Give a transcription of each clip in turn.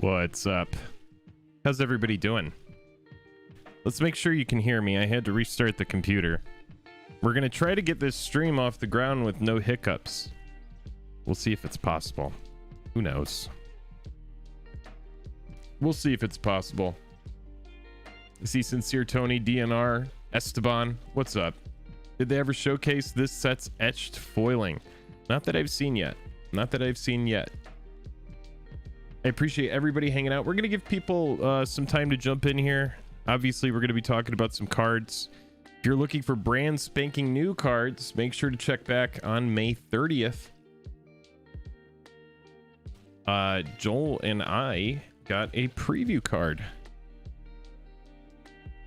What's up? How's everybody doing? Let's make sure you can hear me. I had to restart the computer. We're gonna try to get this stream off the ground with no hiccups. We'll see if it's possible. Who knows? We'll see if it's possible. I see Sincere Tony, DNR, Esteban. What's up? Did they ever showcase this set's etched foiling? Not that I've seen yet. Not that I've seen yet. I appreciate everybody hanging out. We're going to give people some time to jump in here. Obviously, we're going to be talking about some cards. If you're looking for brand spanking new cards, make sure to check back on May 30th. Joel and I got a preview card.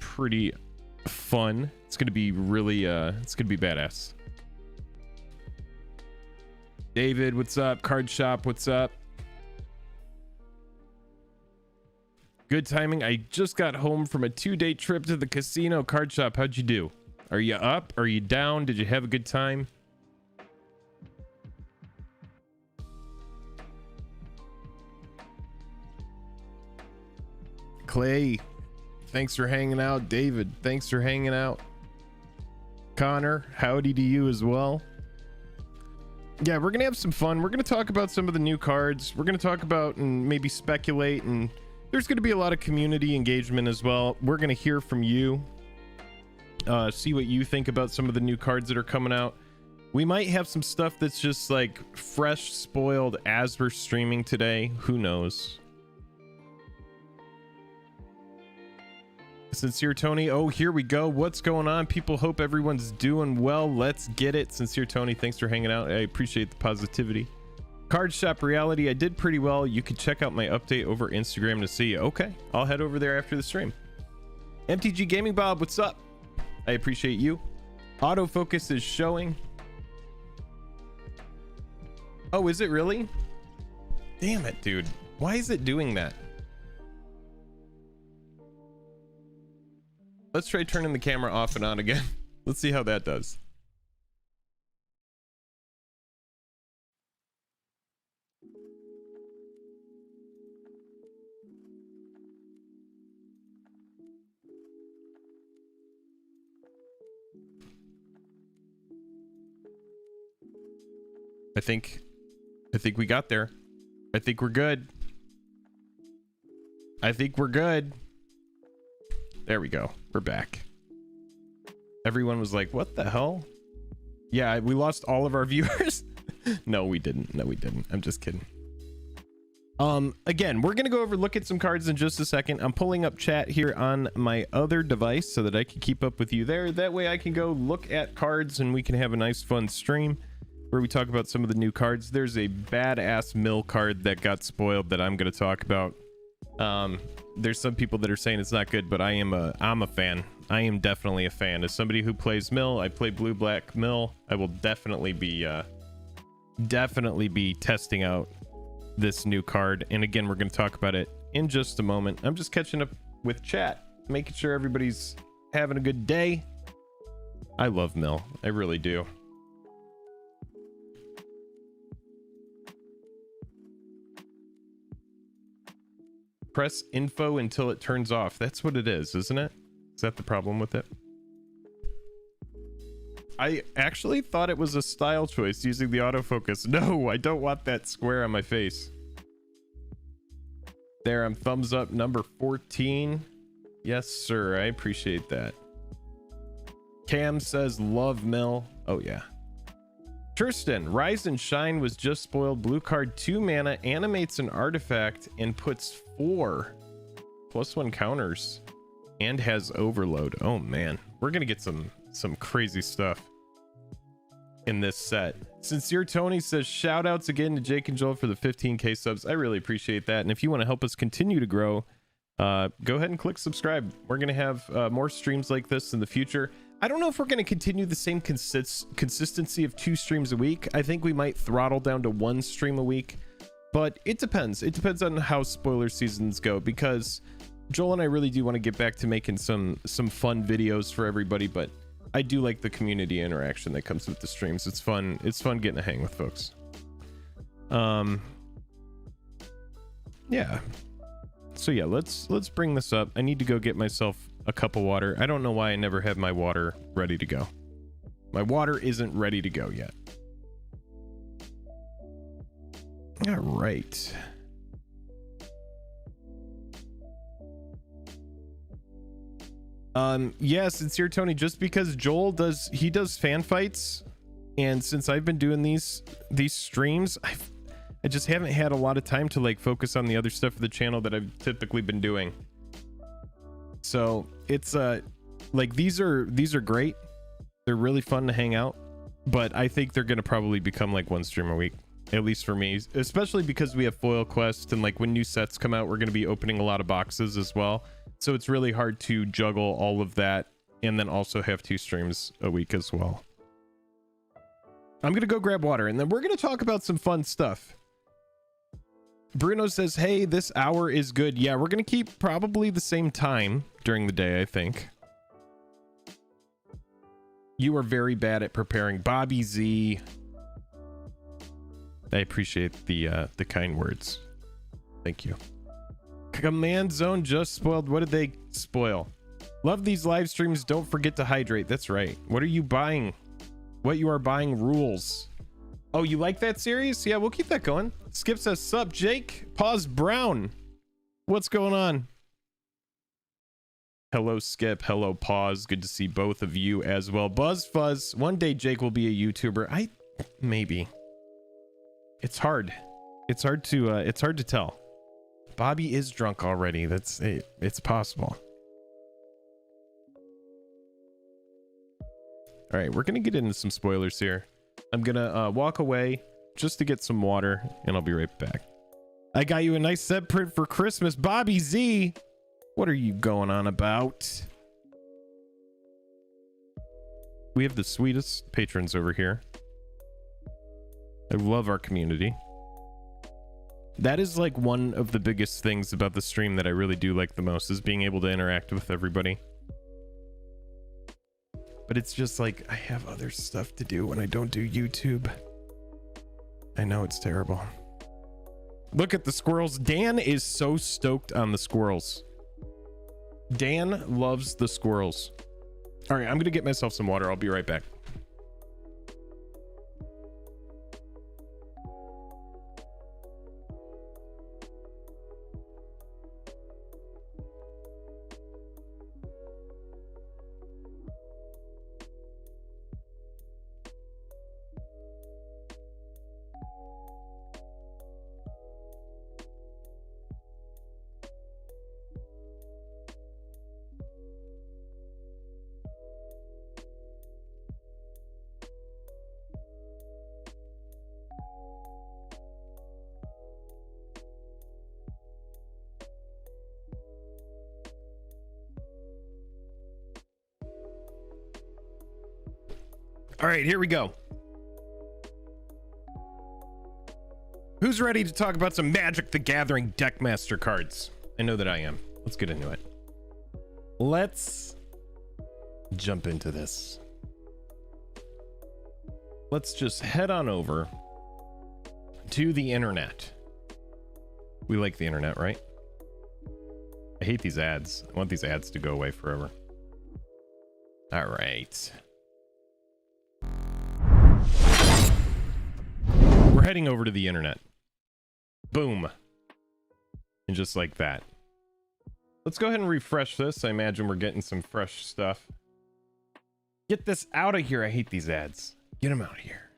Pretty fun. It's going to be really, it's going to be badass. David, what's up? Card Shop, what's up? Good timing. I just got home from a 2-day trip to the casino. Card Shop, how'd you do? Are you up? Are you down? Did you have a good time? Clay, thanks for hanging out. David, thanks for hanging out. Connor, howdy to you as well. Yeah, we're gonna have some fun. We're gonna talk about some of the new cards. We're gonna talk about and maybe speculate, and there's gonna be a lot of community engagement as well. We're gonna hear from you, see what you think about some of the new cards that are coming out. We might have some stuff that's just like fresh spoiled as we're streaming today. Who knows? Sincere Tony, oh, here we go. What's going on? People, hope everyone's doing well. Let's get it. Sincere Tony, thanks for hanging out. I appreciate the positivity. Card Shop Reality, I did pretty well. You can check out my update over Instagram to see. Okay, I'll head over there after the stream. MTG Gaming Bob, what's up? I appreciate you. Autofocus is showing. Oh, is it really? Damn it, dude. Why is it doing that? Let's try turning the camera off and on again. Let's see how that does. I think we got there. I think we're good. I think we're good. There we go. We're back. Everyone was like, what the hell? Yeah, we lost all of our viewers. No, we didn't. No, we didn't. I'm just kidding. Again, we're going to go over, look at some cards in just a second. I'm pulling up chat here on my other device so that I can keep up with you there. That way I can go look at cards and we can have a nice fun stream where we talk about some of the new cards. There's a badass mill card that got spoiled that I'm going to talk about. There's some people that are saying it's not good, but I'm a fan. I am definitely a fan. As somebody who plays mill, I play blue black mill. I will definitely be testing out this new card. And again, we're going to talk about it in just a moment. I'm just catching up with chat, making sure everybody's having a good day. I love mill. I really do. Press info until it turns off. That's what it is, isn't it? Is that the problem with it? I actually thought it was a style choice using the autofocus. No, I don't want that square on my face. There, I'm thumbs up number 14. Yes, sir. I appreciate that. Cam says love mill. Oh, yeah. Tristan, Rise and Shine was just spoiled. Blue card, 2 mana, animates an artifact and puts 4 +1 counters and has overload. Oh man, we're gonna get some crazy stuff in this set. Sincere Tony says shout outs again to Jake and Joel for the 15k subs. I really appreciate that, and if you want to help us continue to grow, go ahead and click subscribe. We're gonna have more streams like this in the future. I don't know if we're going to continue the same consistency of 2 streams a week. I think we might throttle down to 1 stream a week, but it depends. It depends on how spoiler seasons go, because Joel and I really do want to get back to making some fun videos for everybody, but I do like the community interaction that comes with the streams. It's fun. It's fun getting to hang with folks. Yeah. So yeah, let's bring this up. I need to go get myself a cup of water. I don't know why I never have my water ready to go. My water isn't ready to go yet. All right. Yes, it's here, Tony. Just because Joel does fan fights, and since I've been doing these streams, I just haven't had a lot of time to like focus on the other stuff of the channel that I've typically been doing. So it's like these are great. They're really fun to hang out, but I think they're gonna probably become like one stream a week, at least for me, especially because we have foil quest, and like when new sets come out, we're gonna be opening a lot of boxes as well. So it's really hard to juggle all of that and then also have 2 streams a week as well. I'm gonna go grab water, and then we're gonna talk about some fun stuff. Bruno says, hey, this hour is good. Yeah, we're gonna keep probably the same time during the day, I think. You are very bad at preparing. Bobby Z. I appreciate the kind words. Thank you. Command Zone just spoiled. What did they spoil? Love these live streams. Don't forget to hydrate. That's right. What are you buying? What you are buying rules. Oh, you like that series? Yeah, we'll keep that going. Skip says, sup, Jake? Pause Brown. What's going on? Hello, Skip. Hello, Pause. Good to see both of you as well. Buzz Fuzz. One day Jake will be a YouTuber. Maybe. It's hard. It's hard to tell. Bobby is drunk already. It's possible. All right, we're gonna get into some spoilers here. I'm gonna walk away just to get some water, and I'll be right back. I got you a nice set print for Christmas, Bobby Z. What are you going on about? We have the sweetest patrons over here. I love our community. That is like one of the biggest things about the stream that I really do like the most, is being able to interact with everybody. But it's just like I have other stuff to do when I don't do YouTube. I know it's terrible. Look at the squirrels. Dan is so stoked on the squirrels. Dan loves the squirrels. All right, I'm gonna get myself some water. I'll be right back. All right, here we go. Who's ready to talk about some Magic the Gathering Deckmaster cards? I know that I am. Let's get into it. Let's jump into this. Let's just head on over to the internet. We like the internet, right? I hate these ads. I want these ads to go away forever. All right. We're heading over to the internet. Boom. And just like that. Let's go ahead and refresh this. I imagine we're getting some fresh stuff. Get this out of here. I hate these ads. Get them out of here.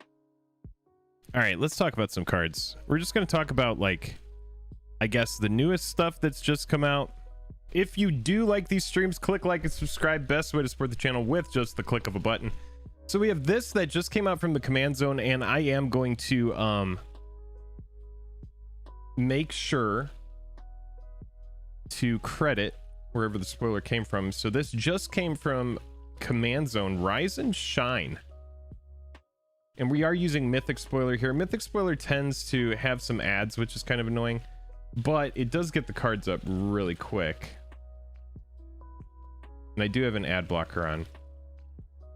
All right, let's talk about some cards. We're just going to talk about, like, I guess the newest stuff that's just come out. If you do like these streams, click like and subscribe. Best way to support the channel with just the click of a button. So we have this that just came out from the command zone, and I am going to make sure to credit wherever the spoiler came from. So this just came from command zone, Rise and Shine. And we are using Mythic Spoiler here. Mythic Spoiler tends to have some ads, which is kind of annoying, but it does get the cards up really quick. And I do have an ad blocker on.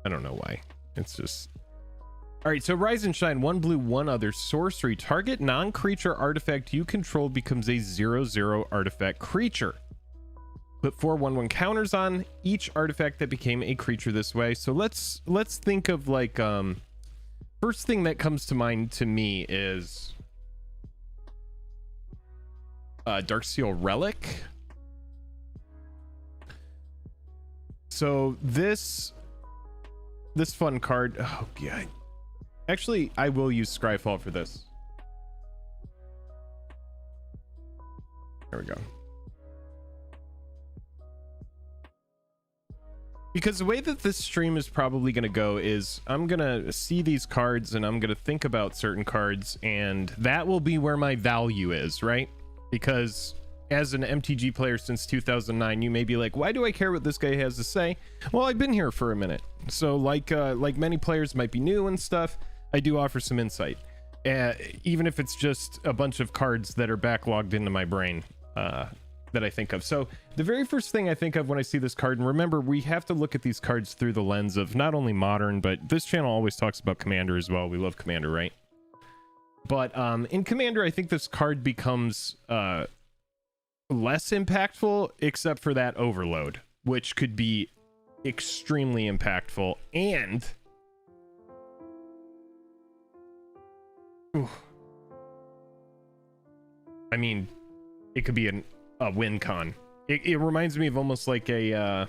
I don't know why. It's just All right, so Rise and Shine, 1 blue, 1 other, sorcery. Target non-creature artifact you control becomes a 0/0 artifact creature. Put 4 1/1 counters on each artifact that became a creature this way. So let's think of like first thing that comes to mind to me is Darksteel Relic. So this fun card, oh god. Actually, I will use Scryfall for this. There we go. Because the way that this stream is probably going to go is I'm going to see these cards and I'm going to think about certain cards, and that will be where my value is, right? Because as an MTG player since 2009, you may be like, why do I care what this guy has to say? Well, I've been here for a minute. So like many players might be new and stuff, I do offer some insight. Even if it's just a bunch of cards that are backlogged into my brain that I think of. So the very first thing I think of when I see this card, and remember, we have to look at these cards through the lens of not only modern, but this channel always talks about Commander as well. We love Commander, right? But in Commander, I think this card becomes less impactful, except for that Overload, which could be extremely impactful. And I mean, it could be a win con. It reminds me of almost like a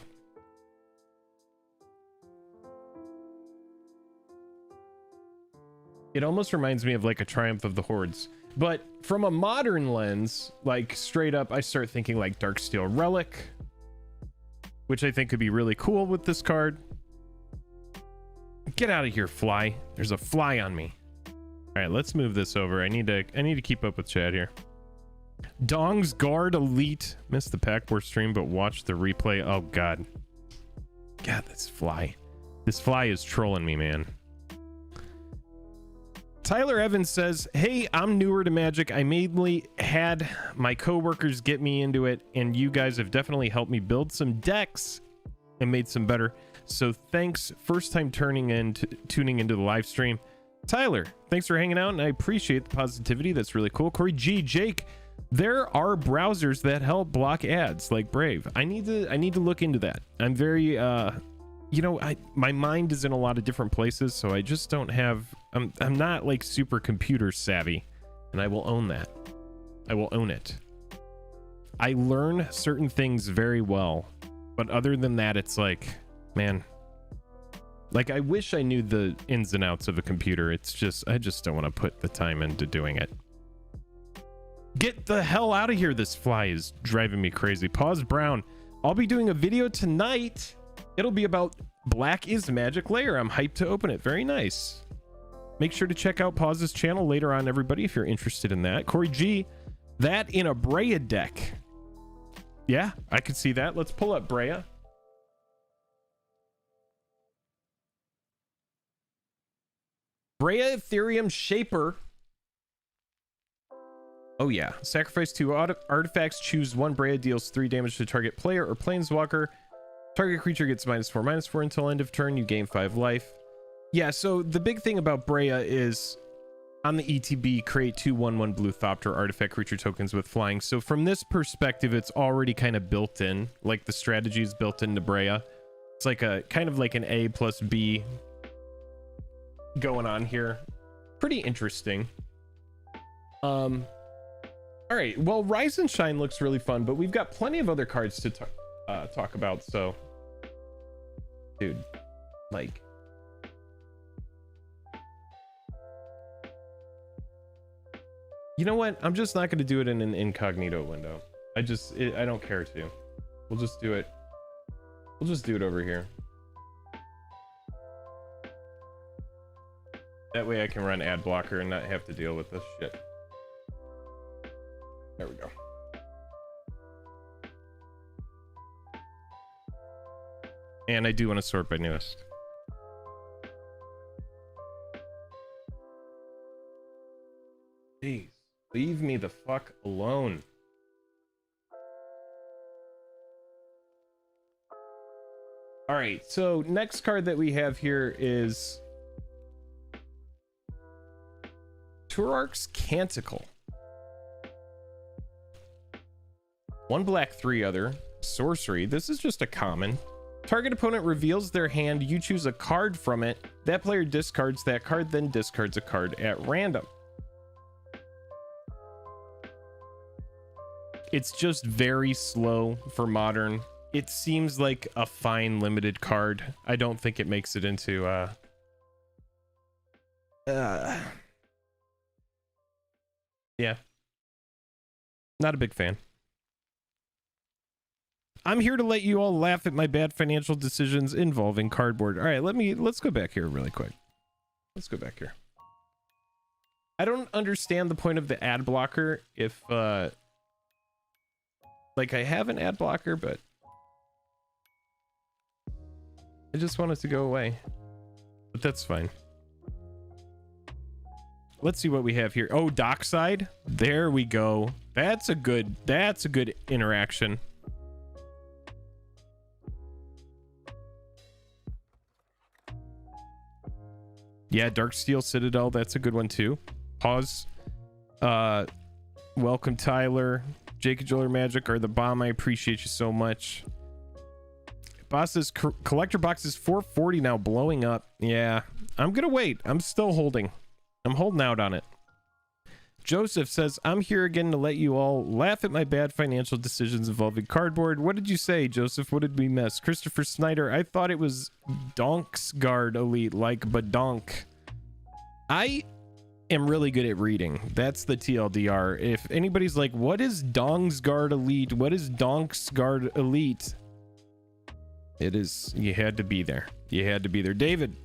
it almost reminds me of like a Triumph of the Hordes. But from a modern lens, like straight up, I start thinking like Darksteel Relic, which I think could be really cool with this card. Get out of here, fly. There's a fly on me. All right, let's move this over. I need to keep up with Chad here. Dong's Guard Elite. Missed the Pack War stream, but watched the replay. Oh god. God, this fly. This fly is trolling me, man. Tyler Evans says, hey, I'm newer to Magic. I mainly had my coworkers get me into it, and you guys have definitely helped me build some decks and made some better. So thanks. First time tuning into the live stream. Tyler, thanks for hanging out, and I appreciate the positivity. That's really cool. Corey G, Jake, there are browsers that help block ads like Brave. I need to look into that. I'm very my mind is in a lot of different places, so I just don't have I'm not like super computer savvy, and I will own that. I will own it. I learn certain things very well, but other than that, it's like, man, like I wish I knew the ins and outs of a computer. It's just, I just don't want to put the time into doing it. Get the hell out of here. This fly is driving me crazy. Pause Brown. I'll be doing a video tonight. It'll be about Black is Magic Layer. I'm hyped to open it. Very nice. Make sure to check out Pause's channel later on, everybody, if you're interested in that. Corey G, that in a Brea deck. Yeah, I could see that. Let's pull up Brea. Brea Ethereum Shaper. Oh yeah. Sacrifice 2 artifacts. Choose 1 Brea, deals 3 damage to target player or planeswalker. Target creature gets -4/-4 until end of turn. You gain 5 life. Yeah, so the big thing about Brea is on the ETB, create 2 1/1 blue Thopter artifact creature tokens with flying. So from this perspective, it's already kind of built in. Like the strategy is built into Brea. It's like a kind of like an A plus B going on here. Pretty interesting. All right, well, Rise and Shine looks really fun, but we've got plenty of other cards to talk about. So dude, like, you know what, I'm just not going to do it in an incognito window. I don't care to. We'll just do it over here. That way I can run ad blocker and not have to deal with this shit. There we go. And I do want to sort by newest. Jeez, leave me the fuck alone. All right, so next card that we have here is Turarch's Canticle. 1 black, 3 other. Sorcery. This is just a common. Target opponent reveals their hand. You choose a card from it. That player discards that card, then discards a card at random. It's just very slow for modern. It seems like a fine limited card. I don't think it makes it into yeah. Not a big fan. I'm here to let you all laugh at my bad financial decisions involving cardboard. All right, let's go back here really quick. Let's go back here. I don't understand the point of the ad blocker if like I have an ad blocker, but I just want it to go away. But that's fine. Let's see what we have here. Oh, dockside. There we go. That's a good interaction. Yeah, Darksteel Citadel, that's a good one too. Pause. Welcome Tyler. Jake and Joler Magic are the bomb. I appreciate you so much. Boss's collector box is 440 now, blowing up. Yeah, I'm gonna wait. I'm still holding. I'm holding out on it. Joseph says, I'm here again to let you all laugh at my bad financial decisions involving cardboard. What did you say, Joseph? What did we miss? Christopher Snyder, I thought it was Donk's Guard Elite, like Badonk. I am really good at reading. That's the TLDR. If anybody's like, what is Dong's Guard Elite? What is Donk's Guard Elite? It is, you had to be there. You had to be there. David,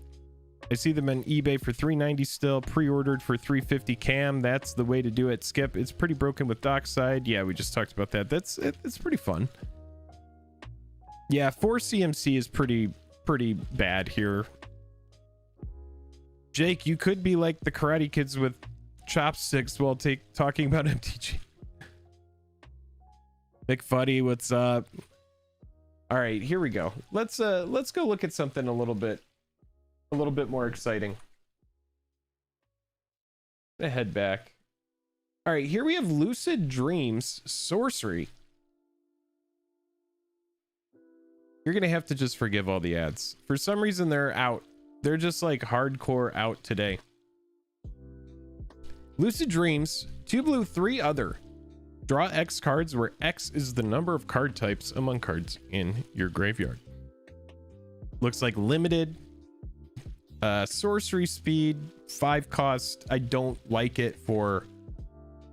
I see them on eBay for $390 still, pre-ordered for $350 cam. That's the way to do it. Skip, it's pretty broken with dockside. Yeah, we just talked about that. It's pretty fun. Yeah, 4 CMC is pretty bad here. Jake, you could be like the Karate Kids with chopsticks while talking about MTG. McFuddy, what's up? All right, here we go. Let's go look at something a little bit more exciting. I'm gonna head back. All right, here we have Lucid Dreams Sorcery. You're gonna have to just forgive all the ads. For some reason, they're out. They're just like hardcore out today. Lucid Dreams, 2 blue, 3 other. Draw X cards where X is the number of card types among cards in your graveyard. Looks like limited. Sorcery speed, 5 cost. I don't like it for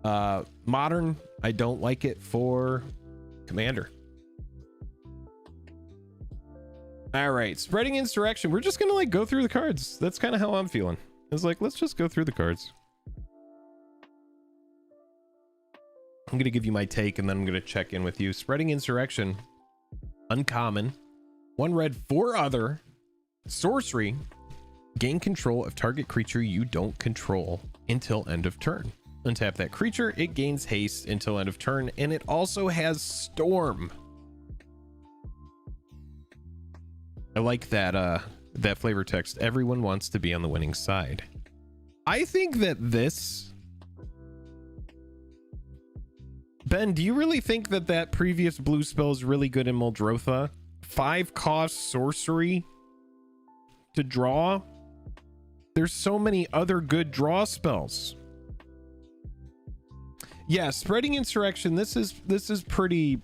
modern. I don't like it for commander. All right, spreading insurrection. We're just gonna like go through the cards. That's kind of how I'm feeling. It's like, let's just go through the cards. I'm gonna give you my take and then I'm gonna check in with you. Spreading insurrection, uncommon, 1 red, 4 other. Sorcery, gain control of target creature you don't control until end of turn. Untap that creature, it gains haste until end of turn, and it also has storm. I like that that flavor text. Everyone wants to be on the winning side. I think that this, Ben, do you really think that that previous blue spell is really good in Muldrotha? 5 cost sorcery to draw. There's so many other good draw spells. Yeah, spreading insurrection. This is pretty,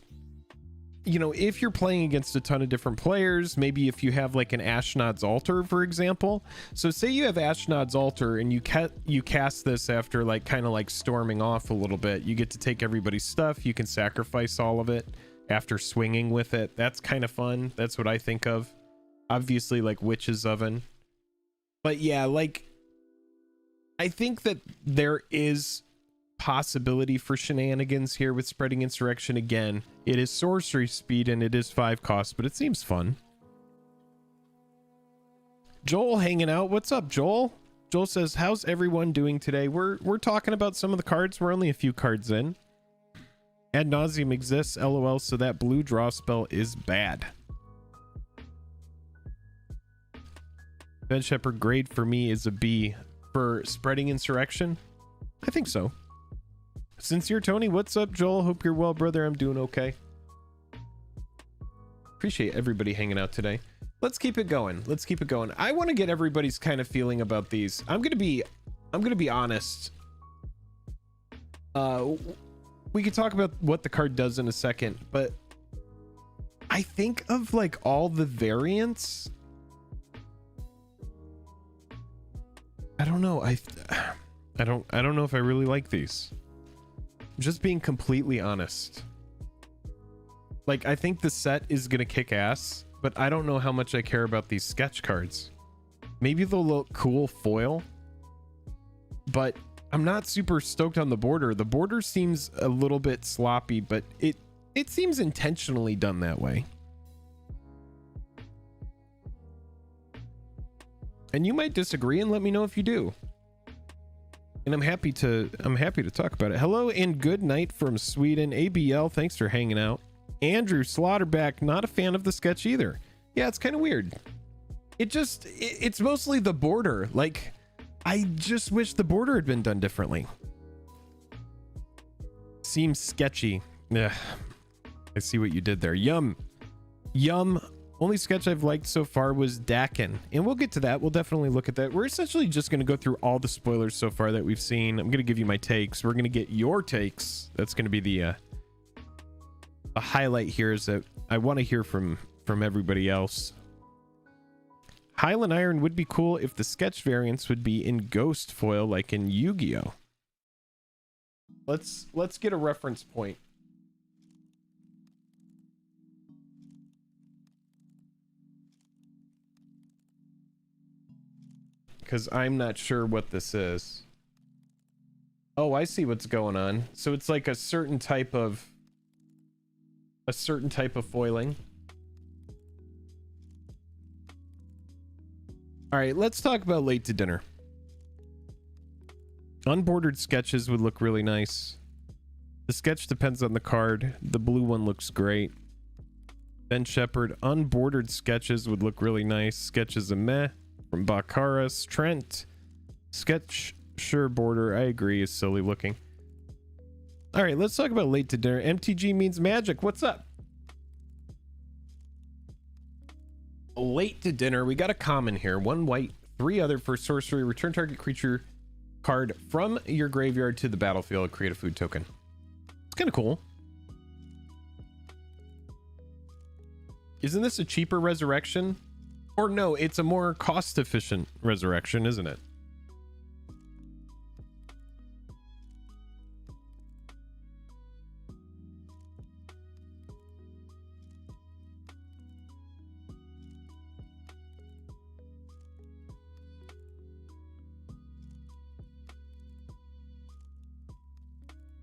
you know, if you're playing against a ton of different players, maybe if you have like an Ashnod's Altar, for example. So say you have Ashnod's Altar and you cast this after like kind of like storming off a little bit. You get to take everybody's stuff. You can sacrifice all of it after swinging with it. That's kind of fun. That's what I think of. Obviously like Witch's Oven. But yeah, like I think that there is possibility for shenanigans here with spreading insurrection. Again, it is sorcery speed and it is 5 cost, but it seems fun. Joel hanging out. What's up, Joel? Joel says, how's everyone doing today? We're talking about some of the cards. We're only a few cards in. Ad nauseum exists, lol, so that blue draw spell is bad. Ben Shepherd grade for me is a B. For spreading insurrection, I think so. Sincere Tony, what's up, Joel? Hope you're well, brother. I'm doing okay. Appreciate everybody hanging out today. Let's keep it going. Let's keep it going. I want to get everybody's kind of feeling about these. I'm gonna be honest. We could talk about what the card does in a second, but I think of like all the variants. I don't know. I don't know if I really like these. Just being completely honest. Like, I think the set is gonna kick ass, but I don't know how much I care about these sketch cards. Maybe they'll look cool foil, but I'm not super stoked on the border. The border seems a little bit sloppy, but it seems intentionally done that way. And you might disagree, and let me know if you do. And I'm happy to talk about it. Hello and good night from Sweden. ABL, thanks for hanging out. Andrew Slaughterback, not a fan of the sketch either. Yeah, it's kind of weird. It's mostly the border. Like, I just wish the border had been done differently. Seems sketchy. Yeah, I see what you did there. Yum. Only sketch I've liked so far was Dakin, and we'll get to that. We'll definitely look at that. We're essentially just going to go through all the spoilers so far that we've seen. I'm going to give you my takes. We're going to get your takes. That's going to be the highlight here, is that I want to hear from everybody else. Highland Iron would be cool if the sketch variants would be in ghost foil like in Yu-Gi-Oh. Let's get a reference point. Because I'm not sure what this is. Oh, I see what's going on. So it's like a certain type of foiling. All right, let's talk about late to dinner. Unbordered sketches would look really nice. The sketch depends on the card. The blue one looks great. Ben Shepherd, unbordered sketches would look really nice. Sketches a meh. From Baccaris. Trent, sketch sure border, I agree, is silly looking. All right, let's talk about late to dinner. MTG means magic. What's up? Late to dinner, we got a common here. 1 white, 3 other for sorcery. Return target creature card from your graveyard to the battlefield. Create a food token. It's kind of cool. Isn't this a cheaper resurrection? Or no, it's a more cost-efficient resurrection, isn't it?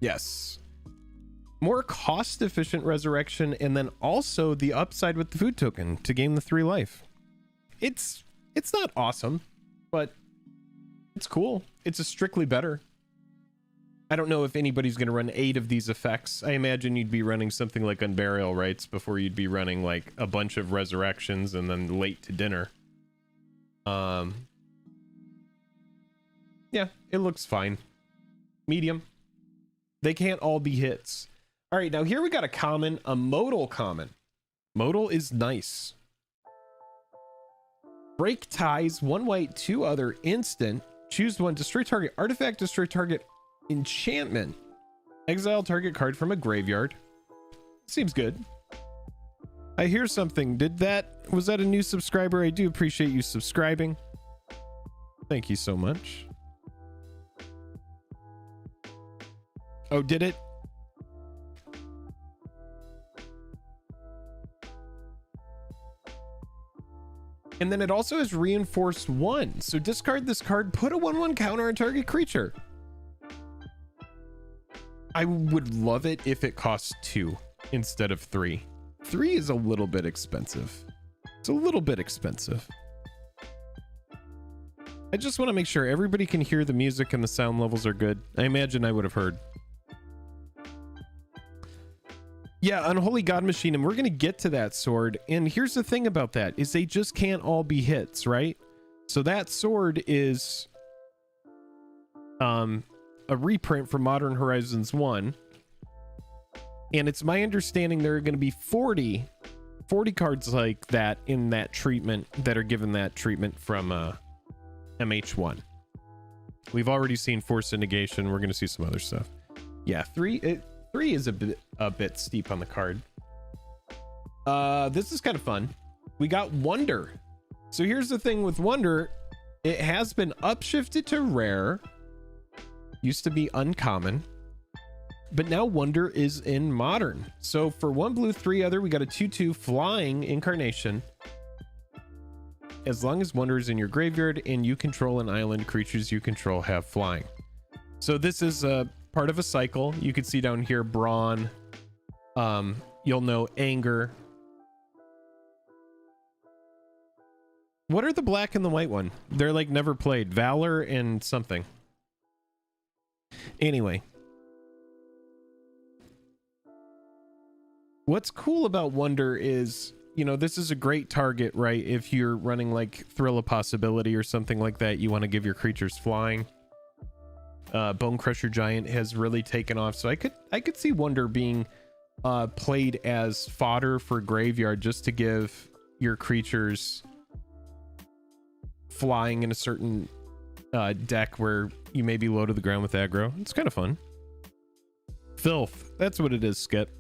Yes. More cost-efficient resurrection, and then also the upside with the food token to gain the 3 life. It's not awesome, but it's cool. It's a strictly better. I don't know if anybody's going to run 8 of these effects. I imagine you'd be running something like Unburial Rites before you'd be running like a bunch of resurrections and then late to dinner. Yeah, it looks fine. Medium. They can't all be hits. All right, now here we got a common, a modal common. Modal is nice. Break ties, 1 white, 2 other, instant. Choose 1, destroy target artifact, destroy target enchantment. Exile target card from a graveyard. Seems good. I hear something. Was that a new subscriber? I do appreciate you subscribing. Thank you so much. Oh, did it? And then it also has reinforced 1. So discard this card, put a 1/1 counter on target creature. I would love it if it costs 2 instead of 3. 3 is a little bit expensive. It's a little bit expensive. I just want to make sure everybody can hear the music and the sound levels are good. I imagine I would have heard. Yeah, Unholy God Machine, and we're going to get to that sword. And here's the thing about that, is they just can't all be hits, right? So that sword is a reprint from Modern Horizons 1. And it's my understanding there are going to be 40 cards like that in that treatment that are given that treatment from MH1. We've already seen Force of Negation. We're going to see some other stuff. Yeah, 3 is a bit steep on the card. This is kind of fun. We got Wonder. So here's the thing with Wonder. It has been upshifted to rare. Used to be uncommon. But now Wonder is in Modern. So for 1 blue, 3 other, we got a 2/2 flying incarnation. As long as Wonder is in your graveyard and you control an island, creatures you control have flying. So this is a part of a cycle. You can see down here Brawn. You'll know Anger. What are the black and the white one? They're like never played. Valor and something. Anyway. What's cool about Wonder is, you know, this is a great target, right? If you're running like Thrill of Possibility or something like that, you want to give your creatures flying. Bone Crusher Giant has really taken off. So I could see Wonder being played as fodder for graveyard just to give your creatures flying in a certain deck where you may be low to the ground with aggro. It's kind of fun. Filth. That's what it is, Skip.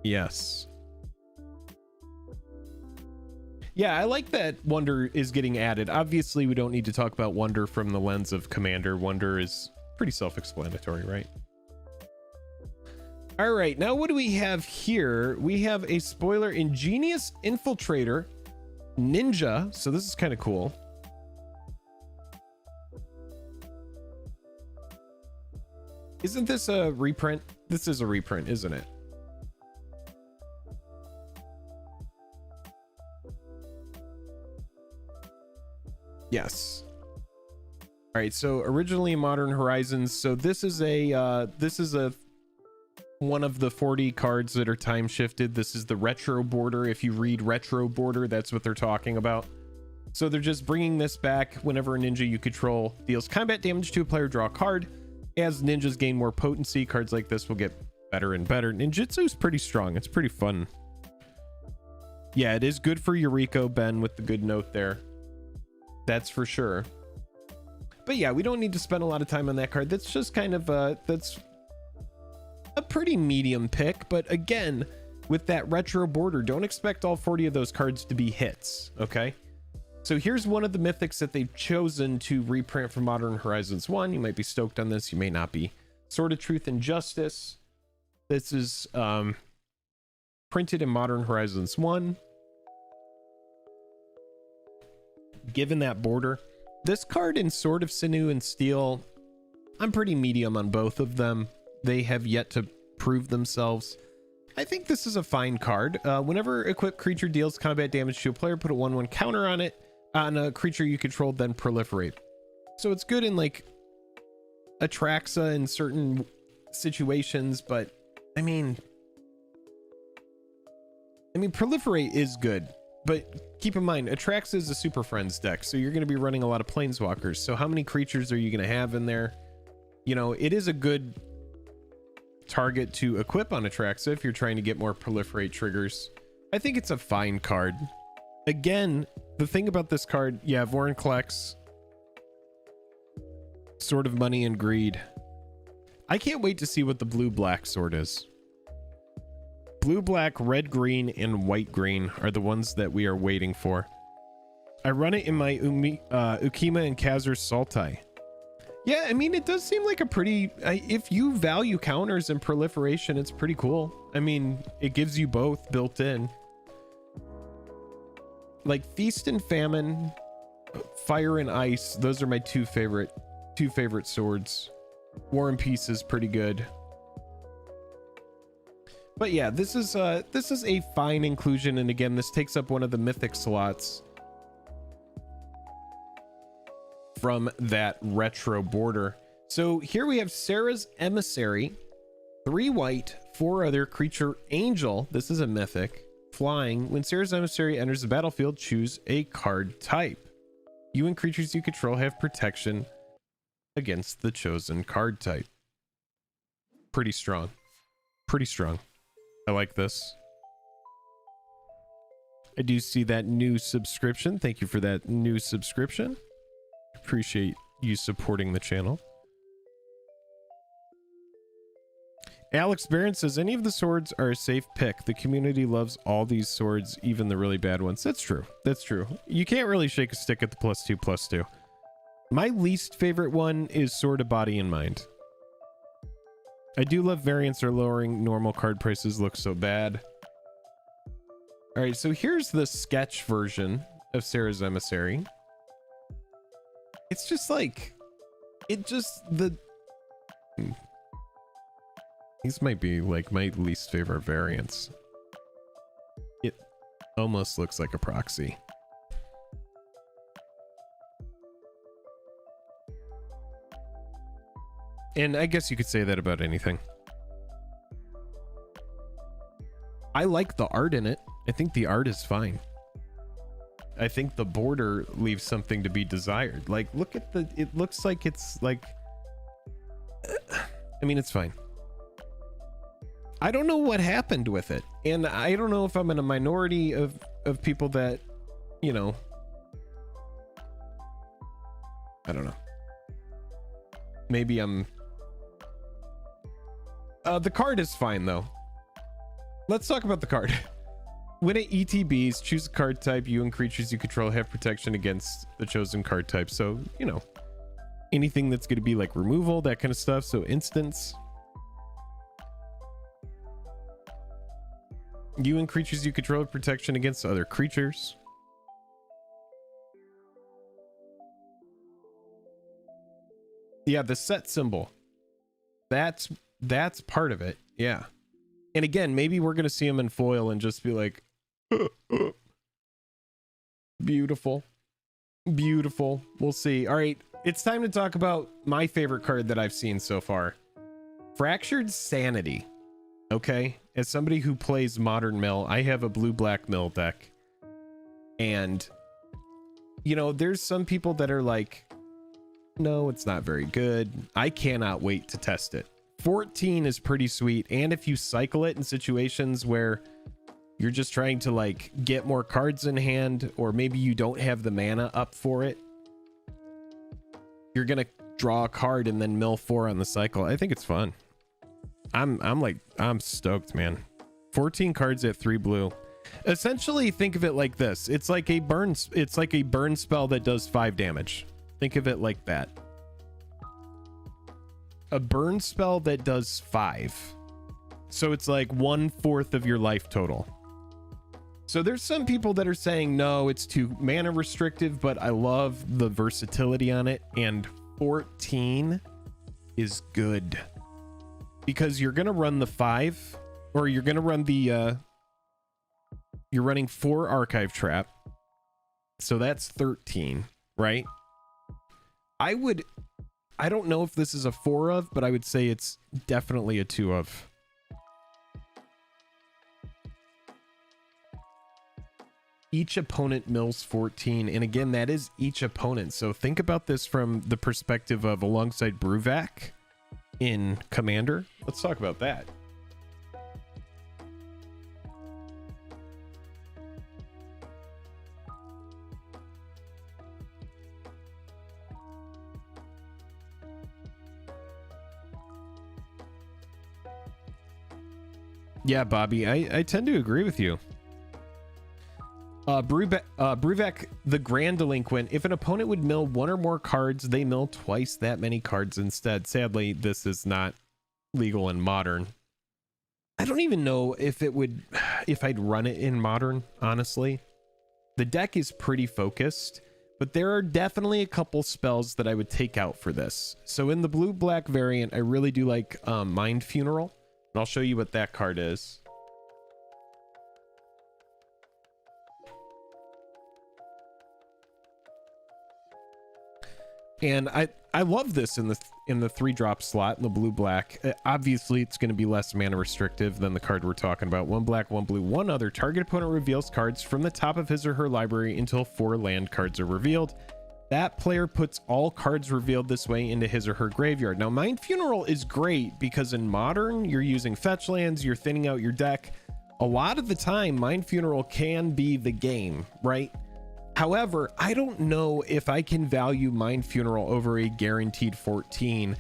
Yes. Yeah, I like that Wonder is getting added. Obviously, we don't need to talk about Wonder from the lens of Commander. Wonder is pretty self-explanatory, right? All right, now what do we have here? We have a spoiler, Ingenious Infiltrator, Ninja. So this is kind of cool. Isn't this a reprint? This is a reprint, isn't it? Yes. All right, so originally Modern Horizons. So this is a one of the 40 cards that are time shifted. This is the retro border. If you read retro border, that's what they're talking about. So they're just bringing this back whenever a ninja you control deals combat damage to a player, draw a card. As ninjas gain more potency, cards like this will get better and better. Ninjutsu is pretty strong. It's pretty fun. Yeah, it is good for Yuriko, Ben, with the good note there. That's for sure. But yeah, we don't need to spend a lot of time on that card. That's just kind of that's a pretty medium pick. But again, with that retro border, don't expect all 40 of those cards to be hits. Okay. So here's one of the mythics that they've chosen to reprint from Modern Horizons 1. You might be stoked on this. You may not be. Sword of Truth and Justice. This is printed in Modern Horizons 1. Given that border, this card in Sword of Sinew and Steel, I'm pretty medium on both of them. They have yet to prove themselves. I think this is a fine card. Whenever equipped creature deals combat damage to a player, put a 1/1 counter on it. On a creature you control, then proliferate. So it's good in like Atraxa in certain situations, but I mean proliferate is good. But keep in mind, Atraxa is a Super Friends deck, so you're going to be running a lot of Planeswalkers. So how many creatures are you going to have in there? You know, it is a good target to equip on Atraxa if you're trying to get more proliferate triggers. I think it's a fine card. Again, the thing about this card, yeah, Vorinclex, Sword of Money and Greed. I can't wait to see what the blue-black sword is. Blue, black, red, green, and white, green are the ones that we are waiting for. I run it in my Ukima and Khazur Sultai. Yeah, I mean, it does seem like a pretty... if you value counters and proliferation, it's pretty cool. I mean, it gives you both built in. Like Feast and Famine, Fire and Ice, those are my two favorite swords. War and Peace is pretty good. But yeah, this is a fine inclusion, and again, this takes up one of the mythic slots from that retro border. So here we have Sarah's Emissary, 3 white, 4 other, creature angel. This is a mythic. Flying. When Sarah's Emissary enters the battlefield, choose a card type. You and creatures you control have protection against the chosen card type. Pretty strong. Pretty strong. I like this. I do see that new subscription. Thank you for that new subscription. Appreciate you supporting the channel. Alex Barron says, any of the swords are a safe pick. The community loves all these swords, even the really bad ones. That's true. That's true. You can't really shake a stick at the +2/+2. My least favorite one is Sword of Body and Mind. I do love variants are lowering normal card prices. Look so bad. All right, so here's the sketch version of Sarah's Emissary. It's just like, these might be like my least favorite variants. It almost looks like a proxy. And I guess you could say that about anything. I like the art in it. I think the art is fine. I think the border leaves something to be desired. Like, look at the, it looks like it's like, I mean, it's fine. I don't know what happened with it. And I don't know if I'm in a minority of people that, you know, I don't know. Maybe I'm, the card is fine though. Let's talk about the card. When it ETBs, choose a card type. You and creatures you control have protection against the chosen card type. So, you know, anything that's going to be like removal, that kind of stuff. So instants. You and creatures you control have protection against other creatures. Yeah, the set symbol. That's part of it. Yeah. And again, maybe we're going to see them in foil and just be like, beautiful. Beautiful. We'll see. All right. It's time to talk about my favorite card that I've seen so far. Fractured Sanity. Okay. As somebody who plays Modern Mill, I have a blue-black Mill deck. And, you know, there's some people that are like, no, it's not very good. I cannot wait to test it. 14 is pretty sweet. And if you cycle it in situations where you're just trying to like get more cards in hand, or maybe you don't have the mana up for it, you're gonna draw a card and then mill 4 on the cycle. I think it's fun. I'm stoked, man. 14 cards at 3 blue. Essentially, think of it like this. It's like a burn spell that does 5 damage. Think of it like that. A burn spell that does 5. So it's like 1/4 of your life total. So there's some people that are saying, no, it's too mana restrictive, but I love the versatility on it. And 14 is good. Because you're going to run the 5, or you're going to run the, you're running 4 Archive Trap. So that's 13, right? I don't know if this is a 4 of, but I would say it's definitely a 2 of. Each opponent mills 14. And again, that is each opponent. So think about this from the perspective of alongside Bruvac in Commander. Let's talk about that. Yeah, Bobby, I tend to agree with you. Bruvac, the Grand Delinquent. If an opponent would mill 1 or more cards, they mill twice that many cards instead. Sadly, this is not legal in Modern. I don't even know if I'd run it in Modern, honestly. The deck is pretty focused, but there are definitely a couple spells that I would take out for this. So in the blue-black variant, I really do like Mind Funeral. And I'll show you what that card is. And I love this in the 3-drop slot in the blue-black. Obviously, it's going to be less mana restrictive than the card we're talking about. 1 black, 1 blue, 1 other. Target opponent reveals cards from the top of his or her library until 4 land cards are revealed. That player puts all cards revealed this way into his or her graveyard. Now, Mind Funeral is great because in Modern, you're using Fetchlands, you're thinning out your deck. A lot of the time, Mind Funeral can be the game, right? However, I don't know if I can value Mind Funeral over a guaranteed 14.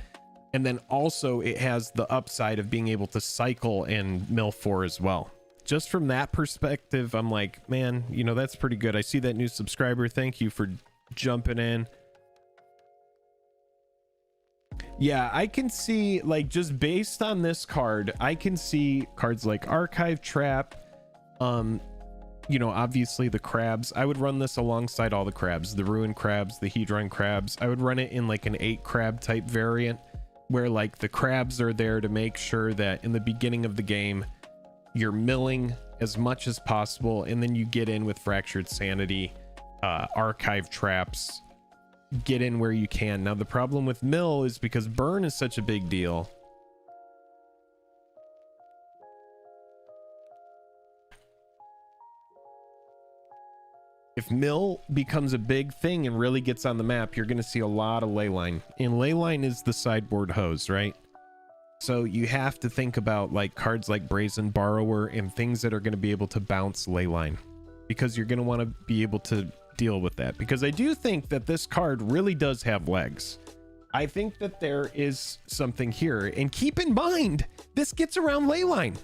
And then also it has the upside of being able to cycle and mill 4 as well. Just from that perspective, I'm like, man, you know, that's pretty good. I see that new subscriber. Thank you for jumping in. Yeah, I can see, like, just based on this card, I can see cards like Archive Trap, you know, obviously the crabs. I would run this alongside all the crabs, the Ruin crabs, the Hedron crabs. I would run it in like an 8 crab type variant where like the crabs are there to make sure that in the beginning of the game you're milling as much as possible, and then you get in with Fractured Sanity, Archive Traps, get in where you can. Now the problem with mill is because burn is such a big deal. If mill becomes a big thing and really gets on the map, you're going to see a lot of leyline. And leyline is the sideboard hose, right? So you have to think about like cards like Brazen Borrower and things that are going to be able to bounce leyline, because you're going to want to be able to deal with that. Because I do think that this card really does have legs. I think that there is something here. And keep in mind, this gets around leyline.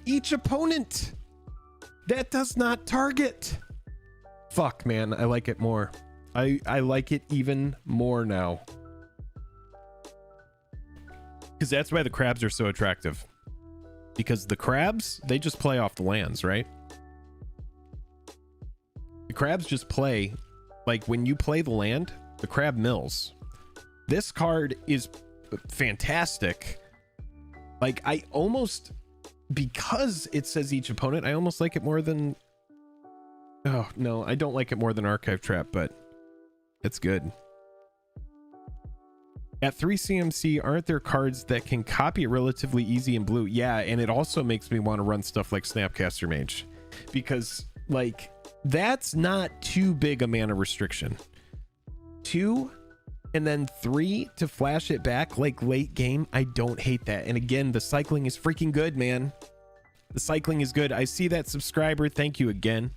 Each opponent that does not target. Fuck, man, I like it more. I like it even more now. Because that's why the crabs are so attractive. Because the crabs, they just play off the lands, right? The crabs just play, like when you play the land, the crab mills. This card is fantastic. Like, I almost, because it says each opponent, I almost like it more than, oh no, I don't like it more than Archive Trap, but it's good. At 3 CMC, aren't there cards that can copy it relatively easy in blue? Yeah, and it also makes me want to run stuff like Snapcaster Mage, because like that's not too big a mana restriction. 2 and then 3 to flash it back like late game, I don't hate that. And again, the cycling is freaking good, man. The cycling is good. I see that subscriber. Thank you again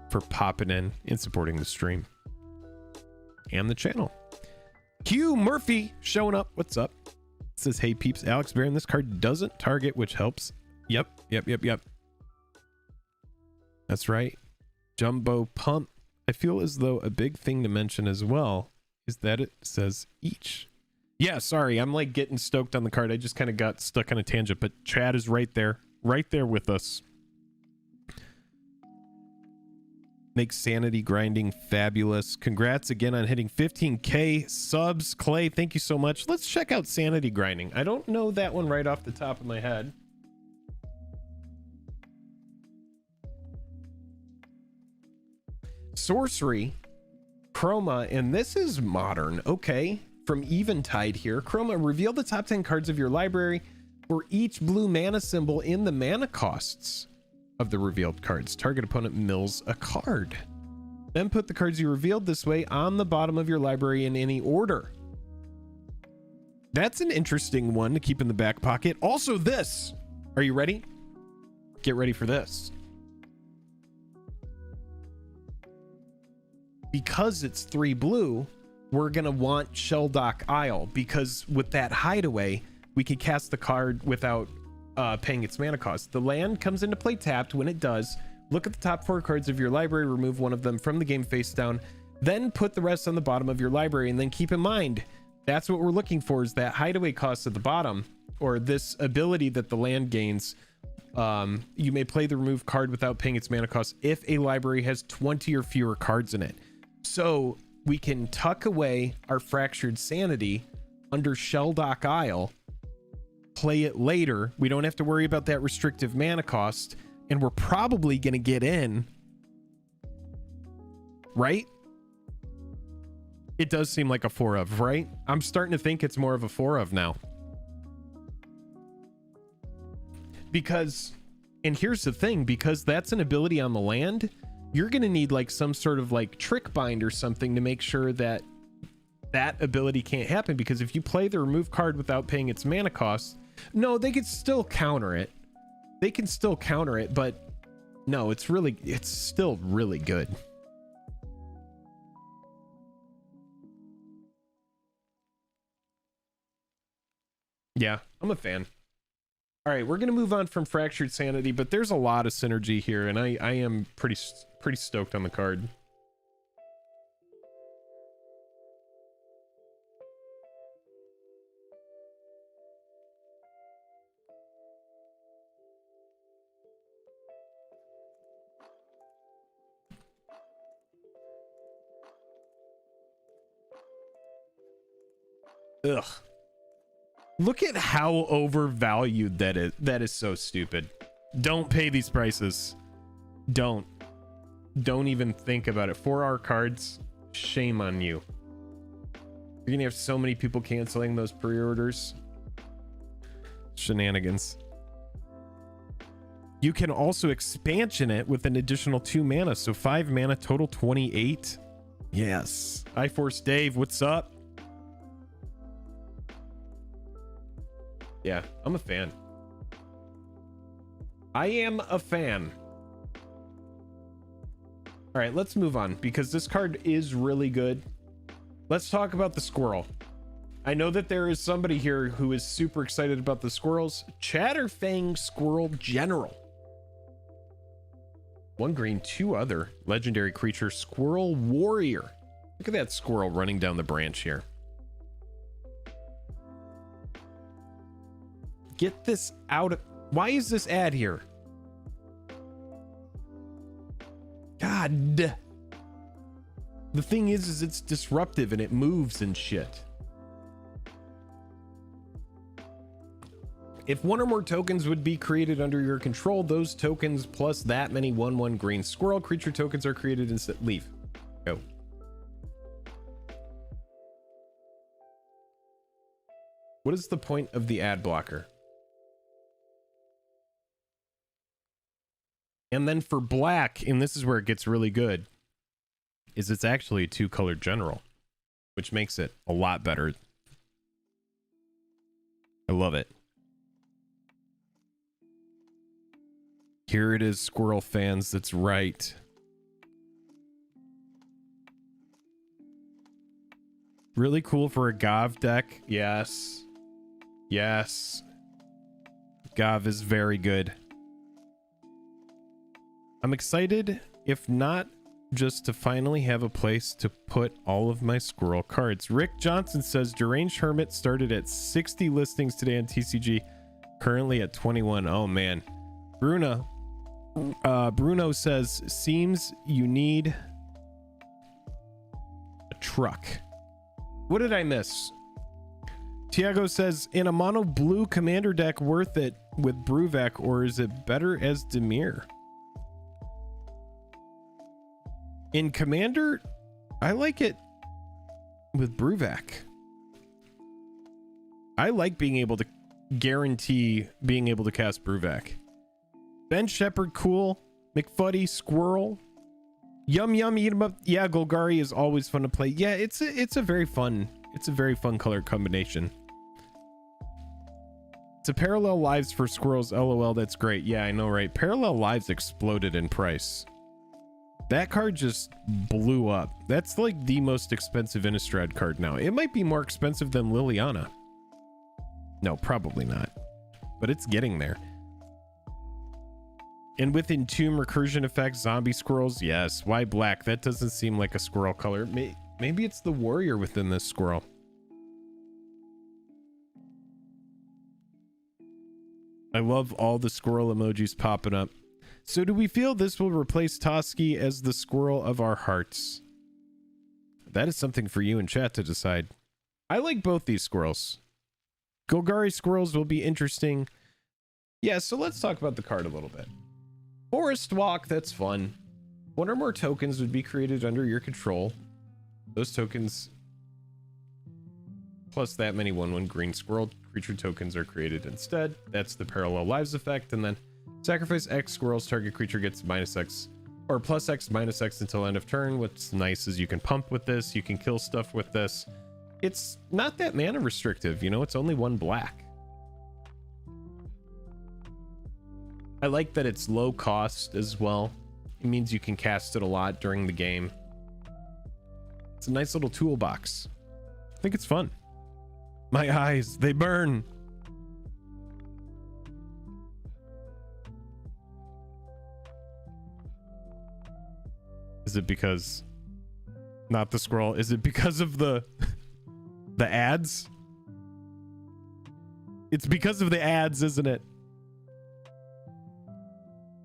for popping in and supporting the stream and the channel. Q Murphy showing up. What's up? It says, hey peeps, Alex Baron, this card doesn't target, which helps. Yep. That's right. Jumbo Pump. I feel as though a big thing to mention as well is that it says each. Yeah, sorry, I'm like getting stoked on the card. I just kind of got stuck on a tangent, but Chad is right there with us. Makes sanity grinding fabulous. Congrats again on hitting 15k subs. Clay, thank you so much. Let's check out sanity grinding. I don't know that one right off the top of my head. Sorcery, Chroma, and this is modern. Okay, from Eventide here. Chroma, reveal the top 10 cards of your library for each blue mana symbol in the mana costs of the revealed cards. Target opponent mills a card. Then put the cards you revealed this way on the bottom of your library in any order. That's an interesting one to keep in the back pocket. Also this. Are you ready? Get ready for this. Because it's 3 blue, we're going to want Shelldock Isle, because with that hideaway, we can cast the card without paying its mana cost. The land comes into play tapped. When it does, look at the top 4 cards of your library, remove one of them from the game face down, then put the rest on the bottom of your library. And then keep in mind, that's what we're looking for, is that hideaway cost at the bottom, or this ability that the land gains. You may play the remove card without paying its mana cost if a library has 20 or fewer cards in it. So we can tuck away our Fractured Sanity under Shelldock Isle, play it later. We don't have to worry about that restrictive mana cost, and we're probably going to get in, right? It does seem like a 4 of, right? I'm starting to think it's more of a 4 of now, because And here's the thing, because that's an ability on the land, you're going to need like some sort of like trick bind or something to make sure that that ability can't happen. Because if you play the remove card without paying its mana cost, no, they can still counter it. They can still counter it, but no, it's still really good. Yeah, I'm a fan. All right, we're going to move on from Fractured Sanity, but there's a lot of synergy here, and I am pretty stoked on the card. Ugh. Look at how overvalued that is. That is so stupid. Don't pay these prices. Don't even think about it. 4R cards, shame on you. You're gonna have so many people canceling those pre-orders. Shenanigans. You can also expansion it with an additional 2 mana, so 5 mana, total 28. Yes. iForce Dave, what's up? Yeah, I'm a fan. I am a fan. All right, let's move on because this card is really good. Let's talk about the Squirrel. I know that there is somebody here who is super excited about the Squirrels. Chatterfang Squirrel General. 1 green, 2 other legendary creature, Squirrel Warrior. Look at that squirrel running down the branch here. Get this out of... Why is this ad here? God. The thing is it's disruptive and it moves and shit. If 1 or more tokens would be created under your control, those tokens plus that many 1/1 green squirrel creature tokens are created instead. Leave. Go. What is the point of the ad blocker? And then for black, and this is where it gets really good, is it's actually a 2-colored general, which makes it a lot better. I love it. Here it is, Squirrel fans. That's right. Really cool for a Gav deck. Yes. Yes. Gav is very good. I'm excited, if not just to finally have a place to put all of my Squirrel cards. Rick Johnson says Deranged Hermit started at 60 listings today on TCG, currently at 21. Oh man. Bruno says seems you need a truck. What did I miss? Tiago says in a mono blue commander deck worth it with Bruvek, or is it better as Dimir? In Commander, I like it with Bruvek. I like being able to guarantee being able to cast Bruvek. Ben Shepherd, cool. McFuddy, Squirrel. Yum Yum, eat 'em up. Yeah, Golgari is always fun to play. Yeah, it's a very fun color combination. It's a Parallel Lives for Squirrels. LOL, that's great. Yeah, I know, right? Parallel Lives exploded in price. That card just blew up. That's like the most expensive Innistrad card now. It might be more expensive than Liliana. No, probably not. But it's getting there. And with Entomb recursion effect, zombie squirrels, yes. Why black? That doesn't seem like a squirrel color. Maybe it's the warrior within this squirrel. I love all the squirrel emojis popping up. So do we feel this will replace Toski as the squirrel of our hearts? That is something for you in chat to decide. I like both these squirrels. Golgari squirrels will be interesting. Yeah, so let's talk about the card a little bit. Forest Walk, that's fun. 1 or more tokens would be created under your control. Those tokens plus that many 1/1 green squirrel creature tokens are created instead. That's the Parallel Lives effect. And then Sacrifice X squirrels, target creature gets -X or +X -X until end of turn. What's nice is you can pump with this, you can kill stuff with this. It's not that mana restrictive, you know, it's only 1 black. I like that it's low cost as well. It means you can cast it a lot during the game. It's a nice little toolbox. I think it's fun. My eyes, they burn. Is it because not the scroll? Is it because of the ads? It's because of the ads, isn't it?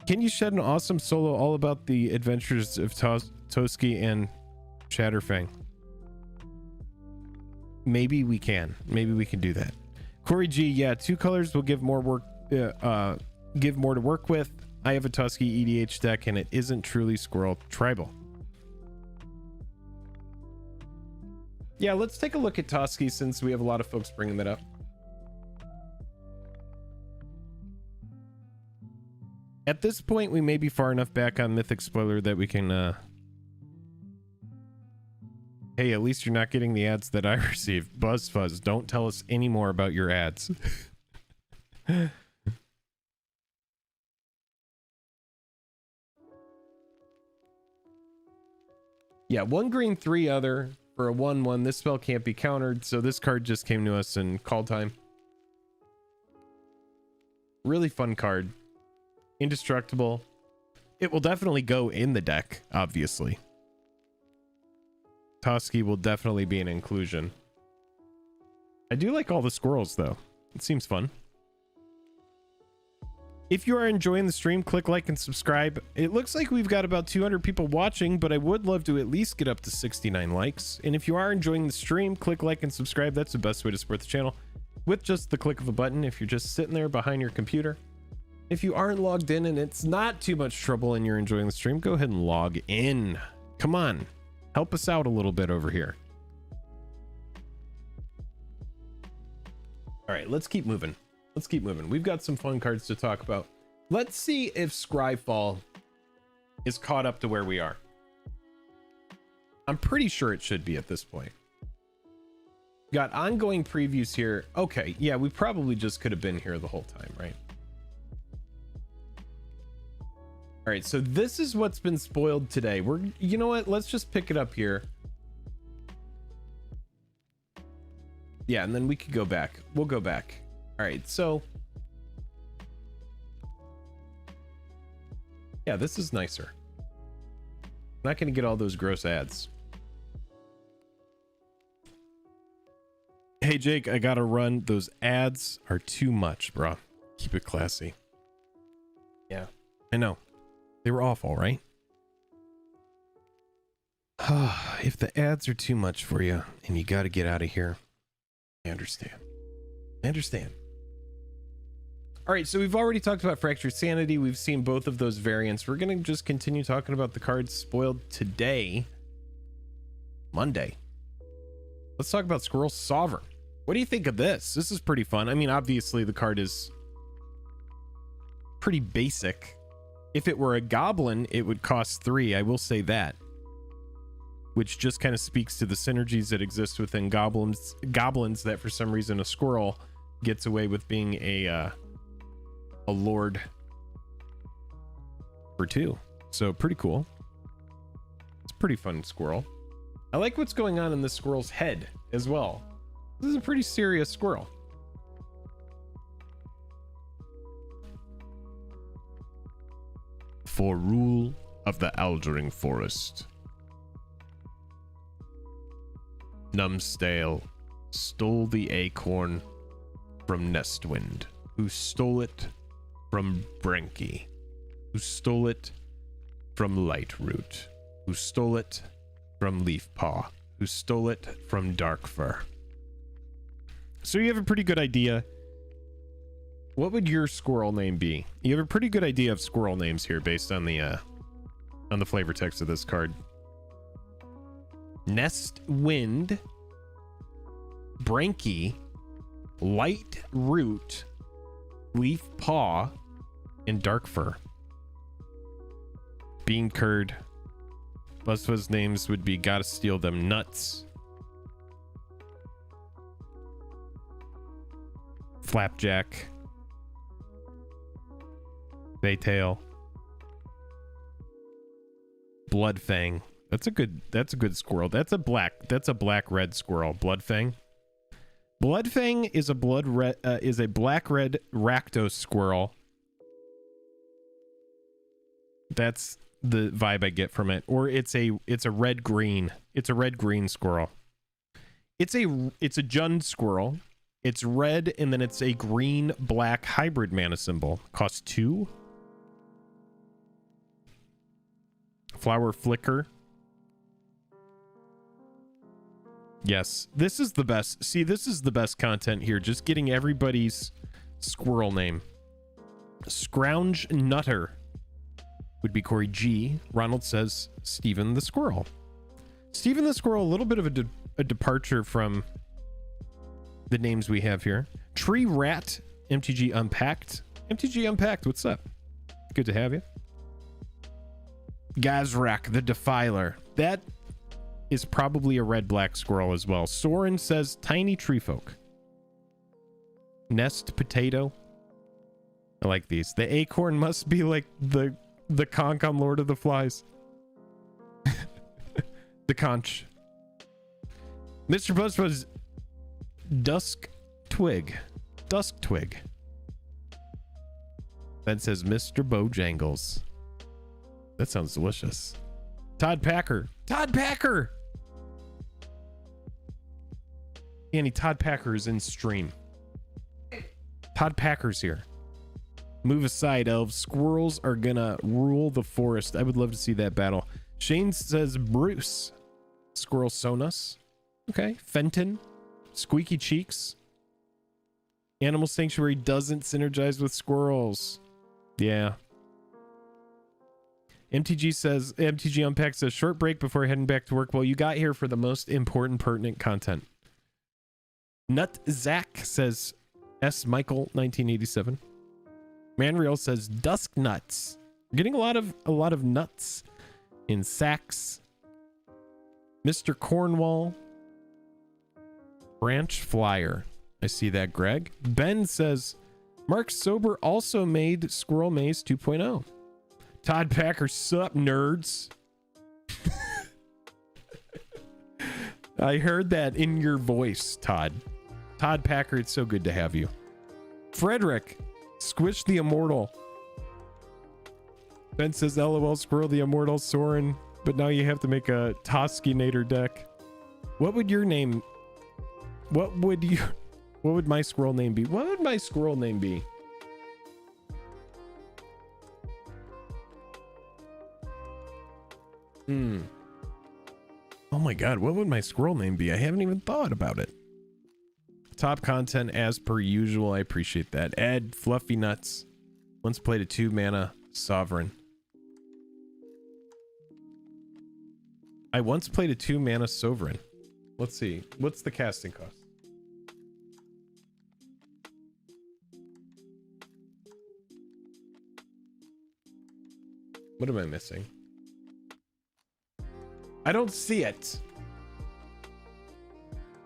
Can you shed an awesome solo all about the adventures of Toski and Shatterfang? Maybe we can. Maybe we can do that. Corey G, yeah, 2 colors will give more work, give more to work with. I have a Tusky EDH deck and it isn't truly Squirrel tribal. Yeah, let's take a look at Tusky since we have a lot of folks bringing that up. At this point, we may be far enough back on Mythic Spoiler that we can, hey, at least you're not getting the ads that I received. BuzzFuzz, don't tell us any more about your ads. Yeah, 1 green, 3 other for a 1/1. This spell can't be countered, so this card just came to us in call time. Really fun card. Indestructible. It will definitely go in the deck, obviously. Toski will definitely be an inclusion. I do like all the squirrels, though. It seems fun. If you are enjoying the stream, click like and subscribe. It looks like we've got about 200 people watching, but I would love to at least get up to 69 likes. And if you are enjoying the stream, click like and subscribe. That's the best way to support the channel, with just the click of a button if you're just sitting there behind your computer. If you aren't logged in and it's not too much trouble and you're enjoying the stream, go ahead and log in. Come on, help us out a little bit over here. All right, let's keep moving. Let's keep moving. We've got some fun cards to talk about. Let's see if Scryfall is caught up to where we are. I'm pretty sure it should be at this point. Got ongoing previews here. Okay, yeah, we probably just could have been here the whole time, right? All right, so this is what's been spoiled today. You know what? Let's just pick it up here. Yeah, and then we could go back. We'll go back. All right, so yeah, this is nicer. Not going to get all those gross ads. Hey, Jake, I got to run. Those ads are too much, bro. Keep it classy. Yeah, I know. They were awful, right? If the ads are too much for you and you got to get out of here, I understand. I understand. All right, so we've already talked about Fractured Sanity. We've seen both of those variants. We're going to just continue talking about the cards spoiled today, Monday. Let's talk about Squirrel Sovereign. What do you think of this? This is pretty fun. I mean, obviously the card is pretty basic. If it were a goblin, it would cost 3. I will say that, which just kind of speaks to the synergies that exist within goblins that for some reason a squirrel gets away with being a lord for 2. So pretty cool. It's a pretty fun squirrel. I like what's going on in this squirrel's head as well. This is a pretty serious squirrel. For rule of the Aldering Forest, Numbstale stole the acorn from Nestwind, who stole it from Brenky, who stole it from Lightroot, who stole it from Leafpaw, who stole it from Darkfur. So you have a pretty good idea. What would your squirrel name be? You have a pretty good idea of squirrel names here based on the flavor text of this card. Nestwind, Branky, Lightroot, Leafpaw, and dark fur. Bean curd. Buswa's names would be Gotta Steal Them Nuts, Flapjack, Baytail, Bloodfang. That's a good squirrel. That's a black red squirrel. Bloodfang. Bloodfang is a black red Rakdos squirrel. That's the vibe I get from it. Or it's a red green. It's a red green squirrel. It's a Jund squirrel. It's red and then it's a green black hybrid mana symbol. Costs 2. Flower Flicker. Yes, this is the best. See, this is the best content here. Just getting everybody's squirrel name. Scrounge Nutter would be Corey G. Ronald says Steven the Squirrel. Steven the Squirrel, a little bit of a departure from the names we have here. Tree Rat, MTG Unpacked. MTG Unpacked, what's up? Good to have you. Gazrak the Defiler. That is probably a red-black squirrel as well. Soren says Tiny Tree Folk. Nest Potato. I like these. The acorn must be like the conch on Lord of the Flies. The conch. Mr. Buzz was Dusk Twig. Dusk Twig. That says Mr. Bojangles. That sounds delicious. Todd Packer. Todd Packer! Annie, Todd Packer is in stream. Todd Packer's here. Move aside, elves. Squirrels are gonna rule the forest. I would love to see that battle. Shane says Bruce. Squirrel Sonus. Okay. Fenton. Squeaky Cheeks. Animal Sanctuary doesn't synergize with squirrels. Yeah. MTG Unpacked says short break before heading back to work. Well, you got here for the most important pertinent content. Nut Zach says S. Michael 1987. Manreal says Dusk Nuts. We're getting a lot of nuts in sacks. Mr. Cornwall. Branch Flyer. I see that, Greg. Ben says Mark Sober also made Squirrel Maze 2.0. Todd Packer, sup, nerds? I heard that in your voice, Todd. Todd Packer, it's so good to have you. Frederick, Squish the Immortal. Ben says, LOL, Squirrel the Immortal, Soren, but now you have to make a Toskinator deck. What would your name... What would my squirrel name be? What would my squirrel name be? Oh my god, what would my squirrel name be? I haven't even thought about it. Top content as per usual. I appreciate that. Ed, Fluffy Nuts. Once played a 2-mana Sovereign. I once played a 2-mana Sovereign. Let's see. What's the casting cost? What am I missing? I don't see it.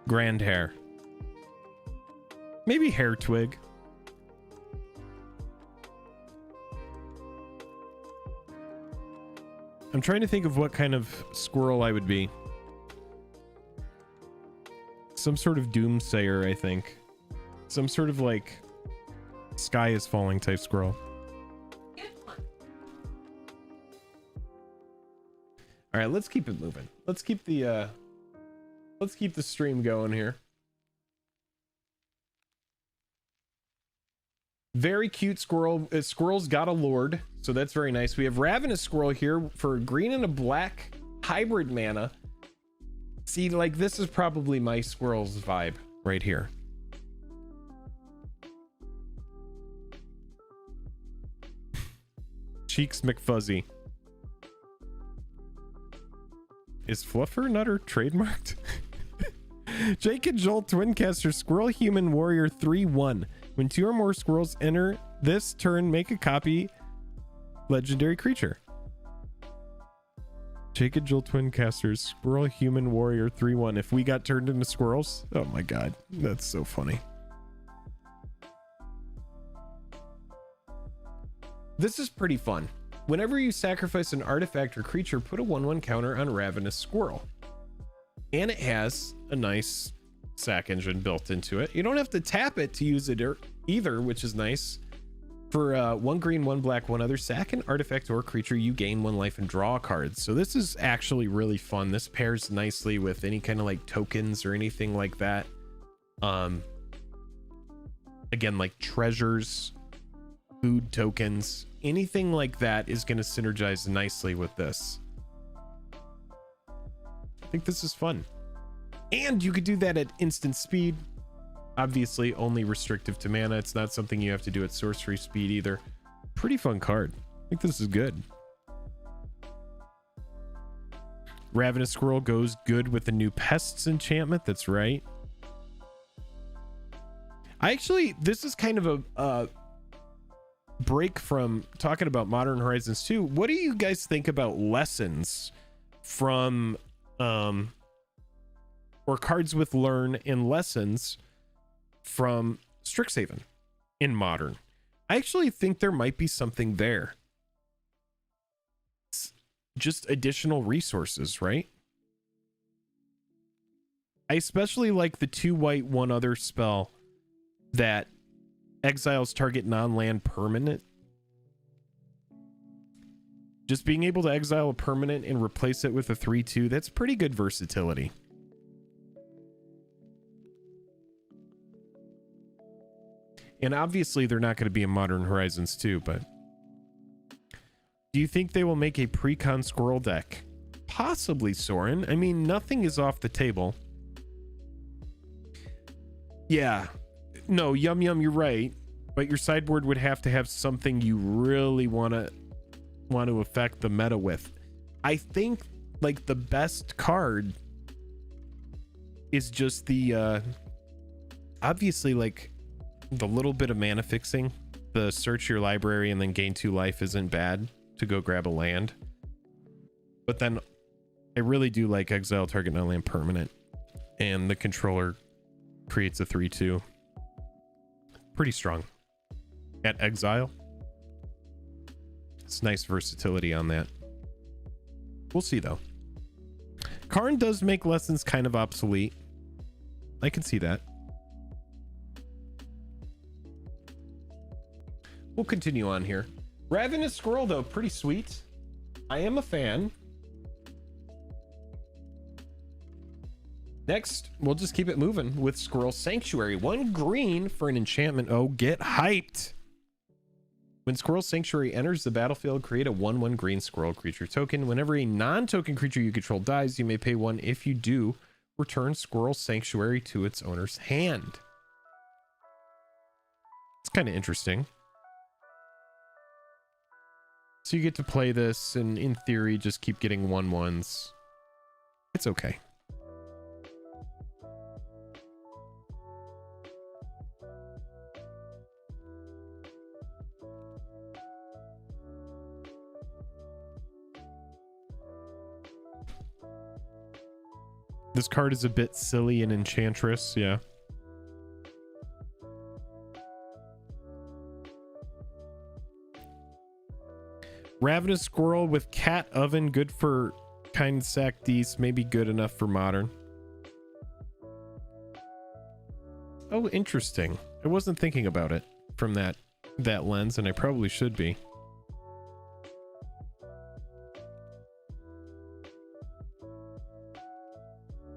Grand Hair. Maybe Hair Twig. I'm trying to think of what kind of squirrel I would be. Some sort of doomsayer, I think. Some sort of like sky is falling type squirrel. All right, let's keep it moving. Let's keep the stream going here. Very cute squirrel. Squirrel's got a lord, so that's very nice. We have Ravenous Squirrel here for a green and a black hybrid mana. See, like, this is probably my squirrel's vibe right here. Cheeks McFuzzy. Is Fluffer Nutter trademarked? Jake and Joel Twincaster, Squirrel Human Warrior 3-1. When 2 or more squirrels enter this turn, make a copy legendary creature. Jacob Jewel Twin Casters, Squirrel Human Warrior 3/1. If we got turned into squirrels, oh my god, that's so funny. This is pretty fun. Whenever you sacrifice an artifact or creature, put a 1/1 counter on Ravenous Squirrel. And it has a nice sack engine built into it. You don't have to tap it to use it either, which is nice. For 1 green, 1 black, 1 other, sack an artifact or creature, you gain 1 life and draw a card. So this is actually really fun. This pairs nicely with any kind of like tokens or anything like that. Again, like treasures, food tokens, anything like that is going to synergize nicely with this. I think this is fun. And you could do that at instant speed. Obviously only restrictive to mana. It's not something you have to do at sorcery speed either. Pretty fun card. I think this is good. Ravenous Squirrel goes good with the new Pests enchantment. That's right. This is kind of a break from talking about Modern Horizons 2. What do you guys think about lessons from or cards with learn and lessons from Strixhaven in Modern? I actually think there might be something there. It's just additional resources, right? I especially like the 2 white 1 other spell that exiles target non-land permanent. Just being able to exile a permanent and replace it with a 3/2, that's pretty good versatility. And obviously they're not going to be in Modern Horizons 2, but do you think they will make a pre-con Squirrel deck? Possibly, Soren. I mean, nothing is off the table. Yeah. No, Yum Yum, you're right. But your sideboard would have to have something you really want to affect the meta with. I think like the best card is just the obviously like the little bit of mana fixing. The search your library and then gain 2 life isn't bad to go grab a land. But then I really do like exile target non-land permanent, and the controller creates a 3/2. Pretty strong at exile. It's nice versatility on that. We'll see though. Karn does make lessons kind of obsolete. I can see that. We'll continue on here. Ravenous Squirrel though, pretty sweet. I am a fan. Next, we'll just keep it moving with Squirrel Sanctuary. 1 green for an enchantment. Oh, get hyped. When Squirrel Sanctuary enters the battlefield, create a 1/1 green squirrel creature token. Whenever a non-token creature you control dies, you may pay 1. If you do, return Squirrel Sanctuary to its owner's hand. It's kind of interesting. So you get to play this and in theory just keep getting 1/1s. It's okay. This card is a bit silly and Enchantress, yeah. Ravenous Squirrel with Cat Oven, good for kind sack D's, maybe good enough for Modern. Oh, interesting. I wasn't thinking about it from that lens, and I probably should be.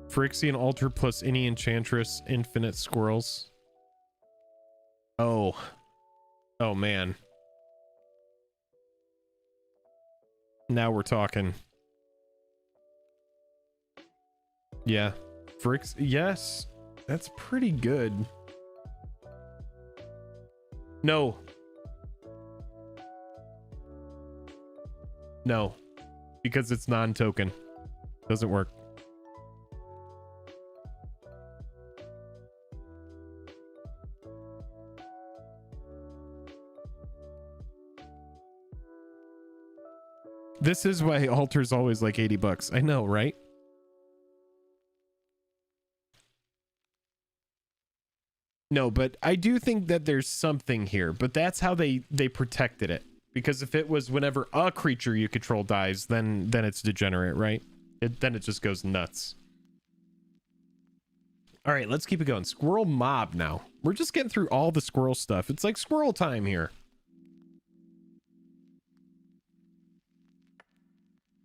Phyrexian Altar plus any Enchantress, infinite squirrels. Oh man. Now we're talking. Yeah. Yes. That's pretty good. No. No. Because it's non-token. Doesn't work. This is why Alter's always like 80 bucks. I know, right? No, but I do think that there's something here, but that's how they protected it. Because if it was whenever a creature you control dies, then it's degenerate, right? Then it just goes nuts. All right, let's keep it going. Squirrel mob now. We're just getting through all the squirrel stuff. It's like squirrel time here.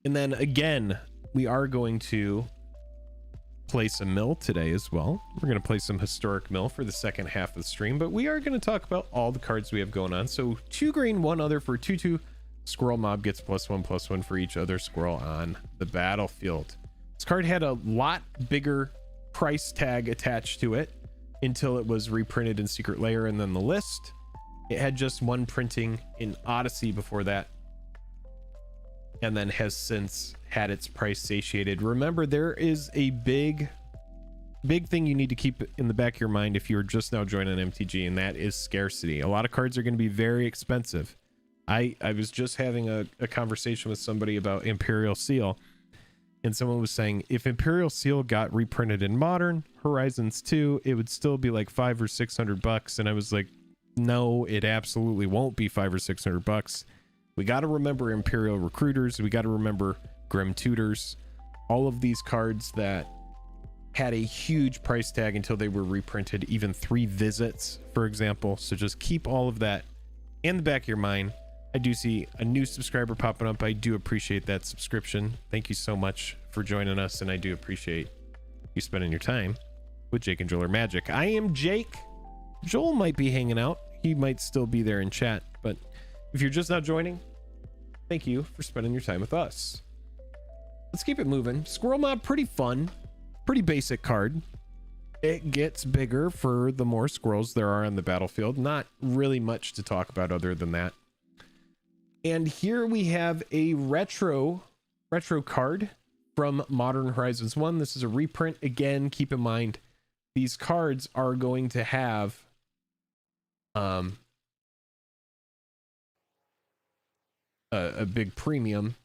And then again, we are going to play some mill today as well. We're going to play some historic mill for the second half of the stream, but we are going to talk about all the cards we have going on. So 2 green, 1 other for 2/2. Squirrel mob gets +1/+1 for each other squirrel on the battlefield. This card had a lot bigger price tag attached to it until it was reprinted in Secret Lair and then the list. It had just 1 printing in Odyssey before that, and then has since had its price satiated. Remember, there is a big thing you need to keep in the back of your mind if you're just now joining MTG, and that is scarcity. A lot of cards are going to be very expensive. I was just having a conversation with somebody about Imperial Seal, and someone was saying if Imperial Seal got reprinted in Modern Horizons 2, it would still be like $500 or $600, and I was like, no, it absolutely won't be $500 or $600. We got to remember Imperial Recruiters. We got to remember Grim Tutors. All of these cards that had a huge price tag until they were reprinted, even 3 visits, for example. So just keep all of that in the back of your mind. I do see a new subscriber popping up. I do appreciate that subscription. Thank you so much for joining us, and I do appreciate you spending your time with Jake and Joel or Magic. I am Jake. Joel might be hanging out. He might still be there in chat, but if you're just now joining, thank you for spending your time with us. Let's keep it moving. Squirrel mob, pretty fun, pretty basic card. It gets bigger for the more squirrels there are on the battlefield. Not really much to talk about other than that. And here we have a retro card from Modern Horizons 1. This is a reprint. Again, keep in mind, these cards are going to have a big premium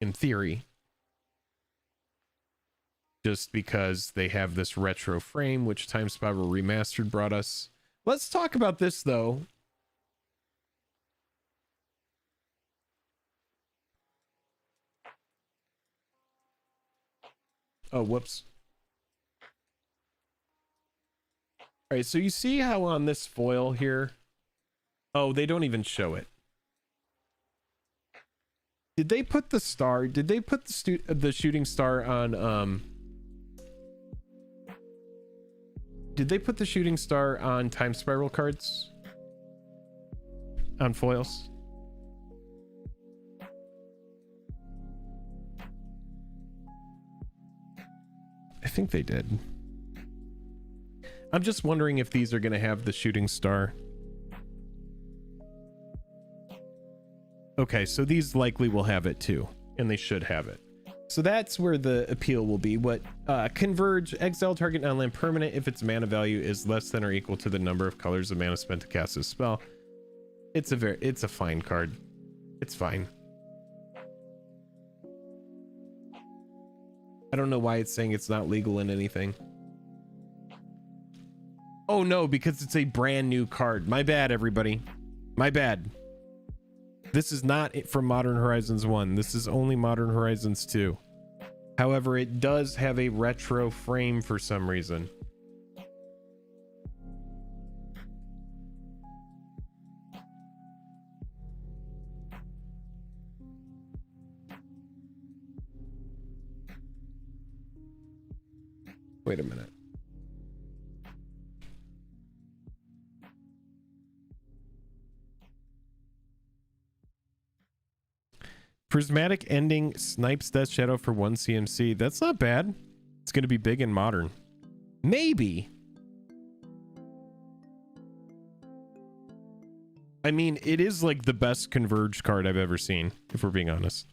in theory, just because they have this retro frame, which Time Spiral Remastered brought us. Let's talk about this though. Oh, whoops. All right, so you see how on this foil here, oh, they don't even show it. Did they put the star? Did they put the shooting star on did they put the shooting star on Time Spiral cards? On foils? I think they did. I'm just wondering if these are going to have the shooting star. Okay, so these likely will have it too, and they should have it. So that's where the appeal will be. What converge, exile target non-land permanent if its mana value is less than or equal to the number of colors of mana spent to cast this spell. It's a fine card. It's fine. I don't know why it's saying it's not legal in anything. Oh no, because it's a brand new card. My bad, everybody. My bad. This is not from Modern Horizons 1. This is only Modern Horizons 2. However, it does have a retro frame for some reason. Wait a minute. Prismatic Ending snipes Death Shadow for 1 CMC. That's not bad. It's going to be big in Modern. Maybe. I mean, it is like the best converged card I've ever seen, if we're being honest.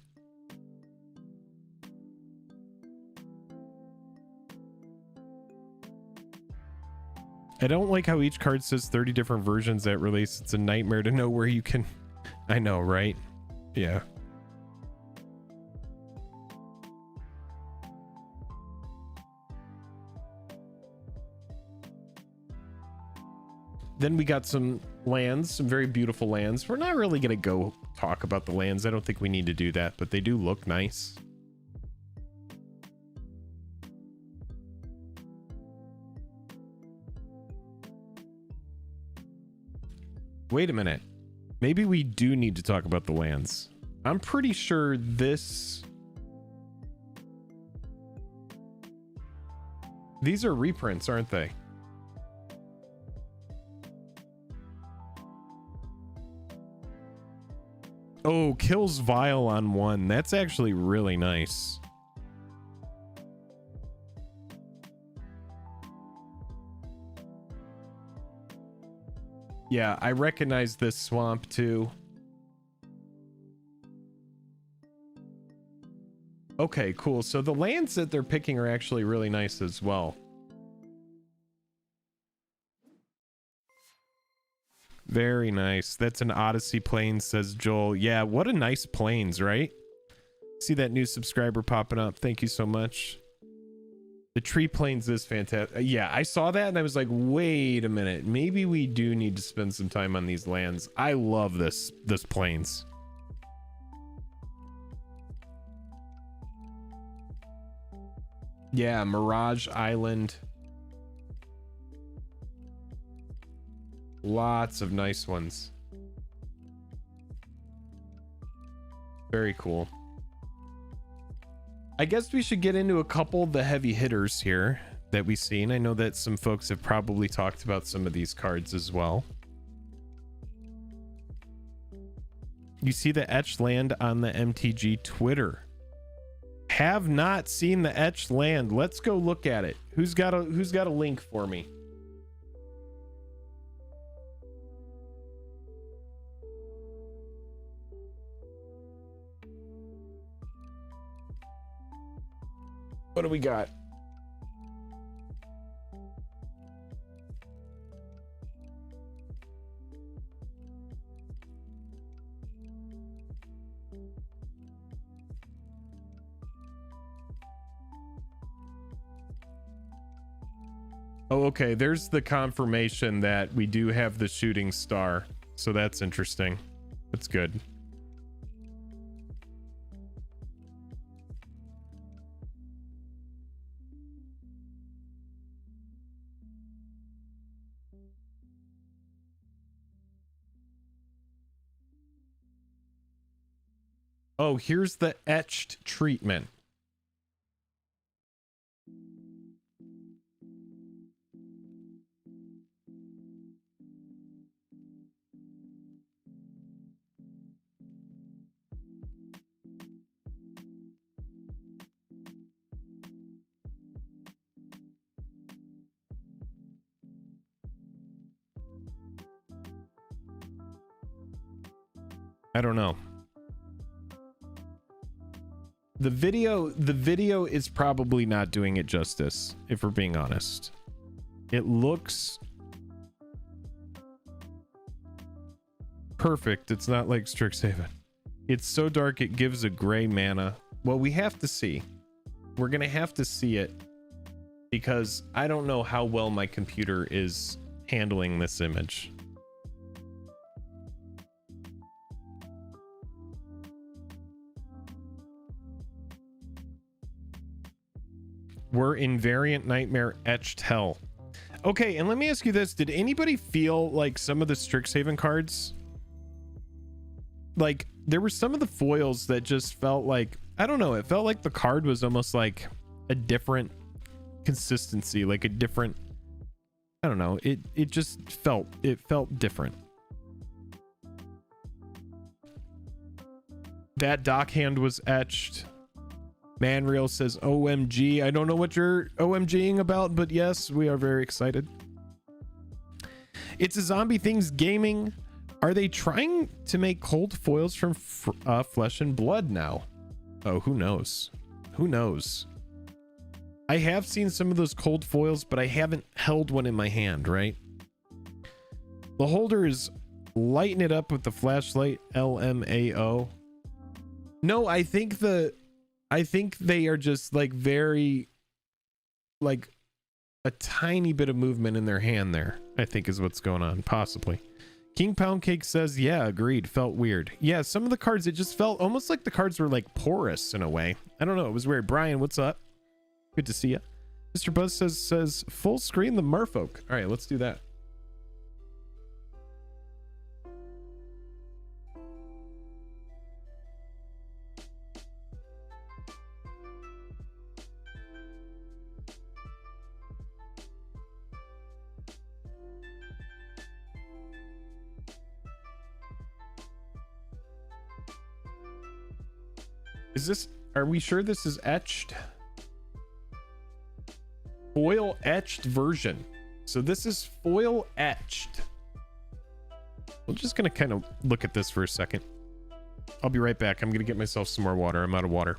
I don't like how each card says 30 different versions at release. It's a nightmare to know where you can... I know, right? Yeah. Then we got some lands, some very beautiful lands. We're not really going to go talk about the lands. I don't think we need to do that, but they do look nice. Wait a minute. Maybe we do need to talk about the lands. I'm pretty sure this... These are reprints, aren't they? Oh, kills Vile on 1. That's actually really nice. Yeah, I recognize this swamp too. Okay, cool. So the lands that they're picking are actually really nice as well. Very nice. That's an Odyssey Plains, says Joel. Yeah, what a nice plains, right? See that new subscriber popping up. Thank you so much. The tree plains is fantastic. Yeah, I saw that and I was like, wait a minute. Maybe we do need to spend some time on these lands. I love this plains. Yeah, Mirage Island. Lots of nice ones. Very cool. I guess we should get into a couple of the heavy hitters here that we've seen. I know that some folks have probably talked about some of these cards as well. You see the etched land on the MTG Twitter. Have not seen the etched land. Let's go look at it. Who's got a link for me? What do we got? Oh, okay. There's the confirmation that we do have the shooting star. So that's interesting. That's good. Oh, here's the etched treatment. I don't know. The video is probably not doing it justice, if we're being honest. It looks perfect. It's not like Strixhaven. It's so dark it gives a gray mana. Well, we have to see. We're gonna have to see it because I don't know how well my computer is handling this image. We're in Variant Nightmare Etched Hell. Okay, and let me ask you this. Did anybody feel like some of the Strixhaven cards, like there were some of the foils that just felt like, I don't know, it felt like the card was almost like a different consistency, like a different, I don't know, it just felt different. That dockhand was etched. Manreal says OMG. I don't know what you're OMGing about, but yes, we are very excited. It's a Zombie Things Gaming. Are they trying to make cold foils from Flesh and Blood now? Oh, who knows? Who knows? I have seen some of those cold foils, but I haven't held one in my hand, right? The holder is lighting it up with the flashlight, LMAO. No, I think they are just like very, like a tiny bit of movement in their hand there, I think is what's going on, possibly. King Poundcake says, yeah, agreed. Felt weird. Yeah, some of the cards, it just felt almost like the cards were like porous in a way. I don't know. It was weird. Brian, what's up? Good to see you. Mr. Buzz says full screen the Merfolk. All right, let's do that. Is this, are we sure this is etched? Foil etched version. So this is foil etched. We're just gonna kind of look at this for a second. I'll be right back. I'm gonna get myself some more water. I'm out of water.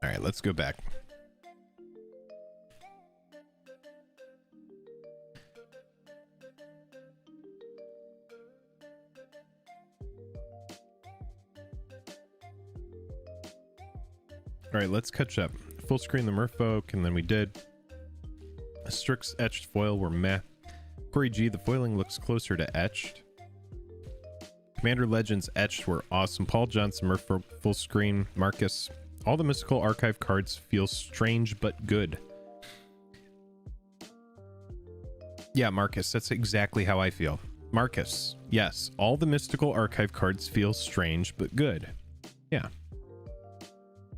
All right, let's go back. All right, let's catch up. Full screen the Merfolk, and then we did. Strix etched foil were meh. Corey G, the foiling looks closer to etched. Commander Legends etched were awesome. Paul Johnson Merfolk full screen. Marcus, all the mystical archive cards feel strange but good. Yeah, Marcus, that's exactly how I feel. Marcus, yes, all the mystical archive cards feel strange but good. Yeah.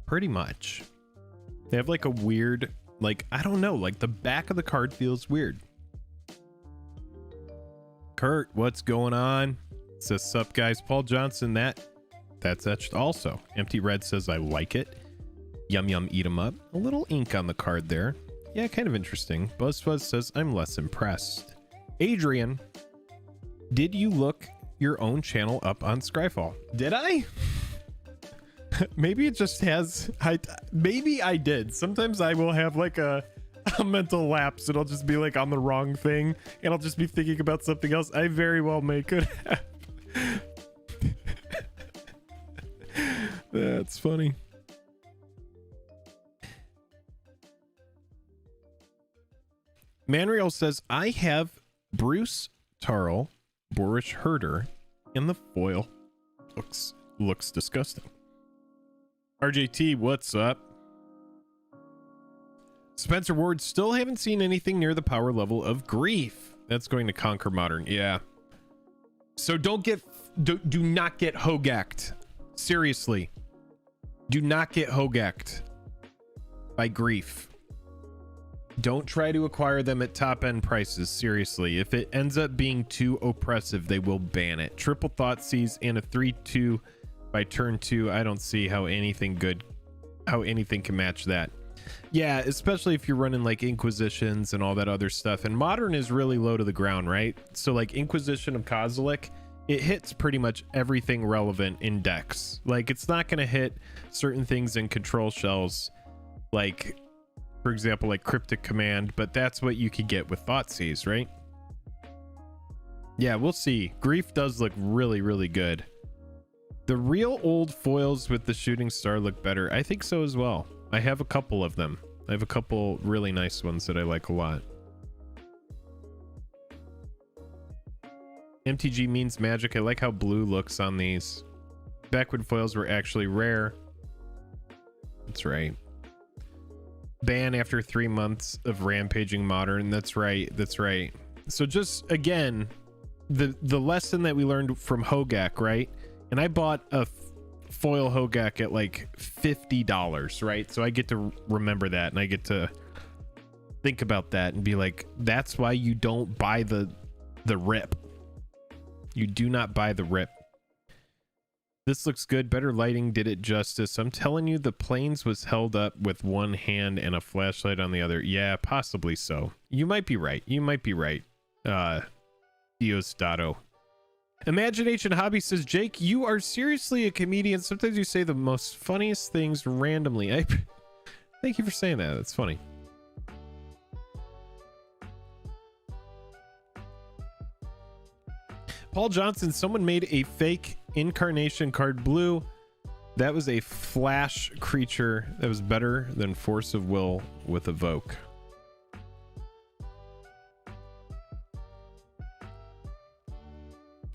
Pretty much. They have like a weird, like, I don't know, like the back of the card feels weird. Kurt, what's going on? Says, sup guys. Paul Johnson, that's etched also. Empty Red says, I like it. Yum yum, eat 'em up. A little ink on the card there. Yeah, kind of interesting. BuzzFuzz says, I'm less impressed. Adrian, did you look your own channel up on Scryfall? Did I? Maybe it just has, maybe I did. Sometimes I will have like a mental lapse. It'll just be like on the wrong thing and I'll just be thinking about something else. I very well could have. That's funny. Manriel says, I have Bruce Tarl, Boorish Herder, and the foil looks disgusting. RJT, what's up? Spencer Ward, still haven't seen anything near the power level of Grief. That's going to conquer Modern. Yeah. So do not get hogacked. Seriously. Do not get hogacked by Grief. Don't try to acquire them at top end prices. Seriously. If it ends up being too oppressive, they will ban it. Triple Thoughtseize and a 3/2 by turn 2. I don't see how anything can match that. Yeah, especially if you're running like Inquisitions and all that other stuff. And Modern is really low to the ground, right? So like Inquisition of Kozilek it hits pretty much everything relevant in decks. Like, it's not going to hit certain things in control shells, like, for example, like Cryptic Command, but that's what you could get with Thoughtseize, right? Yeah, we'll see. Grief does look really, really good. The real old foils with the shooting star look better. I think so as well. I have a couple of them. I have a couple really nice ones that I like a lot. MTG means magic. I like how blue looks on these. Back when foils were actually rare. That's right. Ban after 3 months of rampaging modern. That's right. That's right. So just again, the lesson that we learned from Hogak, right? And I bought a foil Hogak at like $50, right? So I get to remember that, and I get to think about that and be like, that's why you don't buy the rip. You do not buy the rip. This looks good. Better lighting did it justice. I'm telling you, the planes was held up with one hand and a flashlight on the other. Yeah, possibly so. You might be right. You might be right. Diosdado. Imagination Hobby says, Jake, you are seriously a comedian. Sometimes you say the most funniest things randomly. Thank you for saying that. That's funny. Paul Johnson, someone made a fake incarnation card blue. That was a flash creature that was better than Force of Will with Evoke.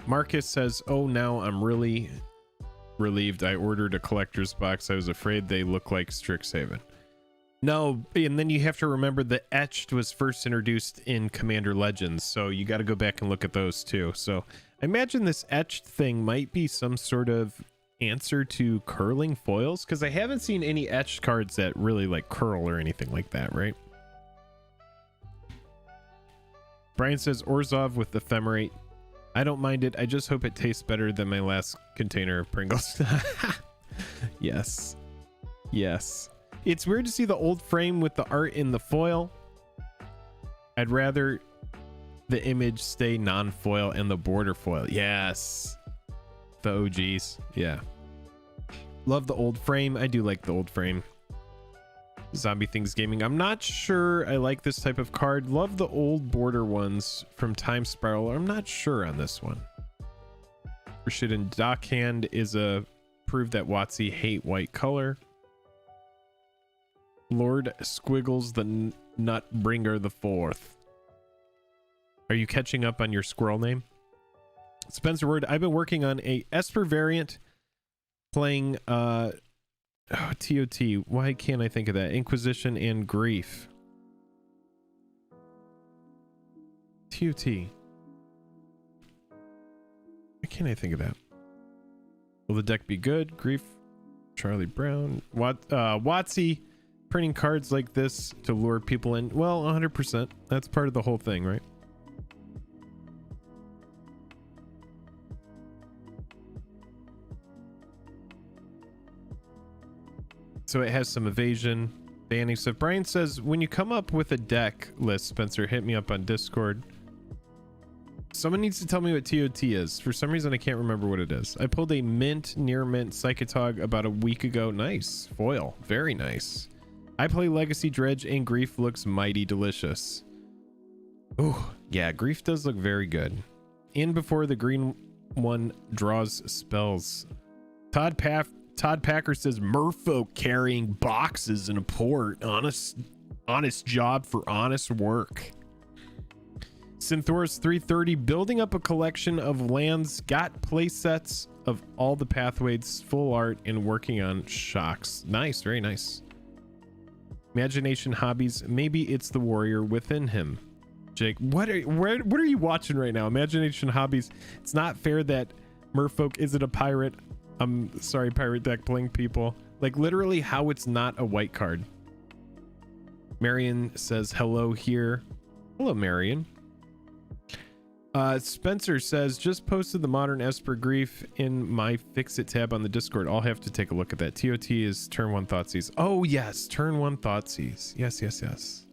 Marcus says, oh, now I'm really relieved. I ordered a collector's box. I was afraid they look like Strixhaven. No, and then you have to remember the Etched was first introduced in Commander Legends, so you got to go back and look at those too. So I imagine this Etched thing might be some sort of answer to curling foils, because I haven't seen any Etched cards that really like curl or anything like that, right? Brian says, Orzhov with Ephemerate. I don't mind it. I just hope it tastes better than my last container of Pringles. Yes. Yes. It's weird to see the old frame with the art in the foil. I'd rather the image stay non-foil and the border foil. Yes. The OGs. Yeah. Love the old frame. I do like the old frame. Zombie Things Gaming. I'm not sure I like this type of card. Love the old border ones from Time Spiral. I'm not sure on this one. Rashid and Dockhand is a prove that WotC hate white color. Lord Squiggles the Nutbringer the Fourth. Are you catching up on your squirrel name? Spencer Word, I've been working on a Esper variant playing TOT. Why can't I think of that? Inquisition and Grief. TOT. Why can't I think of that? Will the deck be good? Grief. Charlie Brown. WotC printing cards like this to lure people in. Well, 100%. That's part of the whole thing, right? So it has some evasion, banning stuff. Brian says, when you come up with a deck list, Spencer, hit me up on Discord. Someone needs to tell me what TOT is. For some reason, I can't remember what it is. I pulled a mint, near mint Psychotog about a week ago. Nice. Foil. Very nice. I play Legacy Dredge and Grief looks mighty delicious. Oh, yeah. Grief does look very good. In before the green one draws spells. Todd Packer says, Merfolk carrying boxes in a port. Honest job for honest work. Synthorus 330, building up a collection of lands, got play sets of all the pathways, full art, and working on shocks. Nice, very nice. Imagination Hobbies, maybe it's the warrior within him. Jake, what are you watching right now? Imagination Hobbies. It's not fair that Merfolk isn't a pirate. I'm sorry, pirate deck playing people. Like, literally how it's not a white card. Marion says hello here. Hello, Marion. Spencer says, just posted the modern Esper Grief in my Fix It tab on the Discord. I'll have to take a look at that. TOT is turn 1 Thoughtseize. Oh, yes. Turn 1 Thoughtseize. Yes, yes, yes.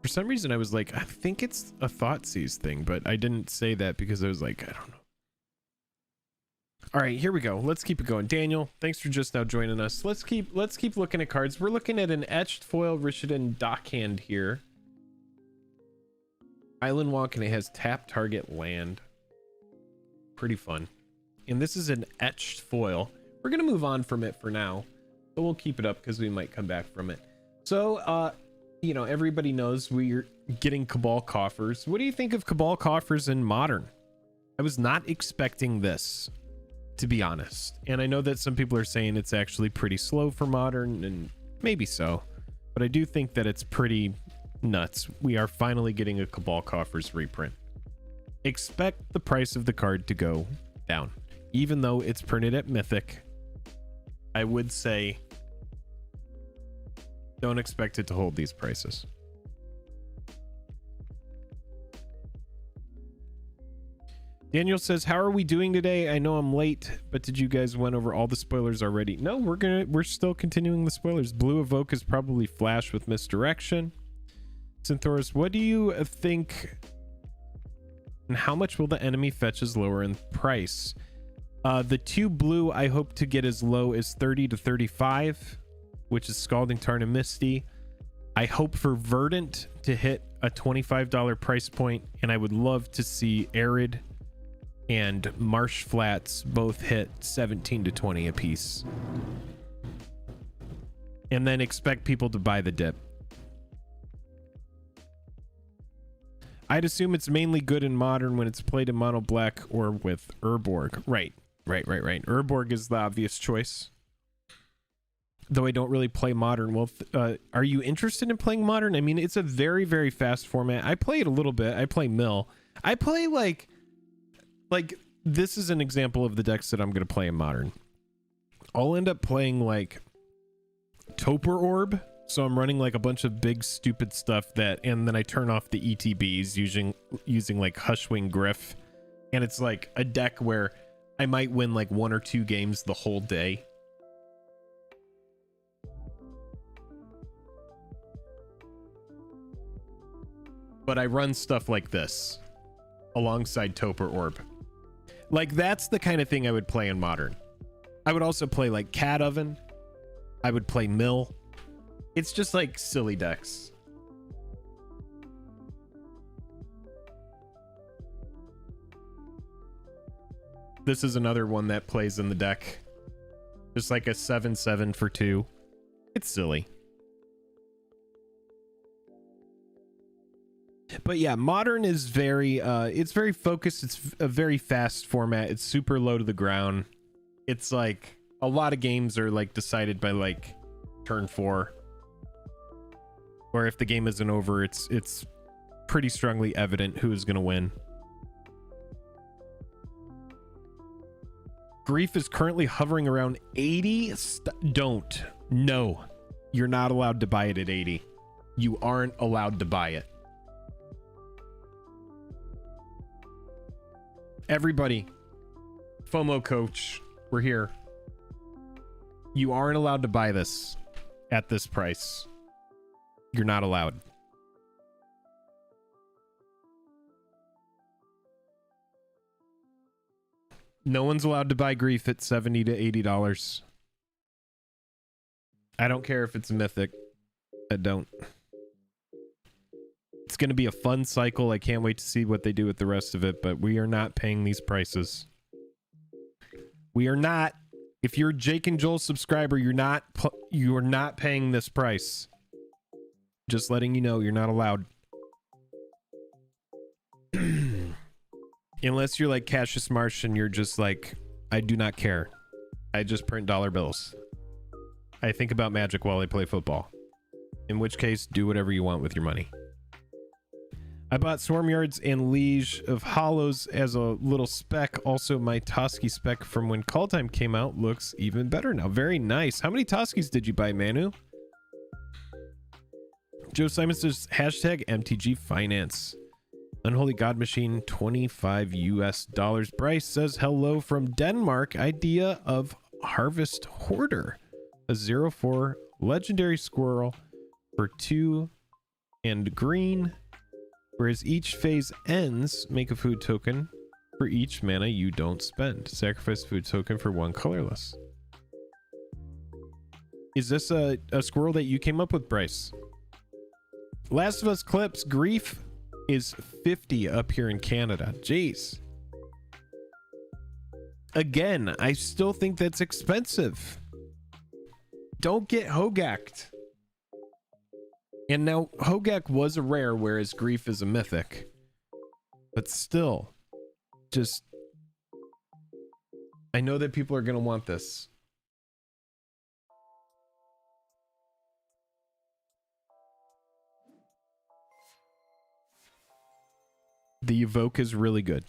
For some reason, I was like, I think it's a Thoughtseize thing, but I didn't say that because I was like, I don't know. All right, here we go. Let's keep it going. Daniel, thanks for just now joining us. Let's keep looking at cards. We're looking at an etched foil Rishadan Dockhand here. Island Walk, and it has tap target land. Pretty fun. And this is an etched foil. We're gonna move on from it for now, but we'll keep it up because we might come back from it. So you know, everybody knows we're getting Cabal Coffers. What do you think of Cabal Coffers in Modern? I was not expecting this, to be honest. And I know that some people are saying it's actually pretty slow for Modern, and maybe so, but I do think that it's pretty nuts. We are finally getting a Cabal Coffers reprint. Expect the price of the card to go down. Even though it's printed at Mythic, I would say don't expect it to hold these prices. Daniel says, how are we doing today? I know I'm late, but did you guys went over all the spoilers already? No, we're still continuing the spoilers. Blue Evoke is probably Flash with Misdirection. Synthorus, what do you think, and how much will the enemy fetches lower in price? The 2 blue I hope to get as low as 30 to 35, which is Scalding Tarn and Misty. I hope for Verdant to hit a $25 price point, and I would love to see Arid and Marsh Flats both hit 17 to 20 a piece. And then expect people to buy the dip. I'd assume it's mainly good in Modern when it's played in mono black or with Urborg. Right. Urborg is the obvious choice. Though I don't really play Modern. Well, are you interested in playing Modern? I mean, it's a very, very fast format. I play it a little bit. I play Mill. I play like this is an example of the decks that I'm going to play in Modern. I'll end up playing like Toper Orb. So I'm running like a bunch of big stupid stuff and then I turn off the ETBs using like Hushwing Griff. And it's like a deck where I might win like 1 or 2 games the whole day. But I run stuff like this alongside Toper Orb. Like that's the kind of thing I would play in Modern. I would also play like Cat Oven. I would play Mill. It's just like silly decks. This is another one that plays in the deck. Just like a 7/7 for 2. It's silly. But yeah, Modern is very it's very focused. It's a very fast format. It's super low to the ground. It's like a lot of games are like decided by like turn 4. Or if the game isn't over, it's pretty strongly evident who is going to win. Grief is currently hovering around 80. Don't. No. You're not allowed to buy it at 80. You aren't allowed to buy it. Everybody, FOMO coach, we're here. You aren't allowed to buy this at this price. You're not allowed. No one's allowed to buy Grief at $70 to $80. I don't care if it's Mythic. I don't. It's going to be a fun cycle. I can't wait to see what they do with the rest of it, but we are not paying these prices. We are not. If you're a Jake and Joel subscriber, you are not paying this price. Just letting you know, you're not allowed. Unless you're like Cassius Marsh and you're just like, I do not care. I just print dollar bills. I think about Magic while I play football. In which case, do whatever you want with your money. I bought Swarm Yards and Liege of Hollows as a little spec. Also, my Toski spec from when Call Time came out looks even better now. Very nice. How many Toskis did you buy, Manu? Joe Simon says, hashtag MTG Finance. Unholy God Machine, $25 US. Bryce says, hello from Denmark. Idea of Harvest Hoarder. A 0/4 legendary squirrel for 2 and green. Whereas each phase ends, make a food token. for each mana you don't spend. Sacrifice food token for one colorless. Is this a squirrel that you came up with, Bryce? Last of Us clips, grief is 50 up here in Canada. Jeez. Again, I still think that's expensive. Don't get Hogak'd. And now Hogak was a rare, whereas grief is a mythic. But still, just, I know that people are going to want this. The evoke is really good.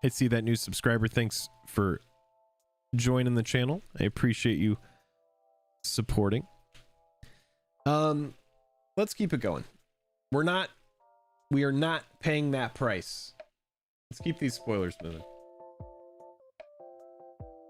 I see that new subscriber. Thanks for joining the channel. I appreciate you supporting. Let's keep it going. We are not paying that price. Let's keep these spoilers moving. All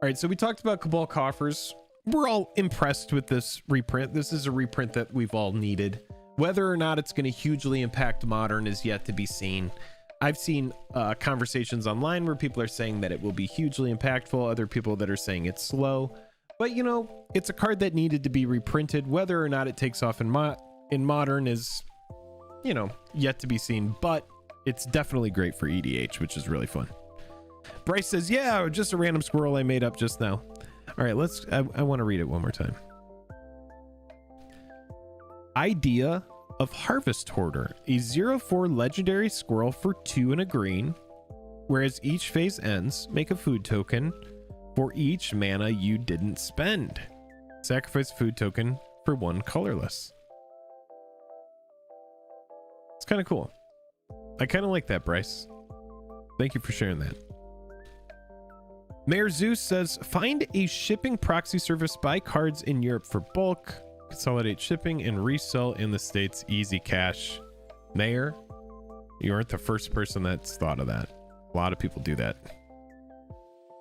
right, so we talked about Cabal coffers. We're all impressed with this reprint. This is a reprint that we've all needed. Whether or not it's going to hugely impact Modern is yet to be seen. I've seen conversations online where people are saying that it will be hugely impactful. Other people that are saying it's slow. But, you know, it's a card that needed to be reprinted. Whether or not it takes off in Modern is, you know, yet to be seen. But it's definitely great for EDH, which is really fun. Bryce says, yeah, just a random squirrel I made up just now. All right, I want to read it one more time. Idea of Harvest Hoarder, a 0/4 legendary squirrel for 2 and a green. Whereas each phase ends, make a food token for each mana you didn't spend. Sacrifice food token for 1 colorless. It's kind of cool. I kind of like that, Bryce. Thank you for sharing that. Mayor Zeus says, find a shipping proxy service, buy cards in Europe for bulk, consolidate shipping, and resell in the States, easy cash. Mayor, you aren't the first person that's thought of that. A lot of people do that.